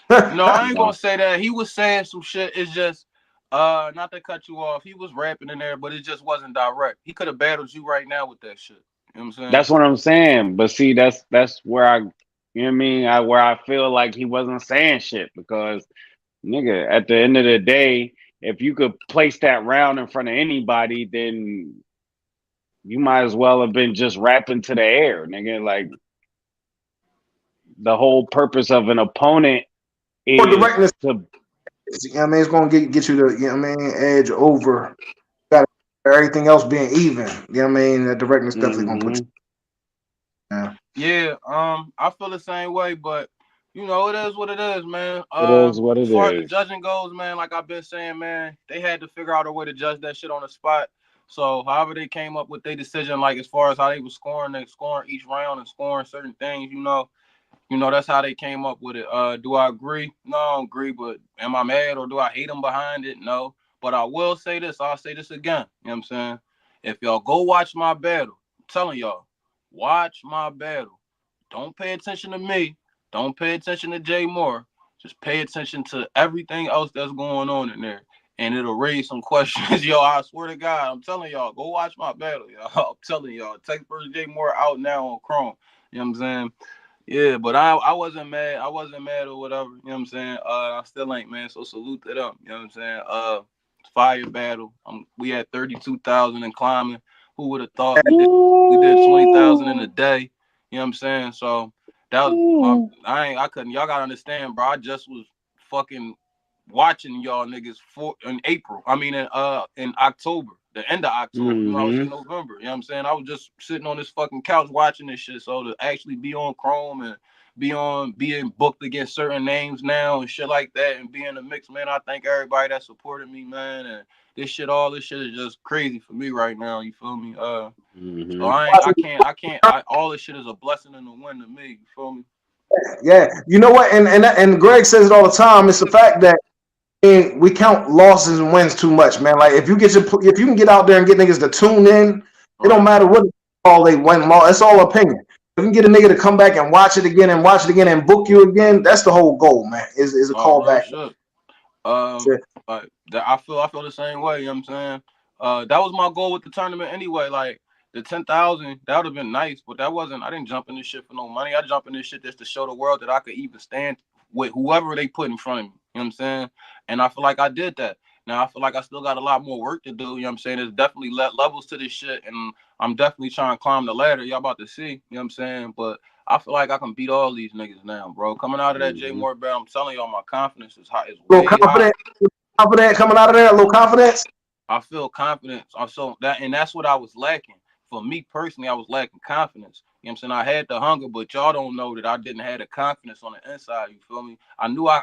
No, I you ain't gonna know, say that. He was saying some shit. It's just not to cut you off. He was rapping in there, but it just wasn't direct. He could have battled you right now with that shit. You know what I'm saying? that's what I'm saying. But see, that's where you know what I mean, where I feel like he wasn't saying shit because nigga, at the end of the day, if you could place that round in front of anybody, then you might as well have been just rapping to the air, nigga. Like the whole purpose of an opponent for is directness. to You know what I mean? It's gonna get you the, you know what I mean, edge over got everything else being even. You know what I mean? The directness definitely gonna put you mm-hmm. down. Yeah. I feel the same way, but you know, it is what it is, man. It is what As it far as the is. judging goes, man, like I've been saying, man, they had to figure out a way to judge that shit on the spot. So however they came up with their decision, like as far as how they was scoring, they scoring each round and scoring certain things, that's how they came up with it. Do I agree? No, I don't agree, but am I mad or do I hate them behind it? No. But I will say this, I'll say this again. You know what I'm saying? If y'all go watch my battle, I'm telling y'all, watch my battle. Don't pay attention to me. Don't pay attention to JMorr. Just pay attention to everything else that's going on in there. And it'll raise some questions. Yo, I swear to God, I'm telling y'all, go watch my battle, y'all. I'm telling y'all. Text versus JMorr out now on Chrome. You know what I'm saying? Yeah, but I wasn't mad. I wasn't mad or whatever. You know what I'm saying? I still ain't, man. So salute to them. You know what I'm saying? Fire battle. We had 32,000 in climbing. Who would have thought we did 20,000 in a Ooh, day? You know what I'm saying? So that was my. ooh. I couldn't. Y'all gotta understand, bro. I just was fucking watching y'all niggas for in April. I mean in October, the end of October. You know, I was in Mm-hmm. November. You know what I'm saying? I was just sitting on this fucking couch watching this shit. So to actually be on Chrome and being booked against certain names now and shit like that, and being a mix, man. I thank everybody that supported me, man. And all this shit is just crazy for me right now. You feel me? So all this shit is a blessing and a win to me. You feel me? Yeah, you know what? And Greg says it all the time. It's the fact that we count losses and wins too much, man. Like if you can get out there and get niggas to tune in, it don't matter what all they win, lost. It's all opinion. If you can get a nigga to come back and watch it again and book you again, that's the whole goal, man. Is a callback. Like I feel the same way. You know what I'm saying? That was my goal with the tournament anyway. Like the 10,000, that would have been nice, but that wasn't. I didn't jump in this shit for no money. I jumped in this shit just to show the world that I could even stand with whoever they put in front of me. You know what I'm saying? And I feel like I did that. Now I feel like I still got a lot more work to do. You know what I'm saying? There's definitely levels to this shit, and I'm definitely trying to climb the ladder. Y'all about to see. You know what I'm saying? But I feel like I can beat all these niggas now, bro. Coming out of that JMorr battle, I'm telling y'all, my confidence is high. It's way high. Confident coming out of there, a little confidence. I feel confidence. And that's what I was lacking. For me personally, I was lacking confidence. You know what I'm saying? I had the hunger, but y'all don't know that I didn't have the confidence on the inside. You feel me? I knew I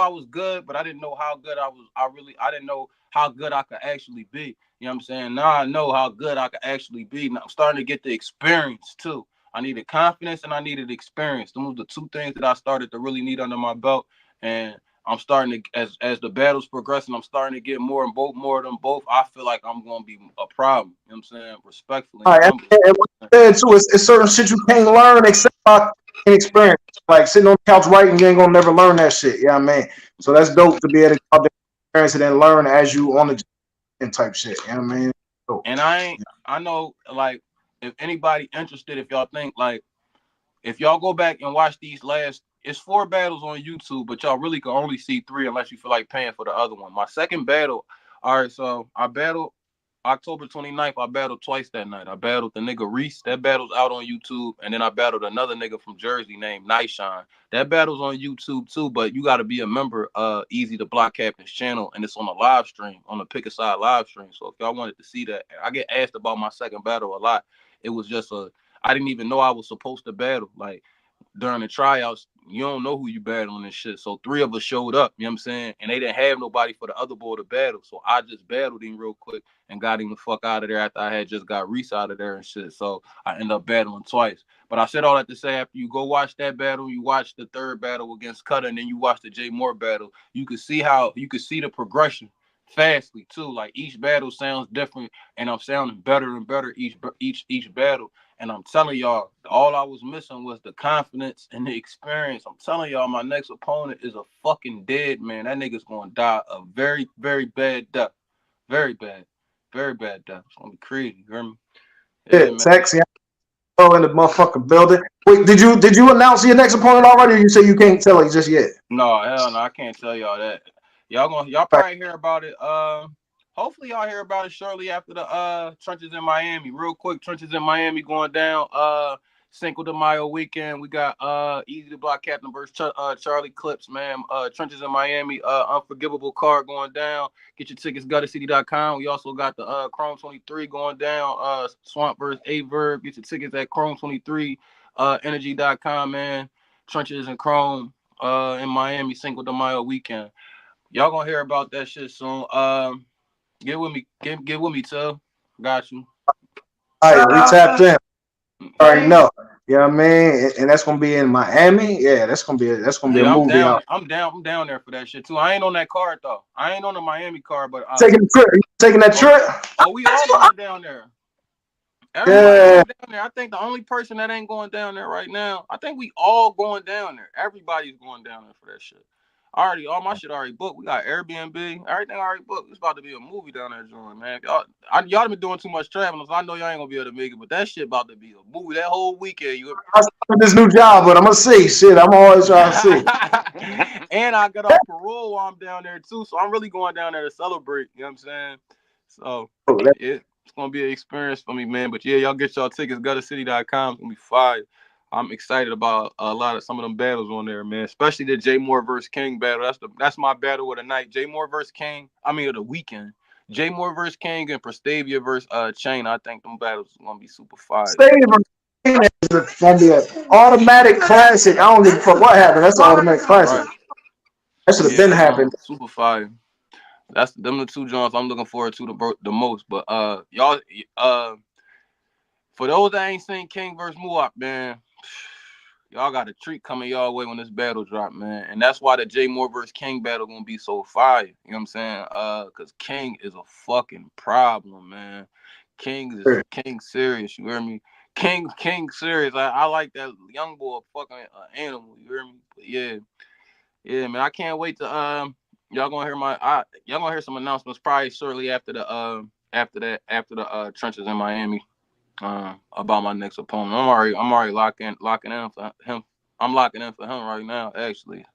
was good, but I didn't know how good I was. I didn't know how good I could actually be. You know what I'm saying? Now I know how good I could actually be. Now I'm starting to get the experience too. I needed confidence and I needed experience. Those were the two things that I started to really need under my belt. And I'm starting to, as the battle's progressing, I'm starting to get more of them both. I feel like I'm gonna be a problem. You know what I'm saying? Respectfully. All right, and what you said too, it's certain shit you can't learn except by experience. Like sitting on the couch writing, you ain't gonna never learn that shit. Yeah, you know I mean. So that's dope to be able to experience it and learn as you on the type shit. You know what I mean? Dope. And I know, like, if anybody interested, if y'all think like, if y'all go back and watch these it's 4 battles on YouTube, but y'all really can only see 3 unless you feel like paying for the other one. My second battle, all right, so I battled October 29th. I battled twice that night. I battled the nigga Reese. That battle's out on YouTube. And then I battled another nigga from Jersey named Nightshine. That battle's on YouTube too, but you got to be a member Easy to Block Captain's channel, and it's on a live stream, on the Pick a Side live stream. So if y'all wanted to see that, I get asked about my second battle a lot. It was just I didn't even know I was supposed to battle. Like, during the tryouts, you don't know who you battling and shit. So 3 of us showed up, you know what I'm saying? And they didn't have nobody for the other boy to battle. So I just battled him real quick and got him the fuck out of there after I had just got Reese out of there and shit. So I ended up battling twice. But I said all that to say, after you go watch that battle, you watch the third battle against Cutter, and then you watch the JMorr battle, you can see the progression fastly too. Like each battle sounds different, and I'm sounding better and better each battle. And I'm telling y'all, all I was missing was the confidence and the experience. I'm telling y'all, my next opponent is a fucking dead man. That nigga's gonna die a very, very bad death. Very bad. Very bad death. It's gonna be crazy. You hear me? Yeah, sexy. In the motherfucking building. Wait, did you announce your next opponent already, or you say you can't tell it just yet? No, hell no, I can't tell y'all that. Y'all probably hear about it. Hopefully y'all hear about it shortly after the Trenches in Miami. Real quick, Trenches in Miami going down. Cinco de Mayo weekend. We got Easy to Block Captain versus Charlie Clips, man. Trenches in Miami, unforgivable card going down. Get your tickets, guttercity.com. We also got the Chrome 23 going down. Swamp versus Averb. Get your tickets at Chrome 23 energy.com, man. Trenches and Chrome in Miami, Cinco de Mayo weekend. Y'all gonna hear about that shit soon. Get with me, get with me, too. Got you. All right, we tapped in. Already know. You know what I mean? And that's gonna be in Miami. Yeah, that's gonna be a movie. I'm down there for that shit too. I ain't on that card though. I ain't on the Miami card, but taking the trip. Taking that trip? Oh, we all going down there. Everybody going down there. I think the only person that ain't going down there right now, I think we all going down there. Everybody's going down there for that shit. All my shit already booked. We got Airbnb, everything already booked. It's about to be a movie down there, Jordan, man. Y'all been doing too much traveling, so I know y'all ain't gonna be able to make it, but that shit about to be a movie that whole weekend. I started this new job, but I'm gonna see. Shit, I'm always trying to see. And I got off parole while I'm down there too, so I'm really going down there to celebrate. You know what I'm saying? So it's gonna be an experience for me, man. But yeah, y'all get y'all tickets, guttercity.com. It's gonna be fire. I'm excited about some of them battles on there, man. Especially the JMorr versus King battle. That's my battle of the night. JMorr versus King. I mean of the weekend. JMorr versus King and Prestavia versus Chain. I think them battles are gonna be super fire. It's gonna be an automatic classic. I don't give a fuck what happened. That's an automatic classic. Right. That should have Yeah, been that happened. joint super fire. That's them the two joints I'm looking forward to the most. But y'all for those that ain't seen King versus Muap, man, y'all got a treat coming y'all way when this battle drop, man. And that's why the JMorr versus King battle gonna be so fire. You know what I'm saying? Cause King is a fucking problem, man. King serious, you hear me? King serious. I like that young boy fucking animal, you hear me? But yeah, man. I can't wait to y'all gonna hear y'all gonna hear some announcements probably shortly after the after the trenches in Miami about my next opponent. I'm already locking in for him. I'm locking in for him right now, actually.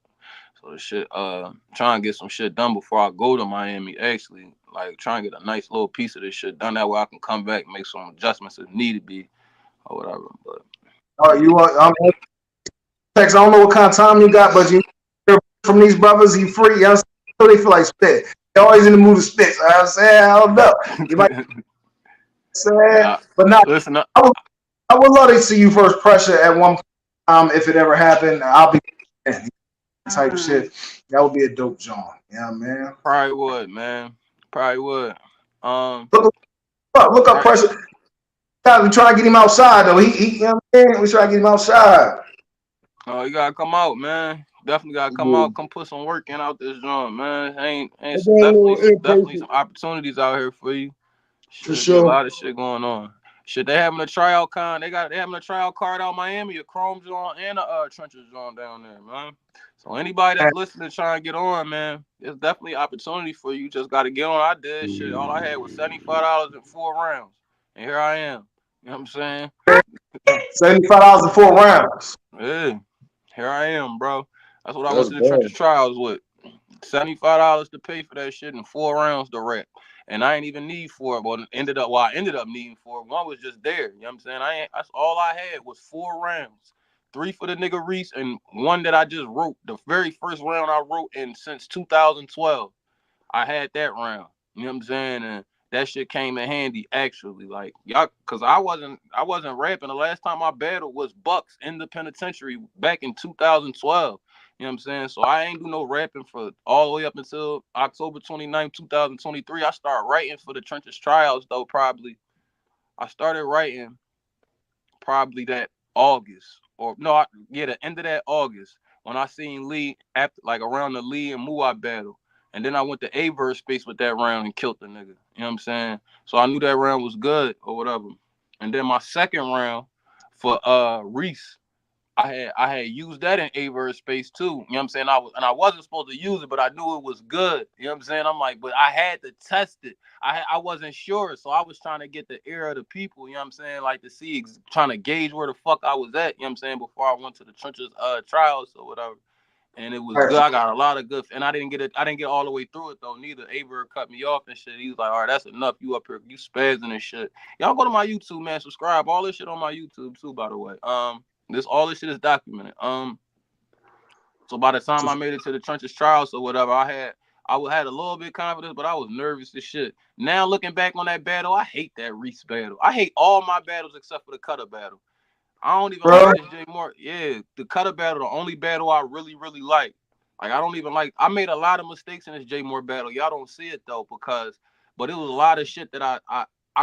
So the shit trying to get some shit done before I go to Miami, actually. Like trying to get a nice little piece of this shit done, that way I can come back and make some adjustments if need to be or whatever. But Oh, you want? Tex, I don't know what kind of time you got, but you hear from these brothers, you free. You know, so they feel like spit. They're always in the mood to spit. So I'm saying, I don't know. You might say, yeah, but no. listen up. I would love to see you first pressure at one time if it ever happened. I'll be type shit. That would be a dope joint. Yeah, man. Probably would, man. Probably would. Look up Right. pressure. We try to get him outside though. He you know what I'm saying? We try to get him outside. Oh, you gotta come out, man. Definitely gotta come out. Come put some work in out this joint, man. Ain't some, definitely some opportunities out here for you. For Should be a sure. lot of shit going on. Shit, they having a tryout con. They having a tryout card out Miami, a Chrome joint and a Trenches joint down there, man. So anybody that's listening trying to get on, man, it's definitely an opportunity for you. Just gotta get on. I did shit. All I had was $75 in 4 rounds. And here I am. You know what I'm saying? $75 in 4 rounds. Yeah. Here I am, bro. That's what I went That's to the bad. Trenches trials with. $75 to pay for that shit and 4 rounds to rep. And I ain't even need four. Well, I ended up needing four. One was just there. You know what I'm saying? That's all I had was 4 rounds. 3 for the nigga Reese and one that I just wrote. The very first round I wrote in since 2012. I had that round. You know what I'm saying? And that shit came in handy actually. Like y'all, cause I wasn't rapping. The last time I battled was Bucks in the penitentiary back in 2012. You know what I'm saying? So I ain't do no rapping for all the way up until October 29th, 2023. I started writing for the Trenches trials though, probably. I started writing probably that August. Or no, the end of that August when I seen Lee after like around the Lee and Muay battle. And then I went to IAmBars space with that round and killed the nigga. You know what I'm saying? So I knew that round was good or whatever. And then my second round for Reese, I had used that in IAmBars space too. You know what I'm saying? I wasn't supposed to use it, but I knew it was good. You know what I'm saying? I'm like, but I had to test it. I wasn't sure, so I was trying to get the ear of the people. You know what I'm saying? Like to see, trying to gauge where the fuck I was at. You know what I'm saying? Before I went to the Trenches trials or whatever. And it was good. I got a lot of good, and I didn't get all the way through it though. Neither Aver cut me off and shit. He was like, "All right, that's enough. You up here, you spazzing and shit." Y'all go to my YouTube, man. Subscribe. All this shit on my YouTube too, by the way. All this shit is documented. So by the time I made it to the Trenches trials or whatever, I had a little bit of confidence, but I was nervous as shit. Now looking back on that battle, I hate that Reese battle. I hate all my battles except for the Cutter battle. I don't even like this JMorr. Yeah, the Cutter battle, the only battle I really, really like. Like I don't even like. I made a lot of mistakes in this JMorr battle. Y'all don't see it though, but it was a lot of shit that I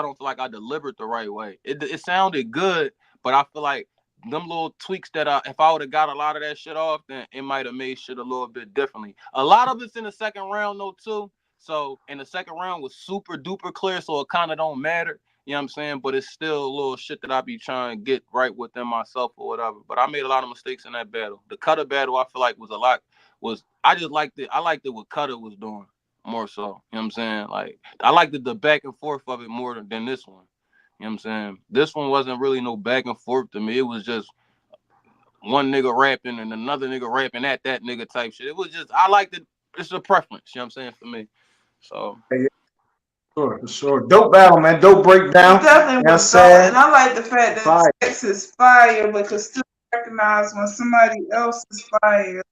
don't feel like I delivered the right way. It sounded good, but I feel like them little tweaks that if I would have got a lot of that shit off, then it might have made shit a little bit differently. A lot of it's in the second round though too. So in the second round was super duper clear, so it kind of don't matter. You know what I'm saying? But it's still a little shit that I be trying to get right within myself or whatever. But I made a lot of mistakes in that battle. The Cutter battle, I feel like I just liked it. I liked it what Cutter was doing more so. You know what I'm saying? Like I liked the back and forth of it more than this one. You know what I'm saying? This one wasn't really no back and forth to me. It was just one nigga rapping and another nigga rapping at that nigga type shit. It was just I liked it. It's a preference. You know what I'm saying for me. So. For sure. Dope battle, man. Dope breakdown. Definitely was dope. And I like the fact that Tex is fire, but could still recognize when somebody else is fire.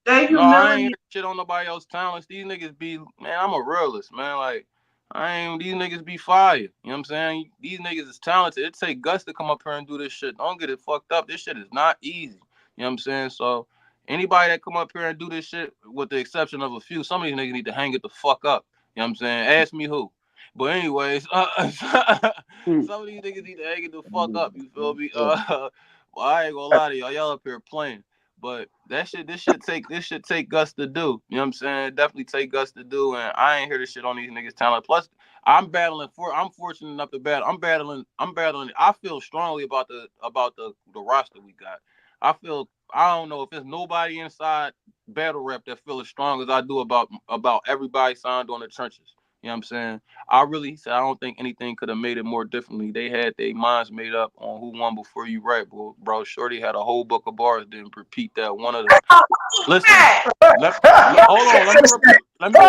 No, I ain't shit on nobody else's talents. These niggas be, man, I'm a realist, man. Like, These niggas be fire. You know what I'm saying? These niggas is talented. It take guts to come up here and do this shit. Don't get it fucked up. This shit is not easy. You know what I'm saying? So anybody that come up here and do this shit, with the exception of a few, some of these niggas need to hang it the fuck up. You know what I'm saying? Ask me who. But anyways, some of these niggas need to hang it the fuck up. You feel me? Well, I ain't gonna lie to y'all. Y'all up here playing. But this shit take guts to do. You know what I'm saying? Definitely take guts to do. And I ain't hear this shit on these niggas' talent. Plus, I'm fortunate enough to battle. I'm battling. I feel strongly about the roster we got. I don't know if there's nobody inside battle rap that feel as strong as I do about everybody signed on the trenches. You know what I'm saying? I don't think anything could have made it more differently. They had their minds made up on who won before you rap, bro. Shorty had a whole book of bars, didn't repeat that one of the. Listen, hold on. Let me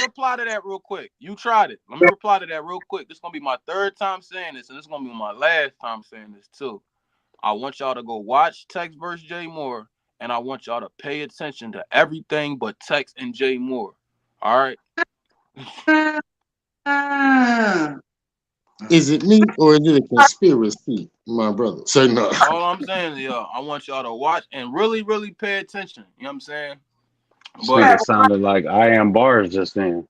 reply to that real quick. You tried it. Let me reply to that real quick. This is gonna be my third time saying this, and this is gonna be my last time saying this too. I want y'all to go watch Tex vs. JMorr, and I want y'all to pay attention to everything but Tex and JMorr. All right. Is it me or is it a conspiracy, my brother? Say no. All I'm saying is, y'all, I want y'all to watch and really, really pay attention. You know what I'm saying? This nigga sounded like IAmBars just then.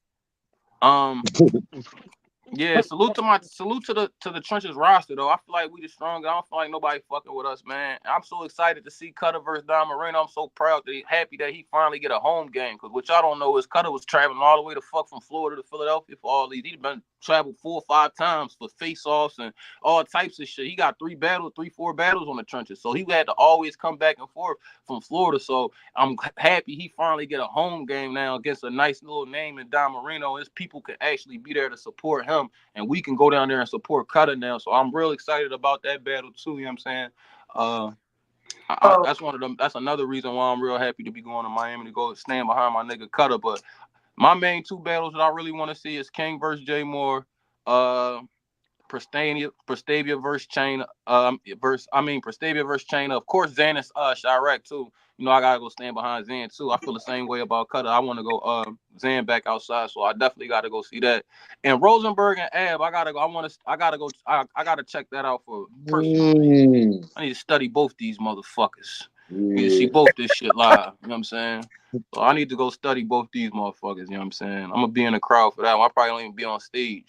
Yeah, salute to the trenches roster though. I feel like we the strongest. I don't feel like nobody fucking with us, man. I'm so excited to see Cutter versus Don Marino. I'm so proud happy that he finally get a home game. Cause what y'all don't know is Cutter was traveling all the way to fuck from Florida to Philadelphia for all these. He'd been traveled 4 or 5 times for face-offs and all types of shit. He got 4 battles on the trenches. So he had to always come back and forth from Florida. So I'm happy he finally get a home game now against a nice little name in Don Marino. His people could actually be there to support him, and we can go down there and support Cutter now. So I'm real excited about that battle too. You know what I'm saying? That's one of them. That's another reason why I'm real happy to be going to Miami to go stand behind my nigga Cutter. But my main 2 battles that I really want to see is King versus JMorr, Prestavia versus Chain, Prestavia versus Chain. Of course, Xanis, Chirac too. You know, I gotta go stand behind Zan too. I feel the same way about Cutter. I want to go Zan back outside, so I definitely gotta go see that. And Rosenberg and Ab, I gotta go. I gotta check that out for personally. I need to study both these motherfuckers. You need to see both this shit live. You know what I'm saying? So I need to go study both these motherfuckers. You know what I'm saying? I'm gonna be in the crowd for that one. I probably don't even be on stage.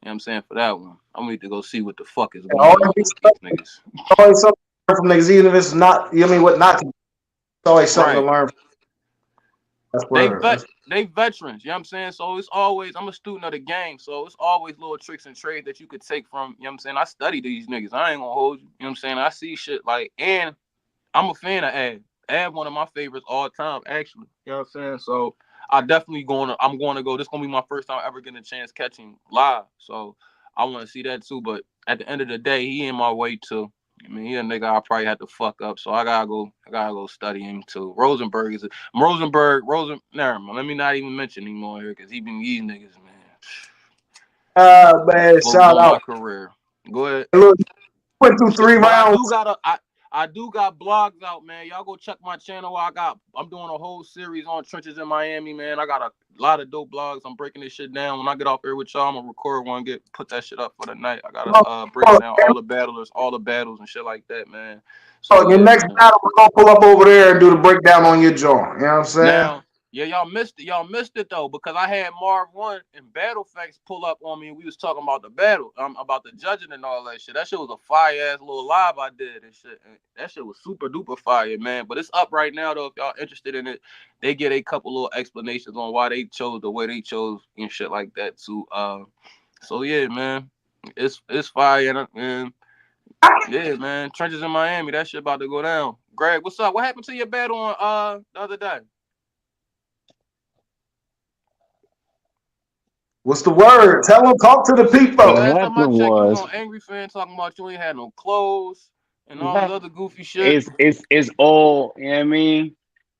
You know what I'm saying? For that one, I'm going to go see what the fuck is going on with these niggas. Always something from niggas, even if it's not, you know what I mean, what not to. It's always something to learn. That's where they veterans, you know what I'm saying? So it's always, I'm a student of the game, so it's always little tricks and trades that you could take from, you know what I'm saying? I study these niggas. I ain't going to hold you. You know what I'm saying? I see shit like, and I'm a fan of Ab. Ab, one of my favorites all time, actually. You know what I'm saying? So I'm going to go. This is going to be my first time ever getting a chance catching live. So I want to see that too. But at the end of the day, he in my way too. I mean, he a nigga I probably had to fuck up. So I gotta go study him too. Never mind. Let me not even mention anymore here because he been these niggas, man. Man, shout out. My career. Go ahead. Look, went through 3 rounds. I do got blogs out, man. Y'all go check my channel. I'm doing a whole series on trenches in Miami, man. I got a lot of dope blogs. I'm breaking this shit down. When I get off here with y'all, I'm gonna record one, put that shit up for the night. I gotta break down all the battles and shit like that, man. So your next battle, we're gonna pull up over there and do the breakdown on your joint. You know what I'm saying? Now, yeah, y'all missed it though, because I had Marv 1 and Battle Facts pull up on me and we was talking about the battle, about the judging and all that shit. That shit was a fire ass little live I did and shit. And that shit was super duper fire, man. But it's up right now though. If y'all interested in it, they get a couple little explanations on why they chose the way they chose and shit like that too. So yeah, man, it's fire and yeah, man. Trenches in Miami, that shit about to go down. Greg, what's up? What happened to your battle on the other day? What's the word? Tell them, talk to the people. What happened was, you on Angry Fan talking about you ain't had no clothes and all this other goofy shit. It's all, you know what I mean?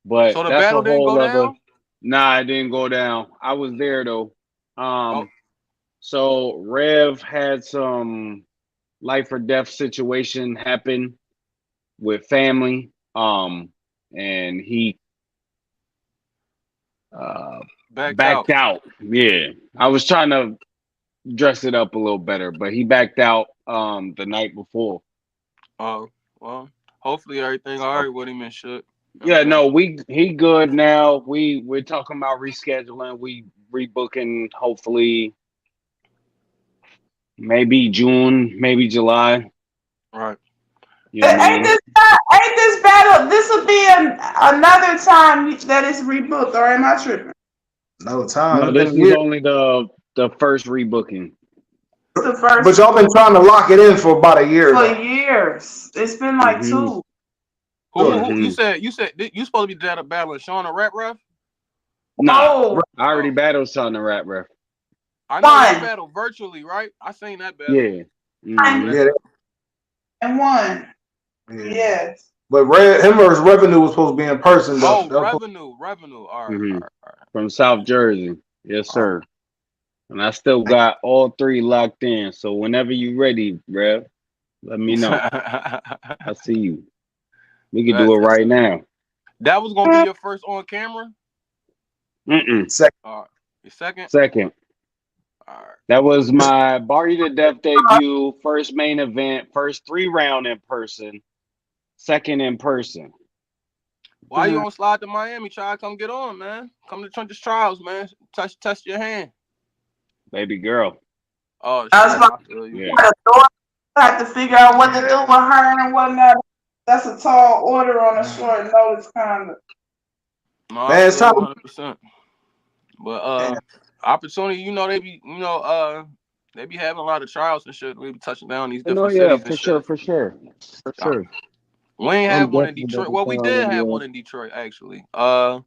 But so the that's battle a whole didn't go other. down? Nah, it didn't go down. I was there though. So Rev had some life or death situation happen with family. And he backed out. Yeah, I was trying to dress it up a little better, but he backed out the night before. Oh, well, hopefully everything all right with him and shit. Yeah, no, he good now. We're talking about rescheduling. We rebooking hopefully maybe June, maybe July. Right. You know what I mean? Ain't this battle? This will be another time that it's rebooked, or am I tripping? No time. No, It's this been is years. only the first rebooking. It's the first. But y'all been trying to lock it in for about a year. For Though. years. It's been like Mm-hmm. 2. Who you said you supposed to be battling Sean the Rap Ref? Nah, Oh, I already battled Sean the Rap Ref. I know Fine. they battled virtually, right? I seen that battle. Yeah. Mm-hmm. Yeah. and 1. Yeah. Yes. But him versus Revenue was supposed to be in person though. Oh, revenue. All right, Mm-hmm. all right. From South Jersey. Yes, All sir. And I still got all 3 locked in. So whenever you ready, Rev, let me know. I see you. We can do it right now. That was gonna be your first on camera? Second. All right. Your second? Second. All right. That was my Bar You to Death debut, first main event, first 3-round in person, second in person. Why you don't slide to Miami? Try to come get on, man. Come to Trenches Trials, man. Test your hand. Baby girl. Oh, shit. I was about Yeah. have to figure out what to do with her and whatnot. That's a tall order on a short notice, kind of. No, Man, it's time. 100%. But opportunity, they be having a lot of trials and shit. We be touching down these different cities and shit. For sure. We ain't I'm have one in definitely Detroit. about Well, to we try did one, have yeah. one in Detroit, actually. I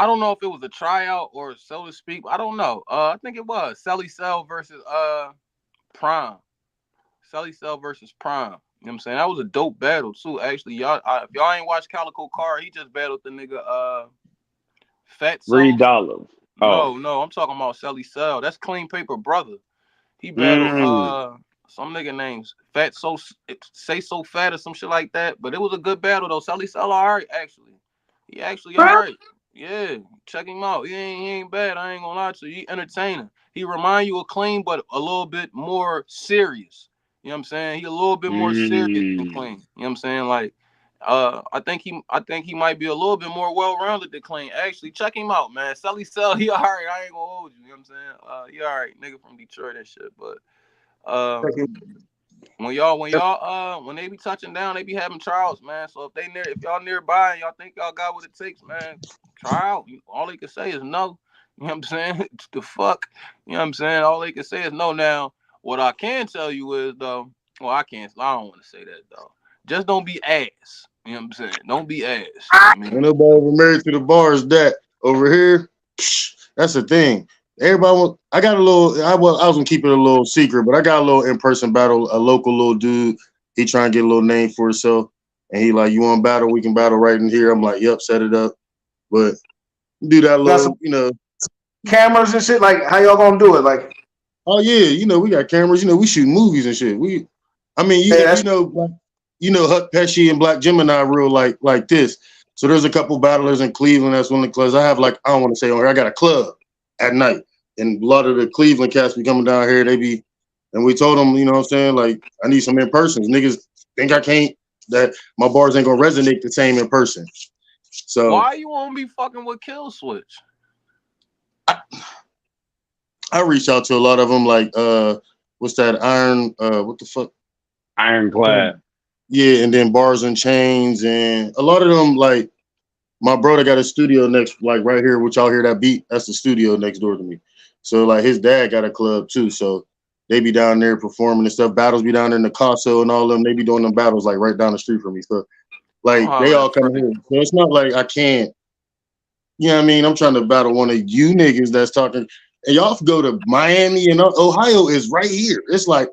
don't know if it was a tryout or so to speak. I don't know. I think it was Sally Cell versus Prime. Sally Cell versus Prime. You know what I'm saying? That was a dope battle too. Actually, y'all, if y'all ain't watched Calico Car, he just battled the nigga Fat $3. Soul. Oh. No, I'm talking about Sally Cell. That's Clean Paper Brother. He battled some nigga names Fat So Say So Fat or some shit like that. But it was a good battle though. Sally Cell alright actually. He actually alright. Yeah, check him out. He ain't bad. I ain't gonna lie to you. He entertaining. He remind you of Clean, but a little bit more serious. You know what I'm saying? He a little bit more serious than Clean. You know what I'm saying? Like, I think he might be a little bit more well-rounded than Clean. Actually, check him out, man. Sally Cell, he alright. I ain't gonna hold you. You know what I'm saying? He alright, nigga from Detroit and shit. But when they be touching down, they be having trials, man. So if y'all nearby and y'all think y'all got what it takes, man, try out. All they can say is no. You know what I'm saying? The fuck. You know what I'm saying? All they can say is no. Now, what I can tell you is though, well, I don't want to say that though. Just don't be ass. You know what I'm saying? Don't be ass. I mean, Ain't nobody ever married to the bars that over here. That's the thing. Everybody, I got a little. I was gonna keep it a little secret, but I got a little in-person battle. A local little dude. He trying to get a little name for himself, and he like, you want to battle? We can battle right in here. I'm like, yep, set it up. But do that little, cameras and shit. Like, how y'all gonna do it? Like, oh yeah, we got cameras. We shoot movies and shit. Huck Pesci and Black Gemini real like this. So there's a couple battlers in Cleveland. That's one of the clubs I have. Like, I don't want to say on here. I got a club at night, and a lot of the Cleveland cats be coming down here. And we told them, you know what I'm saying? Like, I need some in persons. Niggas think I can't. That my bars ain't gonna resonate the same in person. So why you won't be fucking with Kill Switch? I reached out to a lot of them. Like, what's that? What the fuck? Ironclad. Yeah, and then Bars and Chains, and a lot of them, like, my brother got a studio next, like right here, which y'all hear that beat. That's the studio next door to me. So like his dad got a club too. So they be down there performing and stuff. Battles be down there in the Caso and all them. They be doing them battles like right down the street from me. So like they all come here. So it's not like I can't. You know what I mean? I'm trying to battle one of you niggas that's talking. And y'all go to Miami and Ohio is right here. It's like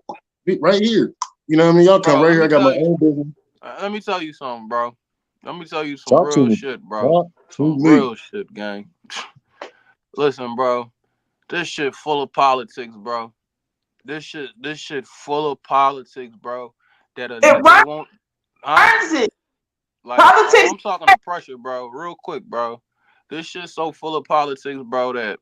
right here. You know what I mean? Y'all come right here. I got my own business. Let me tell you something, bro. Let me tell you some real shit, bro. Some real shit, gang. Listen, bro. This shit full of politics, bro. This shit full of politics, bro. That a nigga won't. Huh? Like, politics. I'm talking to pressure, bro. Real quick, bro. this shit's so full of politics, bro, that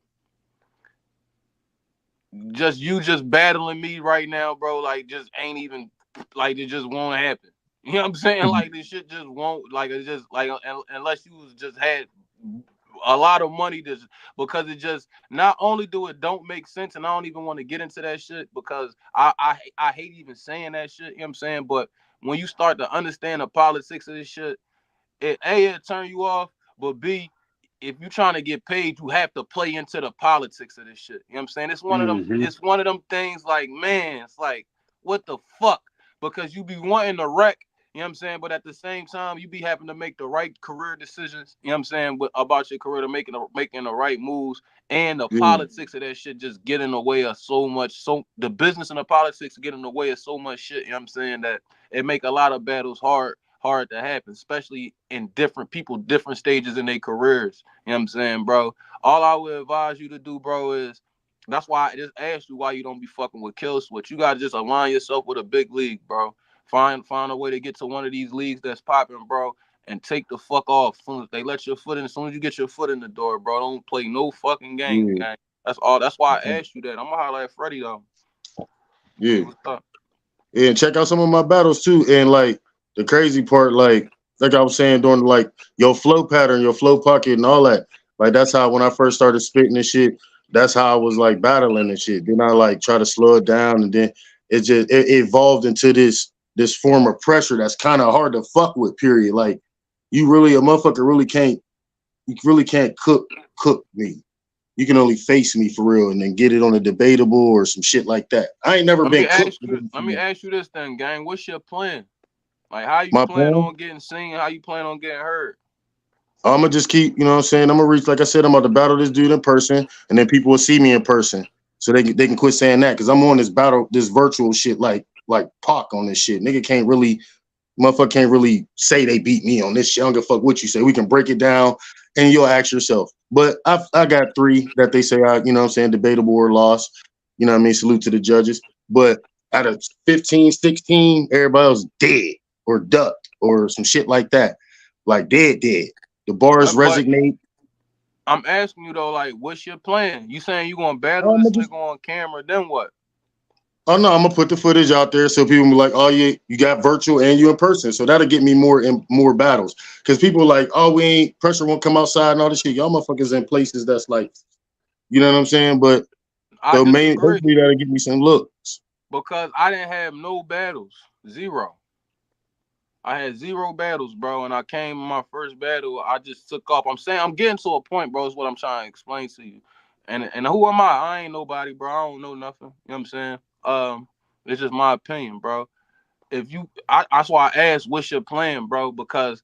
just battling me right now, bro, like just ain't even like it just won't happen. You know what I'm saying? Like this shit just won't like it's just like unless you was just had a lot of money to because it just not only do it don't make sense and I don't even want to get into that shit because I hate even saying that shit, you know what I'm saying? But when you start to understand the politics of this shit, it'll turn you off, but B, if you're trying to get paid, you have to play into the politics of this shit. You know what I'm saying? It's one of them things like, man, it's like, what the fuck? Because you be wanting to wreck, you know what I'm saying? But at the same time, you be having to make the right career decisions, you know what I'm saying, about your career to making the right moves. And the politics of that shit just get in the way of so much. So the business and the politics get in the way of so much shit, you know what I'm saying, that it make a lot of battles hard to happen, especially in different stages in their careers. You know what I'm saying, bro? All I would advise you to do, bro, is that's why I just asked you why you don't be fucking with Kill Switch. You gotta just align yourself with a big league, bro. Find a way to get to one of these leagues that's popping, bro, and take the fuck off. As soon as they let your foot in, as soon as you get your foot in the door, bro, don't play no fucking games, gang. That's all. That's why I asked you that. I'm gonna holler at Freddie though. Yeah. What's up? Yeah, and check out some of my battles too. And like the crazy part, like I was saying, during like your flow pattern, your flow pocket, and all that. Like that's how when I first started spitting and shit, that's how I was like battling and shit. Then I like try to slow it down, and then it evolved into this form of pressure that's kind of hard to fuck with. Period. Like a motherfucker really can't cook me. You can only face me for real and then get it on a debatable or some shit like that. I ain't never been cooked. Let me ask you this then, gang. What's your plan? Like, how you My plan plan? on getting seen? How you plan on getting heard? I'm gonna just keep, you know what I'm saying? I'm gonna reach, like I said, I'm about to battle this dude in person, and then people will see me in person. So they can quit saying that because I'm on this virtual shit like Pac on this shit. Motherfucker can't really say they beat me on this shit. I don't give a fuck what you say. We can break it down and you'll ask yourself. But I got 3 that they say you know what I'm saying, debatable or lost. You know what I mean? Salute to the judges. But out of 15, 16, everybody else dead or ducked or some shit like that. Like dead. The bars But resonate. I'm asking you though, like, what's your plan? You saying you gonna battle this nigga on camera? Then what? Oh no, I'm gonna put the footage out there so people be like, oh yeah, you got virtual and you in person. So that'll get me more battles. Cause people are like, oh, pressure won't come outside and all this shit. Y'all motherfuckers in places that's like, you know what I'm saying? But I disagree. hopefully that'll give me some looks. Because I didn't have no battles. 0. I had 0 battles, bro, and I came in my first battle. I just took off. I'm saying I'm getting to a point, bro. Is what I'm trying to explain to you. And who am I? I ain't nobody, bro. I don't know nothing. You know what I'm saying? It's just my opinion, bro. That's why I asked, what's your plan, bro? Because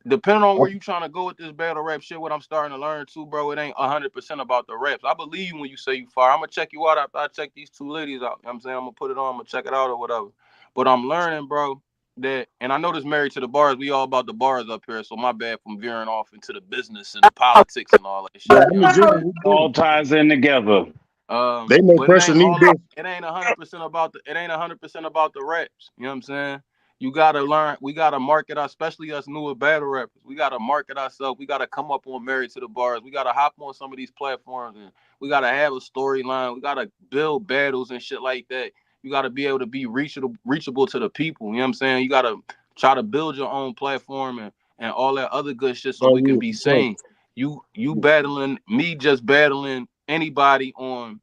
depending on where you trying to go with this battle rap shit, what I'm starting to learn too, bro, it ain't 100% about the raps. I believe when you say you fire. I'm gonna check you out after I check these 2 ladies out. You know what I'm saying? I'm gonna put it on, I'm gonna check it out or whatever. But I'm learning, bro, that, and I know this Married to the Bars, we all about the bars up here, so my bad from veering off into the business and the politics and all that shit. You know All ties in together. They know but pressure need this. it ain't 100% about the raps. You know what I'm saying? You gotta learn. We gotta market us, especially us newer battle rappers. We gotta market ourselves. We gotta come up on Married to the Bars. We gotta hop on some of these platforms, and we gotta have a storyline. We gotta build battles and shit like that. You gotta be able to be reachable to the people. You know what I'm saying? You gotta try to build your own platform and all that other good shit so we can be seen. You battling me, just battling anybody on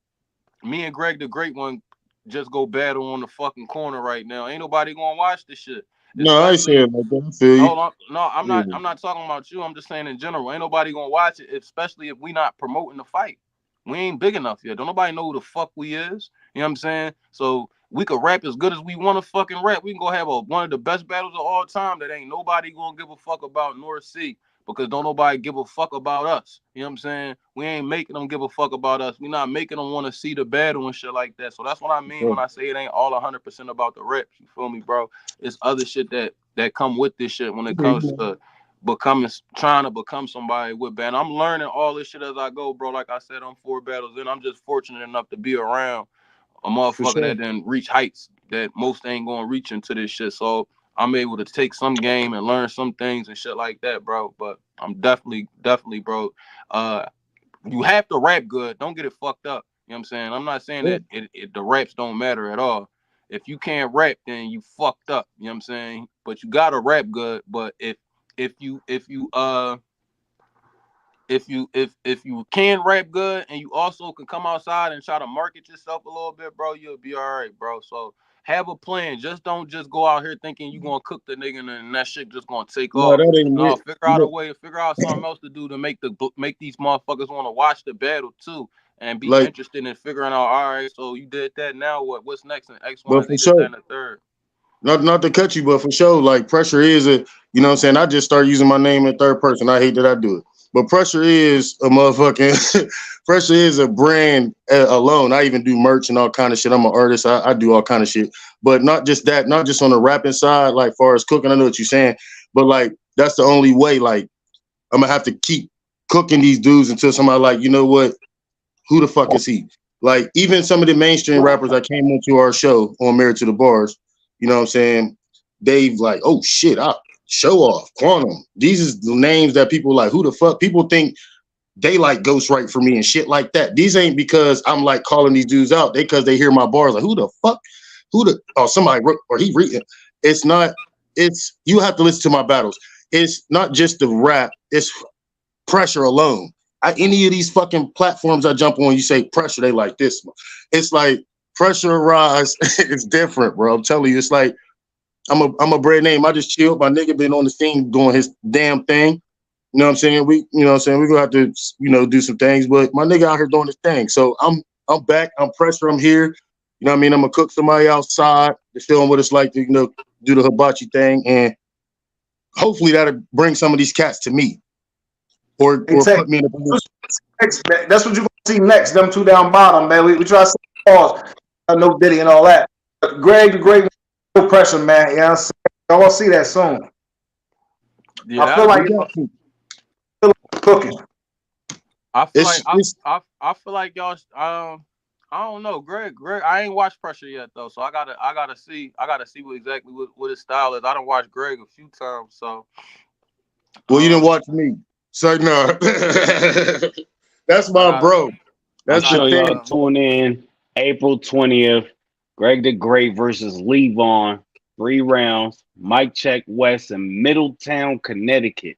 me and Greg the Great One just go battle on the fucking corner right now. Ain't nobody gonna watch this shit. No, I ain't saying like that. I feel you. I'm not talking about you. I'm just saying in general. Ain't nobody gonna watch it, especially if we not promoting the fight. We ain't big enough yet. Don't nobody know who the fuck we is. You know what I'm saying? So we could rap as good as we want to fucking rap. We can go have one of the best battles of all time that ain't nobody gonna give a fuck about nor see because don't nobody give a fuck about us. You know what I'm saying? We ain't making them give a fuck about us. We not making them want to see the battle and shit like that. So that's what I mean when I say it ain't all 100% about the reps. You feel me, bro? It's other shit that come with this shit when it comes to trying to become somebody with band. I'm learning all this shit as I go, bro. Like I said, I'm 4 battles in. I'm just fortunate enough to be around a motherfucker that didn't reach heights that most ain't gonna reach into this shit. So I'm able to take some game and learn some things and shit like that, bro. But I'm definitely, bro. You have to rap good. Don't get it fucked up. You know what I'm saying? I'm not saying that the raps don't matter at all. If you can't rap, then you fucked up. You know what I'm saying? But you gotta rap good. But if you if you can rap good and you also can come outside and try to market yourself a little bit, bro, you'll be all right, bro. So have a plan. Just don't just go out here thinking you're gonna cook the nigga and that shit just gonna take No, off. that ain't No, it. figure out a way, figure out something else to do to make these motherfuckers want to watch the battle too and be Like, interested in figuring out, all right, so you did that, now what's next in X, Y, but and for Z, this, that, sure, and the third. not to cut you, but for sure, like pressure is a, you know what I'm saying? I just start using my name in third person. I hate that I do it. But pressure is a motherfucking pressure is a brand alone. I even do merch and all kind of shit. I'm an artist. I do all kind of shit. But not just that, not just on the rapping side, like far as cooking, I know what you're saying. But like that's the only way, like, I'm gonna have to keep cooking these dudes until somebody like, you know what, who the fuck is he? Like even some of the mainstream rappers that came into our show on Married to the Bars, you know what I'm saying? They've like, oh shit, Show Off, Quantum. These is the names that people like, who the fuck? People think they like ghostwrite for me and shit like that. These ain't because I'm like calling these dudes out. They because they hear my bars like, who the fuck? Somebody wrote or he reading. It's not, it's you have to listen to my battles. It's not just the rap, it's pressure alone. Any of these fucking platforms I jump on, you say pressure, they like this. It's like pressure rise. It's different, bro. I'm telling you, it's like I'm a brand name. I just chilled. My nigga been on the scene doing his damn thing. You know what I'm saying? We're gonna have to, do some things, but my nigga out here doing his thing. So I'm back, I'm pressure, I'm here. You know what I mean? I'm gonna cook somebody outside to show them what it's like to, do the hibachi thing. And hopefully that'll bring some of these cats to me. Or put me in a position. That's what you're gonna see next. Them two down bottom, man. We try to say pause. No Diddy and all that. But Greg the Great, no pressure, man. You know what I'm saying? I want to see that soon. Yeah, I feel like it's cooking. I feel like y'all. I don't know, Greg. I ain't watched Pressure yet though, so I gotta see what his style is. I done watched Greg a few times, so. Well, you didn't watch me, so no. That's my bro. That's I'm the sure thing. y'all tune in April 20th. Greg the Great versus Levon. 3 rounds. Mic Check West in Middletown, Connecticut.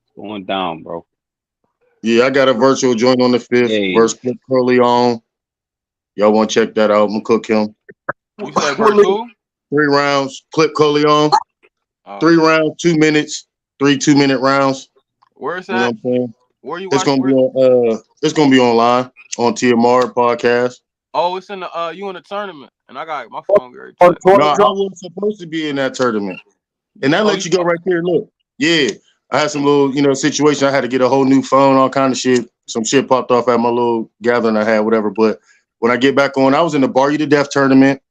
It's going down, bro. Yeah, I got a virtual joint on the 5th versus Clip Corleone. Y'all want to check that out? I'm gonna cook him. You said virtual? 3 rounds. Clip Corleone. 3 rounds, 2 minutes. 3 2-minute rounds. Where's that? You know what I'm saying? Where you It's gonna be on. It's gonna be online on JMorr podcast. Oh, it's in the you in the tournament, and I got my phone very No, I was supposed to be in that tournament, and that lets you go right there. Look, yeah, I had some little, situation. I had to get a whole new phone, all kind of shit. Some shit popped off at my little gathering I had, whatever. But when I get back on, I was in the Bar You to Death tournament.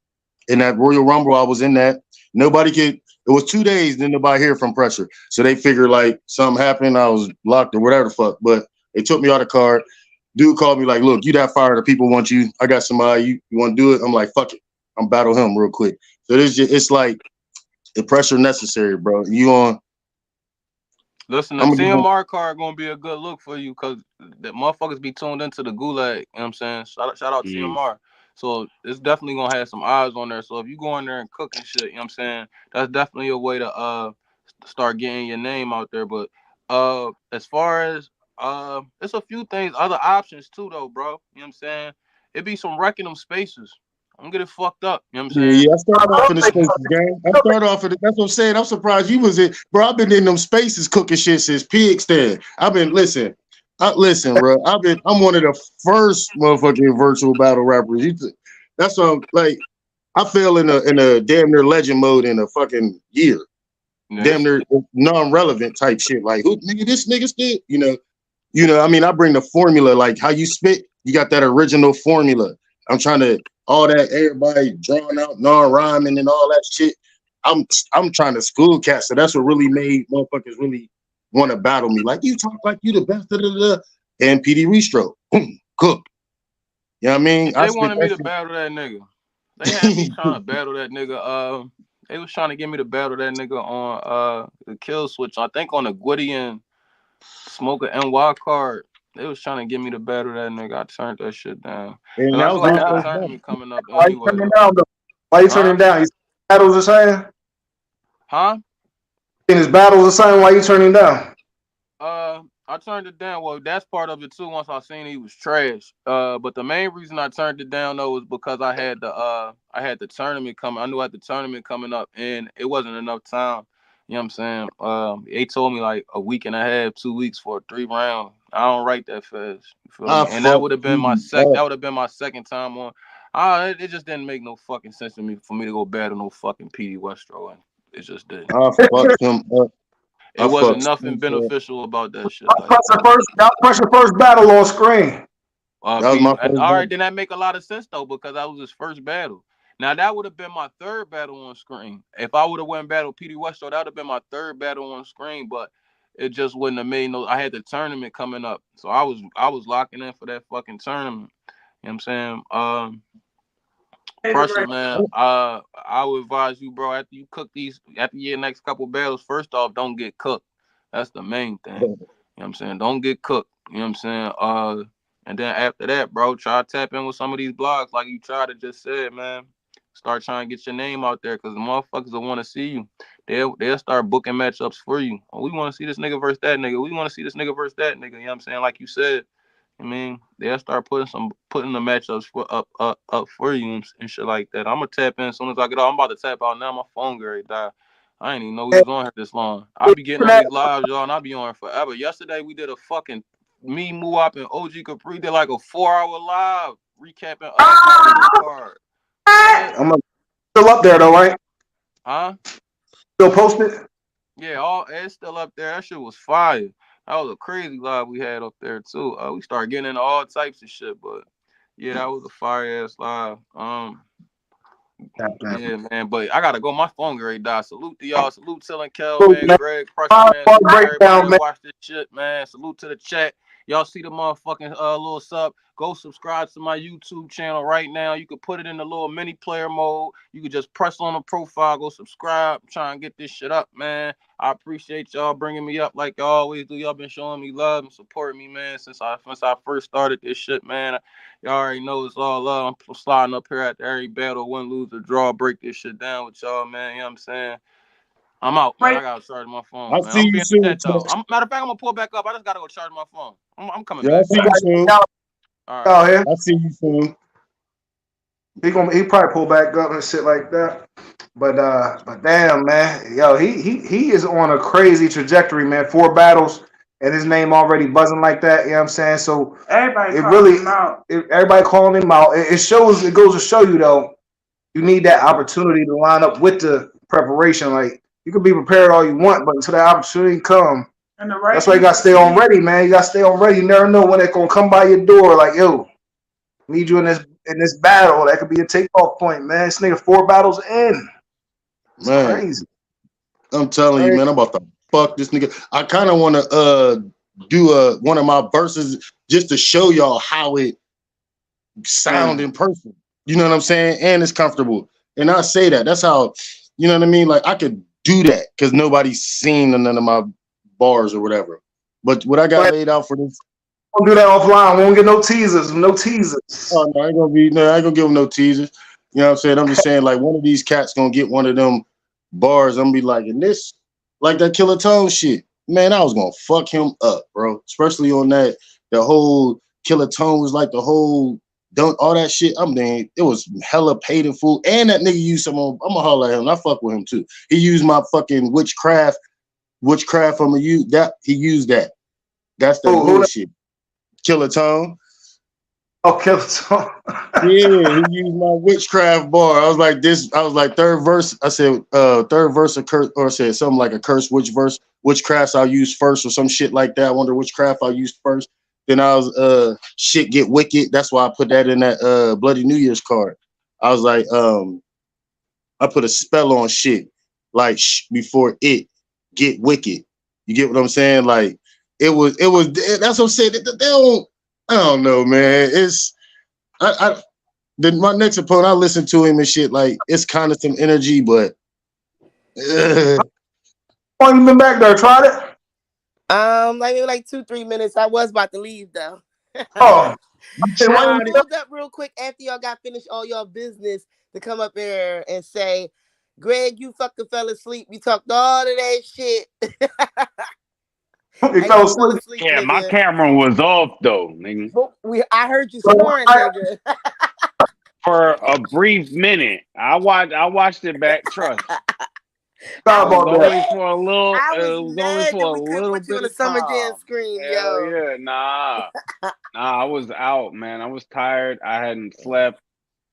In that Royal Rumble, I was in that. Nobody could. It was 2 days, then nobody hear from Pressure. So they figured like something happened. I was locked or whatever the fuck. But they took me out of the card. Dude called me like, look, you that fire, the people want you. I got somebody, you want to do it? I'm like, fuck it. I'm battle him real quick. So it's like the pressure necessary, bro. You on. Listen, the TMR card gonna be a good look for you because the motherfuckers be tuned into the gulag. You know what I'm saying? Shout out TMR. So it's definitely gonna have some eyes on there. So if you go in there and cook and shit, you know what I'm saying? That's definitely a way to start getting your name out there. But as far as it's a few things, other options too though, bro. You know what I'm saying? It be some wrecking them spaces. I'm gonna get it fucked up. You know what I'm saying? Yeah, I started off in the spaces, gang. That's what I'm saying. I'm surprised you was it. Bro, I've been in them spaces cooking shit since pig stand. Listen, bro. I'm one of the first motherfucking virtual battle rappers. That's what I'm like. I fell in a damn near legend mode in a fucking year. Nice. Damn near non-relevant type shit. Like, who nigga, this nigga still, I bring the formula, like how you spit, you got that original formula. I'm trying to all that everybody drawing out non-rhyming and all that shit. I'm trying to school cats. So that's what really made motherfuckers really want to battle me. Like, you talk like you the best, and PD Restro. Boom, cook. You know what I mean? They wanted me to battle that nigga. They had me trying to battle that nigga. They was trying to get me to battle that nigga on the kill switch. I think on the Gwydion Smoker NY card. They was trying to get me to battle that nigga. I turned that shit down. And Cause I that knew was I my had a first battle. tournament coming up Why you anyway. turning down though? Why you turning down? His battles the same? Huh? And his battles the same. Why you turning down? I turned it down. Well, that's part of it too. Once I seen he was trash. But the main reason I turned it down though was because I had the tournament coming. I knew I had the tournament coming up, and it wasn't enough time. You know what I'm saying? They told me like a week and a half, 2 weeks for a 3 round. I don't write that fast. You feel me? And that would have been my that would have been my second time on. It just didn't make no fucking sense to me for me to go battle no fucking PD Westro, and it just didn't. I fucked him up. It wasn't nothing beneficial about that shit. Y'all press your first battle on screen. That was my first all right, battle. then that make a lot of sense though, because that was his first battle. Now that would have been my third battle on screen. If I would have went battle PD Westro, that would have been my third battle on screen, but it just wouldn't have made no. I had the tournament coming up, so I was locking in for that fucking tournament. You know what I'm saying? Pressure, man. I would advise you, bro, after your next couple battles, first off, don't get cooked. That's the main thing. You know what I'm saying? Don't get cooked. You know what I'm saying? And then after that, bro, try to tap in with some of these blogs like you tried to just said, man. Start trying to get your name out there, because the motherfuckers will want to see you. They'll start booking matchups for you. Oh, we want to see this nigga versus that nigga. We want to see this nigga versus that nigga. You know what I'm saying? Like you said. I mean, they'll start putting the matchups up for you and shit like that. I'm gonna tap in as soon as I get out. I'm about to tap out now. My phone already died. I didn't even know we was on here this long. I be getting on these lives, y'all, and I be on here forever. Yesterday we did a fucking me, Muop, and OG Capri did like a 4-hour live recapping card. I'm still up there though, right? Huh? Still posted? Yeah, it's still up there. That shit was fire. That was a crazy live we had up there too. We started getting into all types of shit, but yeah, that was a fire ass live. Yeah, man. But I gotta go. My phone already died. Salute to y'all. Salute to Till and Kel, man. Greg, Pressure, man. Salute to everybody that watch this shit, man. Salute to the chat. Y'all see the motherfucking little sub. Go subscribe to my YouTube channel right now. You can put it in the little mini player mode. You can just press on the profile. Go subscribe. I'm trying to get this shit up, man. I appreciate y'all bringing me up like y'all always do. Y'all been showing me love and supporting me, man, since I first started this shit, man. Y'all already know it's all love. I'm sliding up here at every battle, win, lose, or draw, break this shit down with y'all, man. You know what I'm saying? I'm out, man. I gotta charge my phone. I'll Man. see I'm you being soon. chat though. Matter of fact, I'm gonna pull back up. I just gotta go charge my phone. I'm coming Yeah, back. I'll see you soon. All right. I'll see you soon. He probably pull back up and shit like that. But damn, man, yo, he is on a crazy trajectory, man. 4 battles and his name already buzzing like that. You know what I'm saying? So everybody calling him out. Everybody calling him out. It goes to show you though, you need that opportunity to line up with the preparation. Like you can be prepared all you want, but until that opportunity come, that's why you gotta stay on ready, man. You gotta stay on ready. You never know when it's gonna come by your door. Like, yo, need you in this battle. That could be a takeoff point, man. This nigga 4 battles in. It's crazy. I'm telling you, man, I'm about to fuck this nigga. I kind of want to do one of my verses just to show y'all how it sound in person. You know what I'm saying? And it's comfortable. And I say that. That's how, you know what I mean? Like I could do that because nobody's seen none of my bars or whatever. But what I got laid out for this. We'll do that offline. We won't get no teasers. No teasers. Oh no, I ain't gonna give them no teasers. You know what I'm saying? I'm just saying like one of these cats gonna get one of them bars. I'm gonna be like, and this, like that Killer Tone shit. Man, I was gonna fuck him up, bro. Especially on that, the whole Killer Tone was like the whole don't all that shit. I mean, it was hella paid in full. And that nigga used some on, I'm gonna holler at him. I fuck with him too. He used my fucking witchcraft I'm gonna use that. He used that. That's the bullshit. Killer Tone. Oh, Killer Tone. Yeah, he used my witchcraft bar. I was like third verse. I said third verse of curse, or said something like a curse, which verse, which crafts I'll use first, or some shit like that. I wonder which craft I'll use first. Then I was shit get wicked. That's why I put that in that Bloody New Year's card. I was like, I put a spell on shit like before it get wicked. You get what I'm saying? Like it was that's what I'm saying. I don't know, man. It's my next opponent, I listen to him and shit, like it's kind of some energy, but How long you been back there? Tried it? Like maybe like 2-3 minutes. I was about to leave though. Oh, hey, why I you pulled up real quick after y'all got finished all y'all business to come up here and say, Greg, you fucking fell asleep. You talked all of that shit. you And fell you fell asleep? asleep, Yeah, my nigga. camera was off though, nigga. I heard you snoring, nigga. For a brief minute. I watched it back, trust. Sorry It was about only that. for a little I was it was only mad for that a we couldn't little put you on bit the of Summer Jam time. screen, Hell yo. yeah, nah. I was out, man. I was tired. I hadn't slept.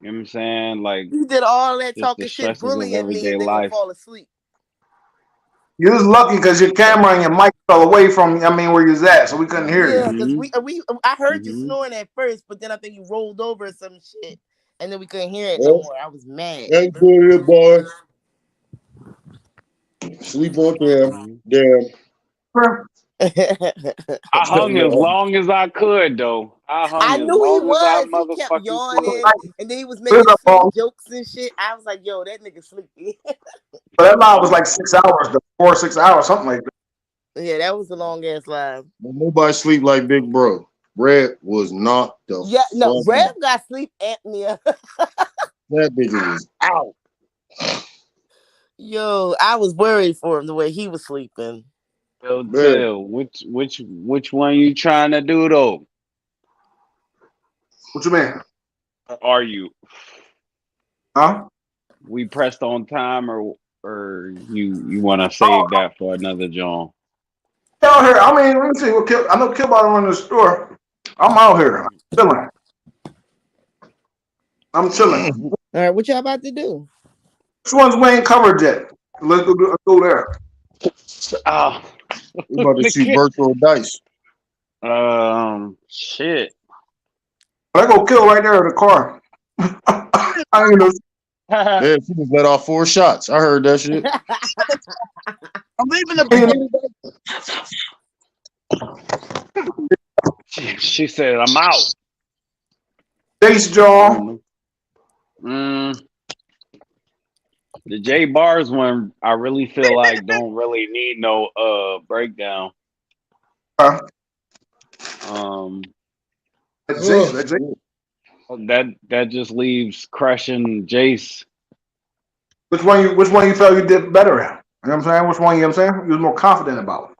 You know what I'm saying? Like You did all that just the talking shit, stresses of bullying me, everyday and then gonna life. fall asleep. You was lucky because your camera and your mic fell away from, where you was at, so we couldn't hear you. Yeah, because I heard you Mm-hmm. snoring at first, but then I think you rolled over or some shit, and then we couldn't hear it no Well, more. I was mad. that's good, boy. Sleep on them. Damn. I hung as long as I could, though. I hung I as knew he long as I was. He kept motherfucking could. yawning, and then he was making sleep jokes and shit. I was like, "Yo, that nigga sleepy." But that live was like 6 hours, 4 or 6 hours, something like that. Yeah, that was a long ass live. Nobody sleep like Big Bro. Red was knocked the Yeah, no, fuck Rev out. got sleep apnea. That nigga was out. Yo, I was worried for him the way he was sleeping. Yo, Man, Till, which one you trying to do though? What you mean? Are you? Huh? We pressed on time, or you want to save that for another John? Out here. Let me see. I know Killbot run the store. I'm out here. I'm chilling. All right, what y'all about to do? Which ones we ain't covered yet? Let's go there. Oh, we about to shoot virtual dice. shit. I go kill right there in the car. I ain't know. Yeah, she just let off 4 shots. I heard that shit. I'm leaving the beginning. She said, "I'm out." Thanks, John. The JMorr one, I really feel like don't really need no breakdown. That's That just leaves crushing Jace. Which one you felt you did better at? You know what I'm saying? Which one you know what I'm saying? You was more confident about.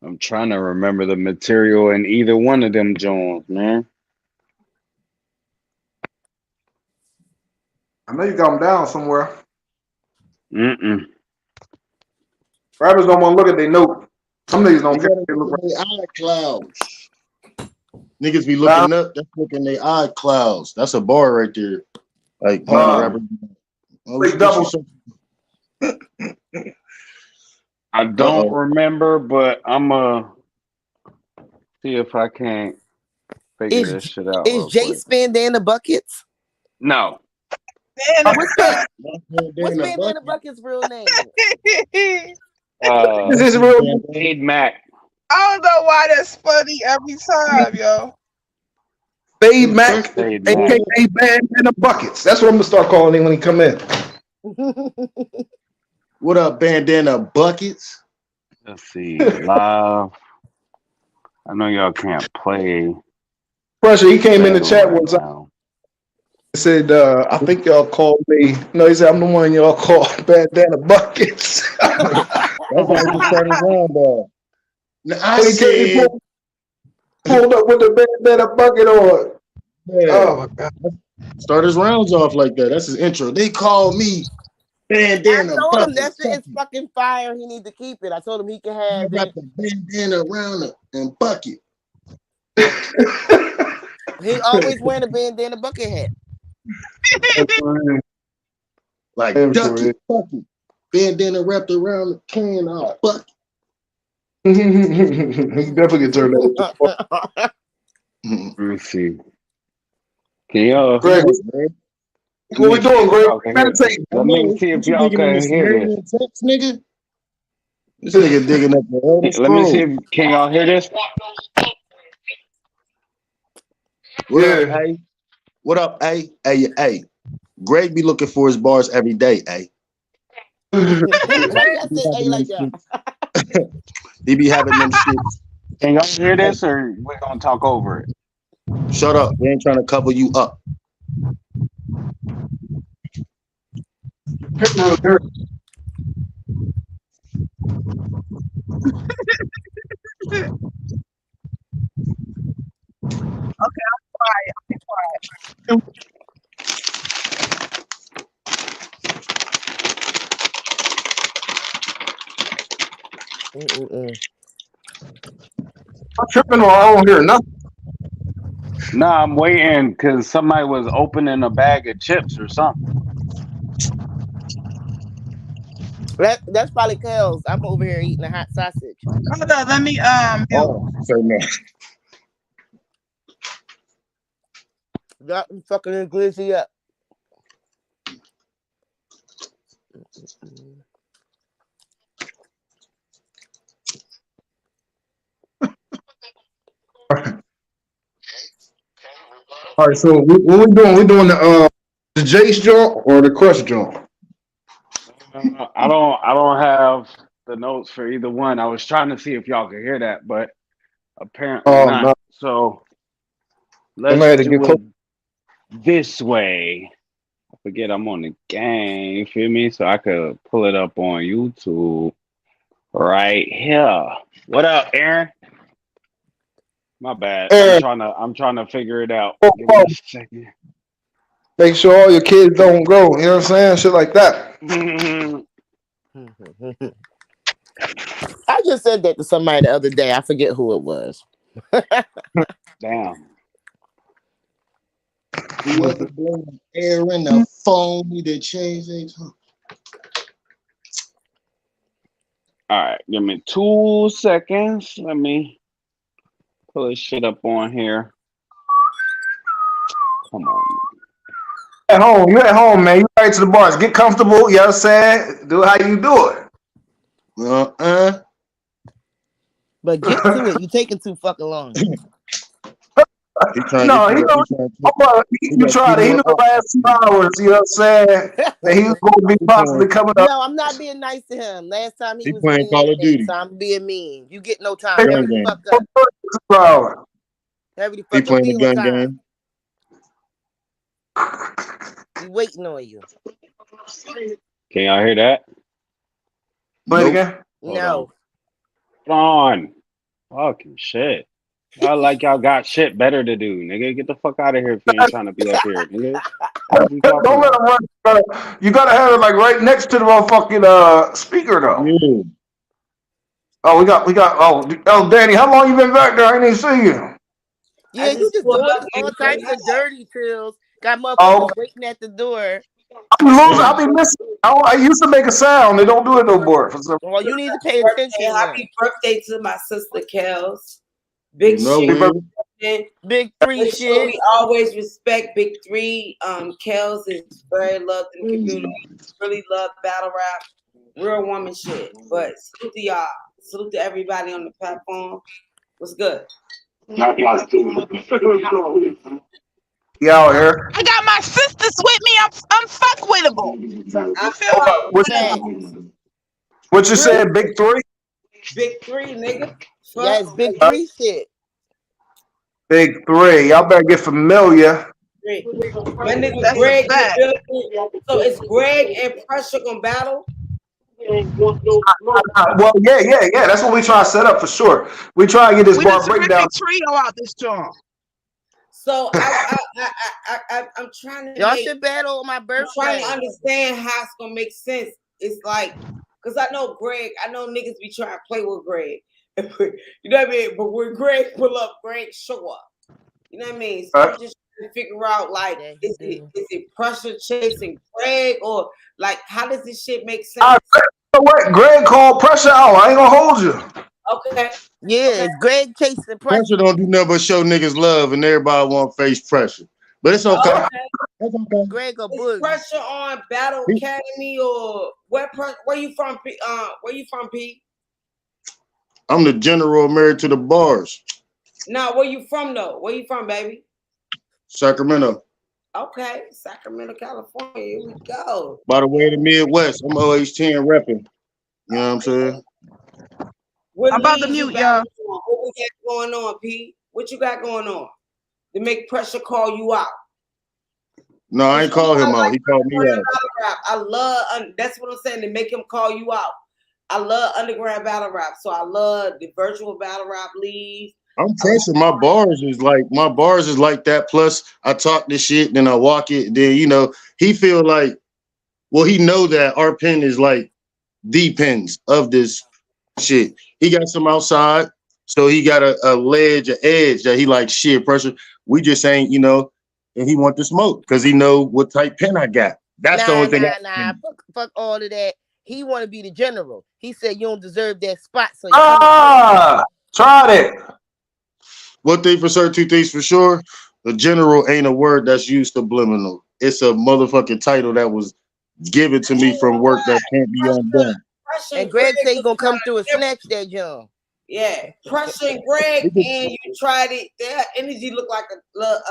I'm trying to remember the material in either one of them Jones, man. I know you got them down somewhere. Mm-mm. Rappers don't want to look at their note. Some niggas don't care. They look at their iClouds. Niggas be looking up. That's looking their iClouds. That's a bar right there. Like rappers. I don't remember, but I'm see if I can't figure this shit out. Is Jace Bandana Buckets? No. What's Bandana Buckets' real name? Spade Mac. I don't know why that's funny every time, yo. Spade Mac, aka Bandana Buckets. That's what I'm gonna start calling him when he come in. What up, Bandana Buckets? Let's see. Live. I know y'all can't play. Pressure, he came in the chat one time. He said, I think y'all called me. No, he said, I'm the one y'all called Bandana Buckets. That's how he started round ball. Now, I said, pulled up with the bandana bucket on. Yeah. Oh my God. Start his rounds off like that. That's his intro. They call me Bandana I told Bucket. him that shit is fucking fire. He need to keep it. I told him he can have got it. the bandana around and bucket. He always wearing a bandana bucket hat. Like ducky bucket. Bandana wrapped around the can of bucket. He definitely turned that. Let me see. Can y'all? Greg, what we doing, Greg? Meditate. Let me see if y'all can hear this. Text, nigga. This nigga digging up the Elder Let me see. Can y'all hear this? What up, A? What up, A? A? Greg be looking for his bars every day, eh? Why you gotta say A like that? He be having them shits. Can y'all hear this, or we gonna talk over it? Shut up. We ain't trying to cover you up. Okay, I'm quiet. I'm tripping or I don't hear nothing. Nah, I'm waiting because somebody was opening a bag of chips or something. That's probably Kels. I'm over here eating a hot sausage. Hold on, let me mute. Oh, say no. Got me fucking glizzy up. All right, so what we doing? We doing the Jace joint or the Crush joint? I don't have the notes for either one. I was trying to see if y'all could hear that, but apparently Oh not. no, So I'm let's gonna have to get do close. it this way. I forget I'm on the game, you feel me? So I could pull it up on YouTube right here. What up, Aaron? My bad. Aaron, I'm trying to figure it out. Give me a second. make sure all your kids don't go. You know what I'm saying? Shit like that. I just said that to somebody the other day. I forget who it was. Damn. Whoever blowing air in the phone need to change things. All right, give me 2 seconds. Let me pull this shit up on here. Come on. At home, you at home, man. You right to the bars. Get comfortable. You know what I'm saying? Do how you do it. But get to it. You're taking too fucking long. He trying No, to he get know. You tried it. He knew the last 2 hours. You know what I'm saying? That he was going to be possibly coming up. No, I'm not being nice to him. Last time he was playing mean Call of to me, Duty. so I'm being mean. You get no time. Gun Hurry the game. fuck up. 2 hours. Hurry the He fuck up. playing Be the on gun time. game. He waiting on you. Can y'all hear that? Play it Nope. again. Hold No. on. Fucking shit. Y'all like y'all got shit better to do, nigga. Get the fuck out of here if you ain't trying to be up here, nigga. What you talking Don't let about? him run. You gotta have it like right next to the motherfucking speaker though. Yeah. Oh, we got. Oh, Danny, how long you been back there? I ain't even see you. Yeah, you just pulled doing up all and types of dirty pills. Got Oh, motherfuckers okay. waiting at the door. I be missing. I used to make a sound. They don't do it no more. For some. Well, you need to pay birthday. attention then. Happy birthday to my sister Kels. Big You know shit. it. Big three Make sure shit. we always respect Big Three. Kels is very loved in the community. Really love battle rap. Real woman shit. But salute to y'all. Salute to everybody on the platform. What's good? Y'all here. I got my sisters with me. I'm fuckwittable. You feel me? What, Facts. what you said, Big Three? Big Three, nigga. Yes, big three shit. Big Three. Y'all better get familiar. My nigga That's a Greg in the fact. building. So it's Greg and Pressure gonna battle? Well, yeah. That's what we try to set up for sure. We try to get this We bar the breakdown. terrific trio out this joint. So I'm trying to Y'all should battle on my I'm birthday. trying to understand how it's gonna make sense. It's like, cause I know Greg, I know niggas be trying to play with Greg. You know what I mean? But when Greg pull up, Greg show up. You know what I mean? So I'm just trying to figure out, like, Yeah, is you it Pressure chasing Greg, or like how does this shit make sense? What? Greg called Pressure out. I ain't gonna hold you. Okay. Yeah, it's Greg chasing Pressure don't do nothing but show niggas love, and everybody want to face pressure. But it's okay. Okay. That's okay. Greg a Is boogie. Pressure on Battle Academy, or where you from? Where you from, P? I'm the general married to the bars. Now, where you from though? Where you from, baby? Sacramento. Okay, Sacramento, California. Here we go. By the way, the Midwest, I'm OH10 repping. You know what I'm saying? What I'm about to leads you mute guys y'all. on? What we got going on, P? What you got going on to make pressure call you out? No, I ain't call him out. He called me out. Rap. I love. That's what I'm saying. To make him call you out. I love underground battle rap. So I love the virtual battle rap leads. I'm pressure. My bars is like that. Plus, I talk this shit, then I walk it. Then he feel like, well, he know that our pen is like the pens of this shit. He got some outside, so he got a edge that he like shit pressure. We just ain't, and he want the smoke because he know what type pen I got. That's the only thing. Nah. Fuck all of that. He want to be the general. He said you don't deserve that spot. So tried it. One thing for certain, two things for sure. The general ain't a word that's used subliminal. It's a motherfucking title that was given to me from work that can't be undone. And Greg said he gonna come through and snatch that jump. Yeah, Pressure and Greg, and you tried it. Their energy looked like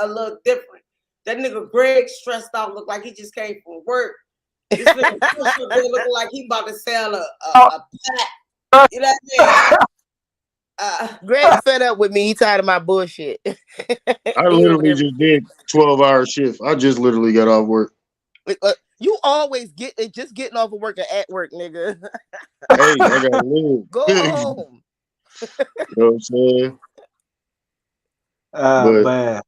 a little different. That nigga Greg stressed out, looked like he just came from work. This nigga Pressure looking like he about to sell a pack. You know what I mean? Greg fed up with me. He tired of my bullshit. I literally just did 12-hour shift. I just literally got off work. You always getting off of work or at work, nigga. Hey, I gotta live. Go home. You know what I'm saying? But man.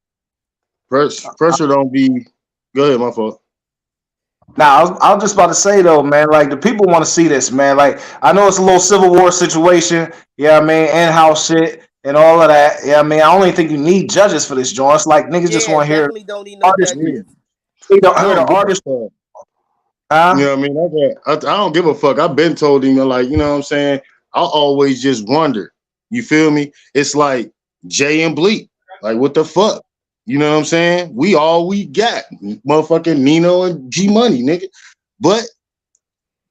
Pressure don't be. Go ahead, my fault. Now, I was just about to say though, man, like the people want to see this, man. Like I know it's a little Civil War situation, yeah, I mean, in-house shit and all of that. Yeah, I mean, I don't even think you need judges for this joint. It's like niggas just want to hear don't need no artists. judges. They don't hear the artist. You know what I mean? I don't give a fuck. I've been told him, like, you know what I'm saying? I'll always just wonder. You feel me? It's like Jay and Bleak. Like, what the fuck? You know what I'm saying? We all we got. Motherfucking Nino and G Money, nigga. But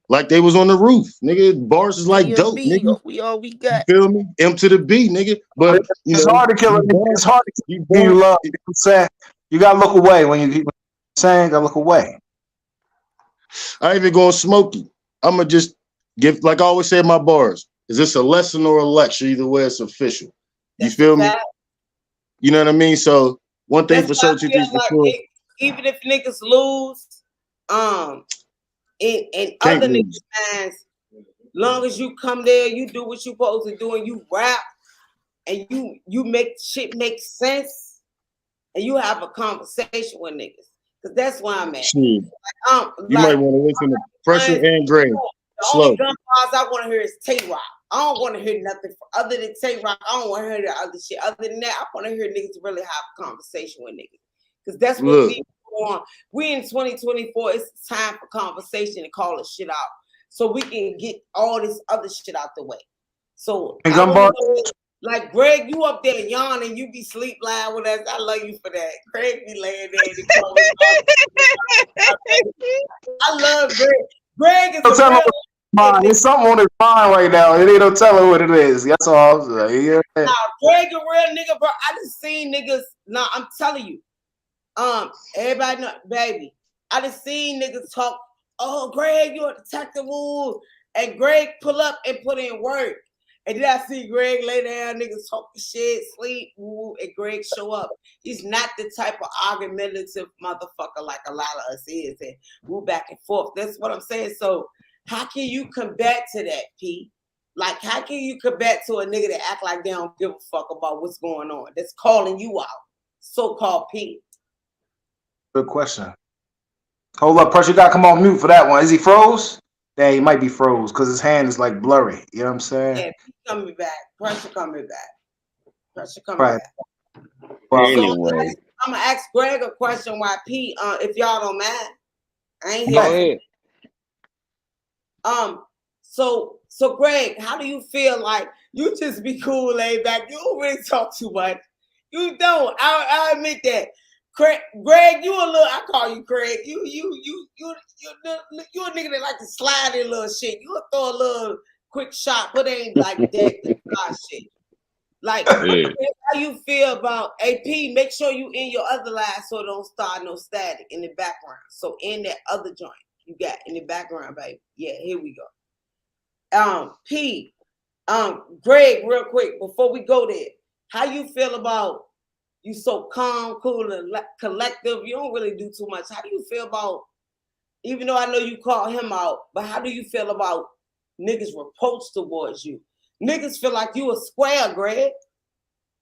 like they was on the roof, nigga. Bars is like dope, nigga. We all we got. You feel me? M to the B, nigga. But it's hard to kill it. It's hard to keep you love. You know what I'm saying? You gotta look away when you saying gotta look away. I ain't even gonna smoke you. I'ma just give, like I always say in my bars, is this a lesson or a lecture? Either way, it's official. You feel me? You know what I mean? So one thing for certain, two things for sure. Even if niggas lose, in other niggas' minds, long as you come there, you do what you supposed to do, and you rap, and you make shit make sense, and you have a conversation with niggas. Cause that's where I'm at. You might want to listen to Pressure and Greg. The only gun bars I want to hear is Tay-Rock. I don't want to hear nothing other than Tay-Rock. I don't want to hear the other shit. Other than that, I want to hear niggas really have a conversation with niggas. Because that's what we want. We in 2024, it's time for conversation and call this shit out. So we can get all this other shit out the way. So like Greg, you up there yawning, you be sleep loud with us. I love you for that. Greg be laying there and I love Greg. Greg is it's something on his mind right now. It ain't no telling what it is. That's all I'm saying. Yeah. Nah, Greg a real nigga, bro. I just seen niggas. Nah, I'm telling you. Everybody know, baby. I just seen niggas talk. Oh, Greg, you a detective, woo. And Greg pull up and put in work. And then I see Greg lay down, niggas talking shit, sleep, woo, and Greg show up. He's not the type of argumentative motherfucker like a lot of us is, and move back and forth. That's what I'm saying. So how can you combat to that, P? Like, how can you combat to a nigga that act like they don't give a fuck about what's going on? That's calling you out, so-called P. Good question. Hold up, Pressure. You gotta come on mute for that one. Is he froze? Yeah, he might be froze because his hand is like blurry. You know what I'm saying? Yeah, he's coming back. Pressure coming back. Pressure coming back. Well, anyway, I'm gonna ask Greg a question. Why P? If y'all don't mind, I ain't here. Go ahead. So Greg, how do you feel? Like you just be cool, laid back. You don't really talk too much. You don't. I admit that. Greg, you a little. I call you Greg. You a nigga that like to slide in little shit. You throw a little quick shot, but ain't like that shit. Like, Yeah. how you feel about AP? Make sure you in your other live so it don't start no static in the background. So in that other joint you got in the background, baby. Yeah, here we go. P, Greg, real quick before we go there, how you feel about you so calm, cool, and collective? You don't really do too much. How do you feel about, even though I know you call him out, but how do you feel about niggas' reproach towards you? Niggas feel like you a square, Greg.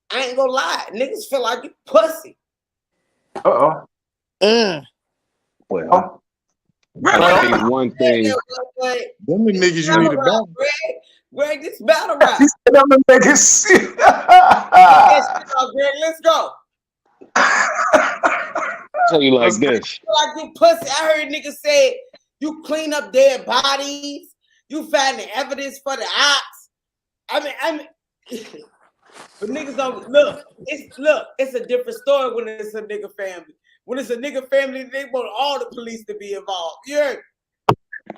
I ain't gonna lie. Niggas feel like you pussy. Uh-oh. Well, I think one thing. Them the niggas you need to back. Greg, this battle rap. He said, I'm gonna make it shit. Greg, let's go. Tell you like this. Feel like you pussy. I heard niggas say you clean up dead bodies. You find the evidence for the ops. I mean, but niggas don't look. It's a different story when it's a nigga family. When it's a nigga family, they want all the police to be involved. You heard?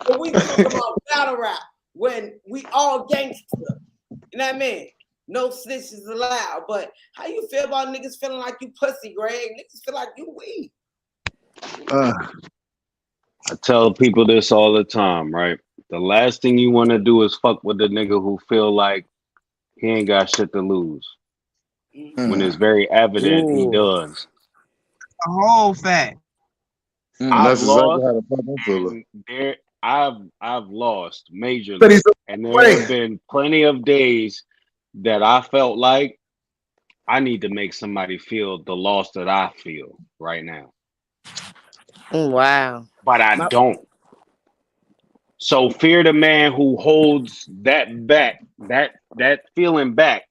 But we talking about battle rap when we all gangster. You know what I mean? No snitches allowed. But how you feel about niggas feeling like you pussy, Greg? Niggas feel like you weak. I tell people this all the time, right? The last thing you want to do is fuck with the nigga who feel like he ain't got shit to lose. When it's very evident he does. A whole fact. I've That's exactly lost. how the fuck I feel. I've lost majorly, and there have been plenty of days that I felt like I need to make somebody feel the loss that I feel right now. Wow. But I don't. So fear the man who holds that back, that feeling back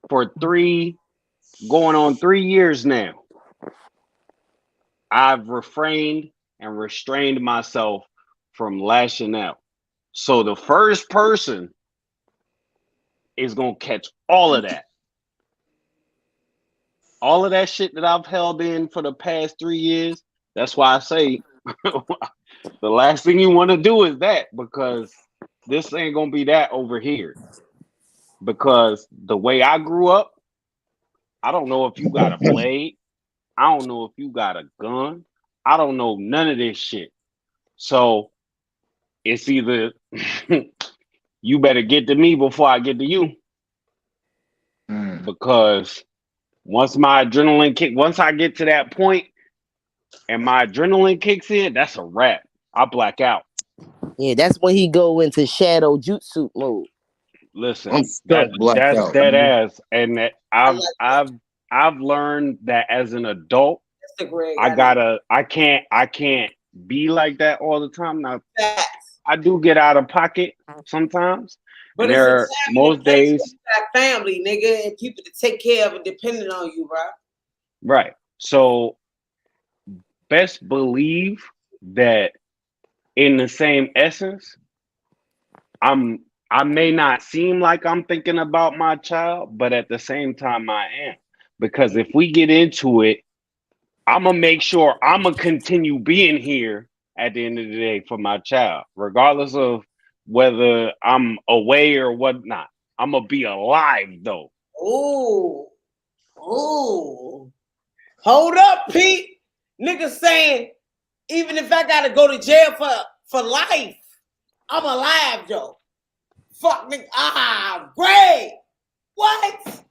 for going on 3 years now. I've refrained and restrained myself from lashing out. So the first person is going to catch all of that. All of that shit that I've held in for the past 3 years. That's why I say the last thing you want to do is that, because this ain't going to be that over here. Because the way I grew up, I don't know if you got a blade. I don't know if you got a gun. I don't know none of this shit. So it's either you better get to me before I get to you. Because once I get to that point and my adrenaline kicks in, that's a wrap. I black out. Yeah, that's when he go into shadow jutsu mode. Listen, I'm stuck blacked that's out. dead ass. And that I've learned that as an adult, I can't be like that all the time. Now I do get out of pocket sometimes. But and there are most days family, nigga, and people to take care of and depending on you, bro. Right. So best believe that in the same essence, I may not seem like I'm thinking about my child, but at the same time I am. Because if we get into it, I'm gonna make sure I'm gonna continue being here at the end of the day for my child, regardless of whether I'm away or whatnot. I'm gonna be alive though. Ooh. Hold up, Pete. Niggas saying, even if I gotta go to jail for life, I'm alive though. Fuck nigga. Great. What?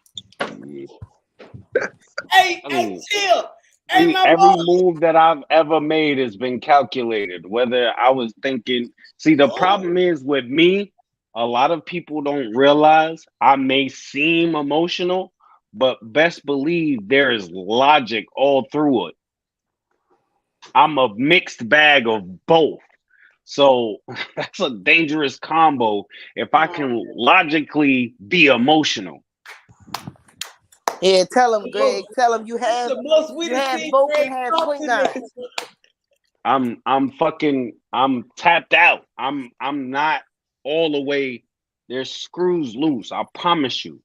Hey, chill. Hey, Every move that I've ever made has been calculated. Whether I was thinking, see, the problem is with me, a lot of people don't realize I may seem emotional, but best believe there is logic all through it. I'm a mixed bag of both. So that's a dangerous combo if I can logically be emotional. Yeah, tell him, Greg. Tell him you have both and have Klingons. I'm tapped out. I'm not all the way. There's screws loose. I promise you.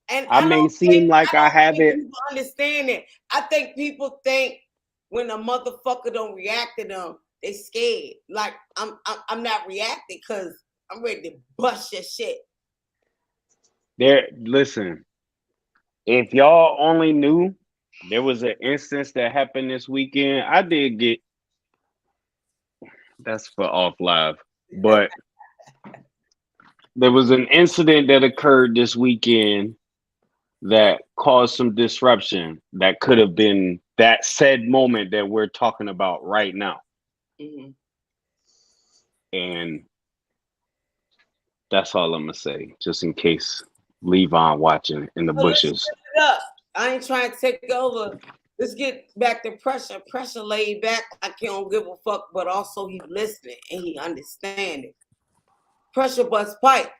And I may seem like I have it. People understand it. I think people think when a motherfucker don't react to them, they scared. Like I'm not reacting because I'm ready to bust your shit. Listen. If y'all only knew, there was an instance that happened this weekend. I did get that's for off live, but there was an incident that occurred this weekend that caused some disruption that could have been that said moment that we're talking about right now. Mhm. And that's all I'm gonna say, just in case Levon watching in the So let's bushes. switch it up. I ain't trying to take over. Let's get back to Pressure. Pressure laid back. I can't give a fuck, but also he listening and he understanding. Pressure bust pipe.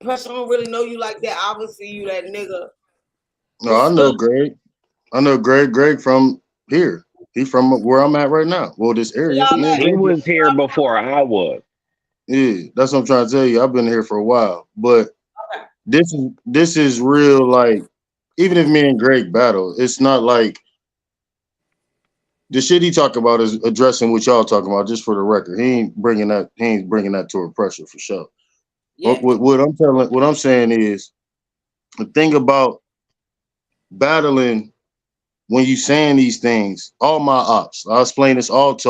Pressure don't really know you like that. Obviously, you that nigga. No, I know Greg. I know Greg from here. He from where I'm at right now. Well, this area. Y'all Man, at? He Greg, was here before I was. yeah, that's what I'm trying to tell you. I've been here for a while, but Okay. this is real. Like, even if me and Greg battle, it's not like the shit he talk about is addressing what y'all talking about. Just for the record, he ain't bringing that. He ain't bringing that toward Pressure for sure. Yeah. What I'm saying is the thing about battling when you saying these things. All my ops, I'll explain this all to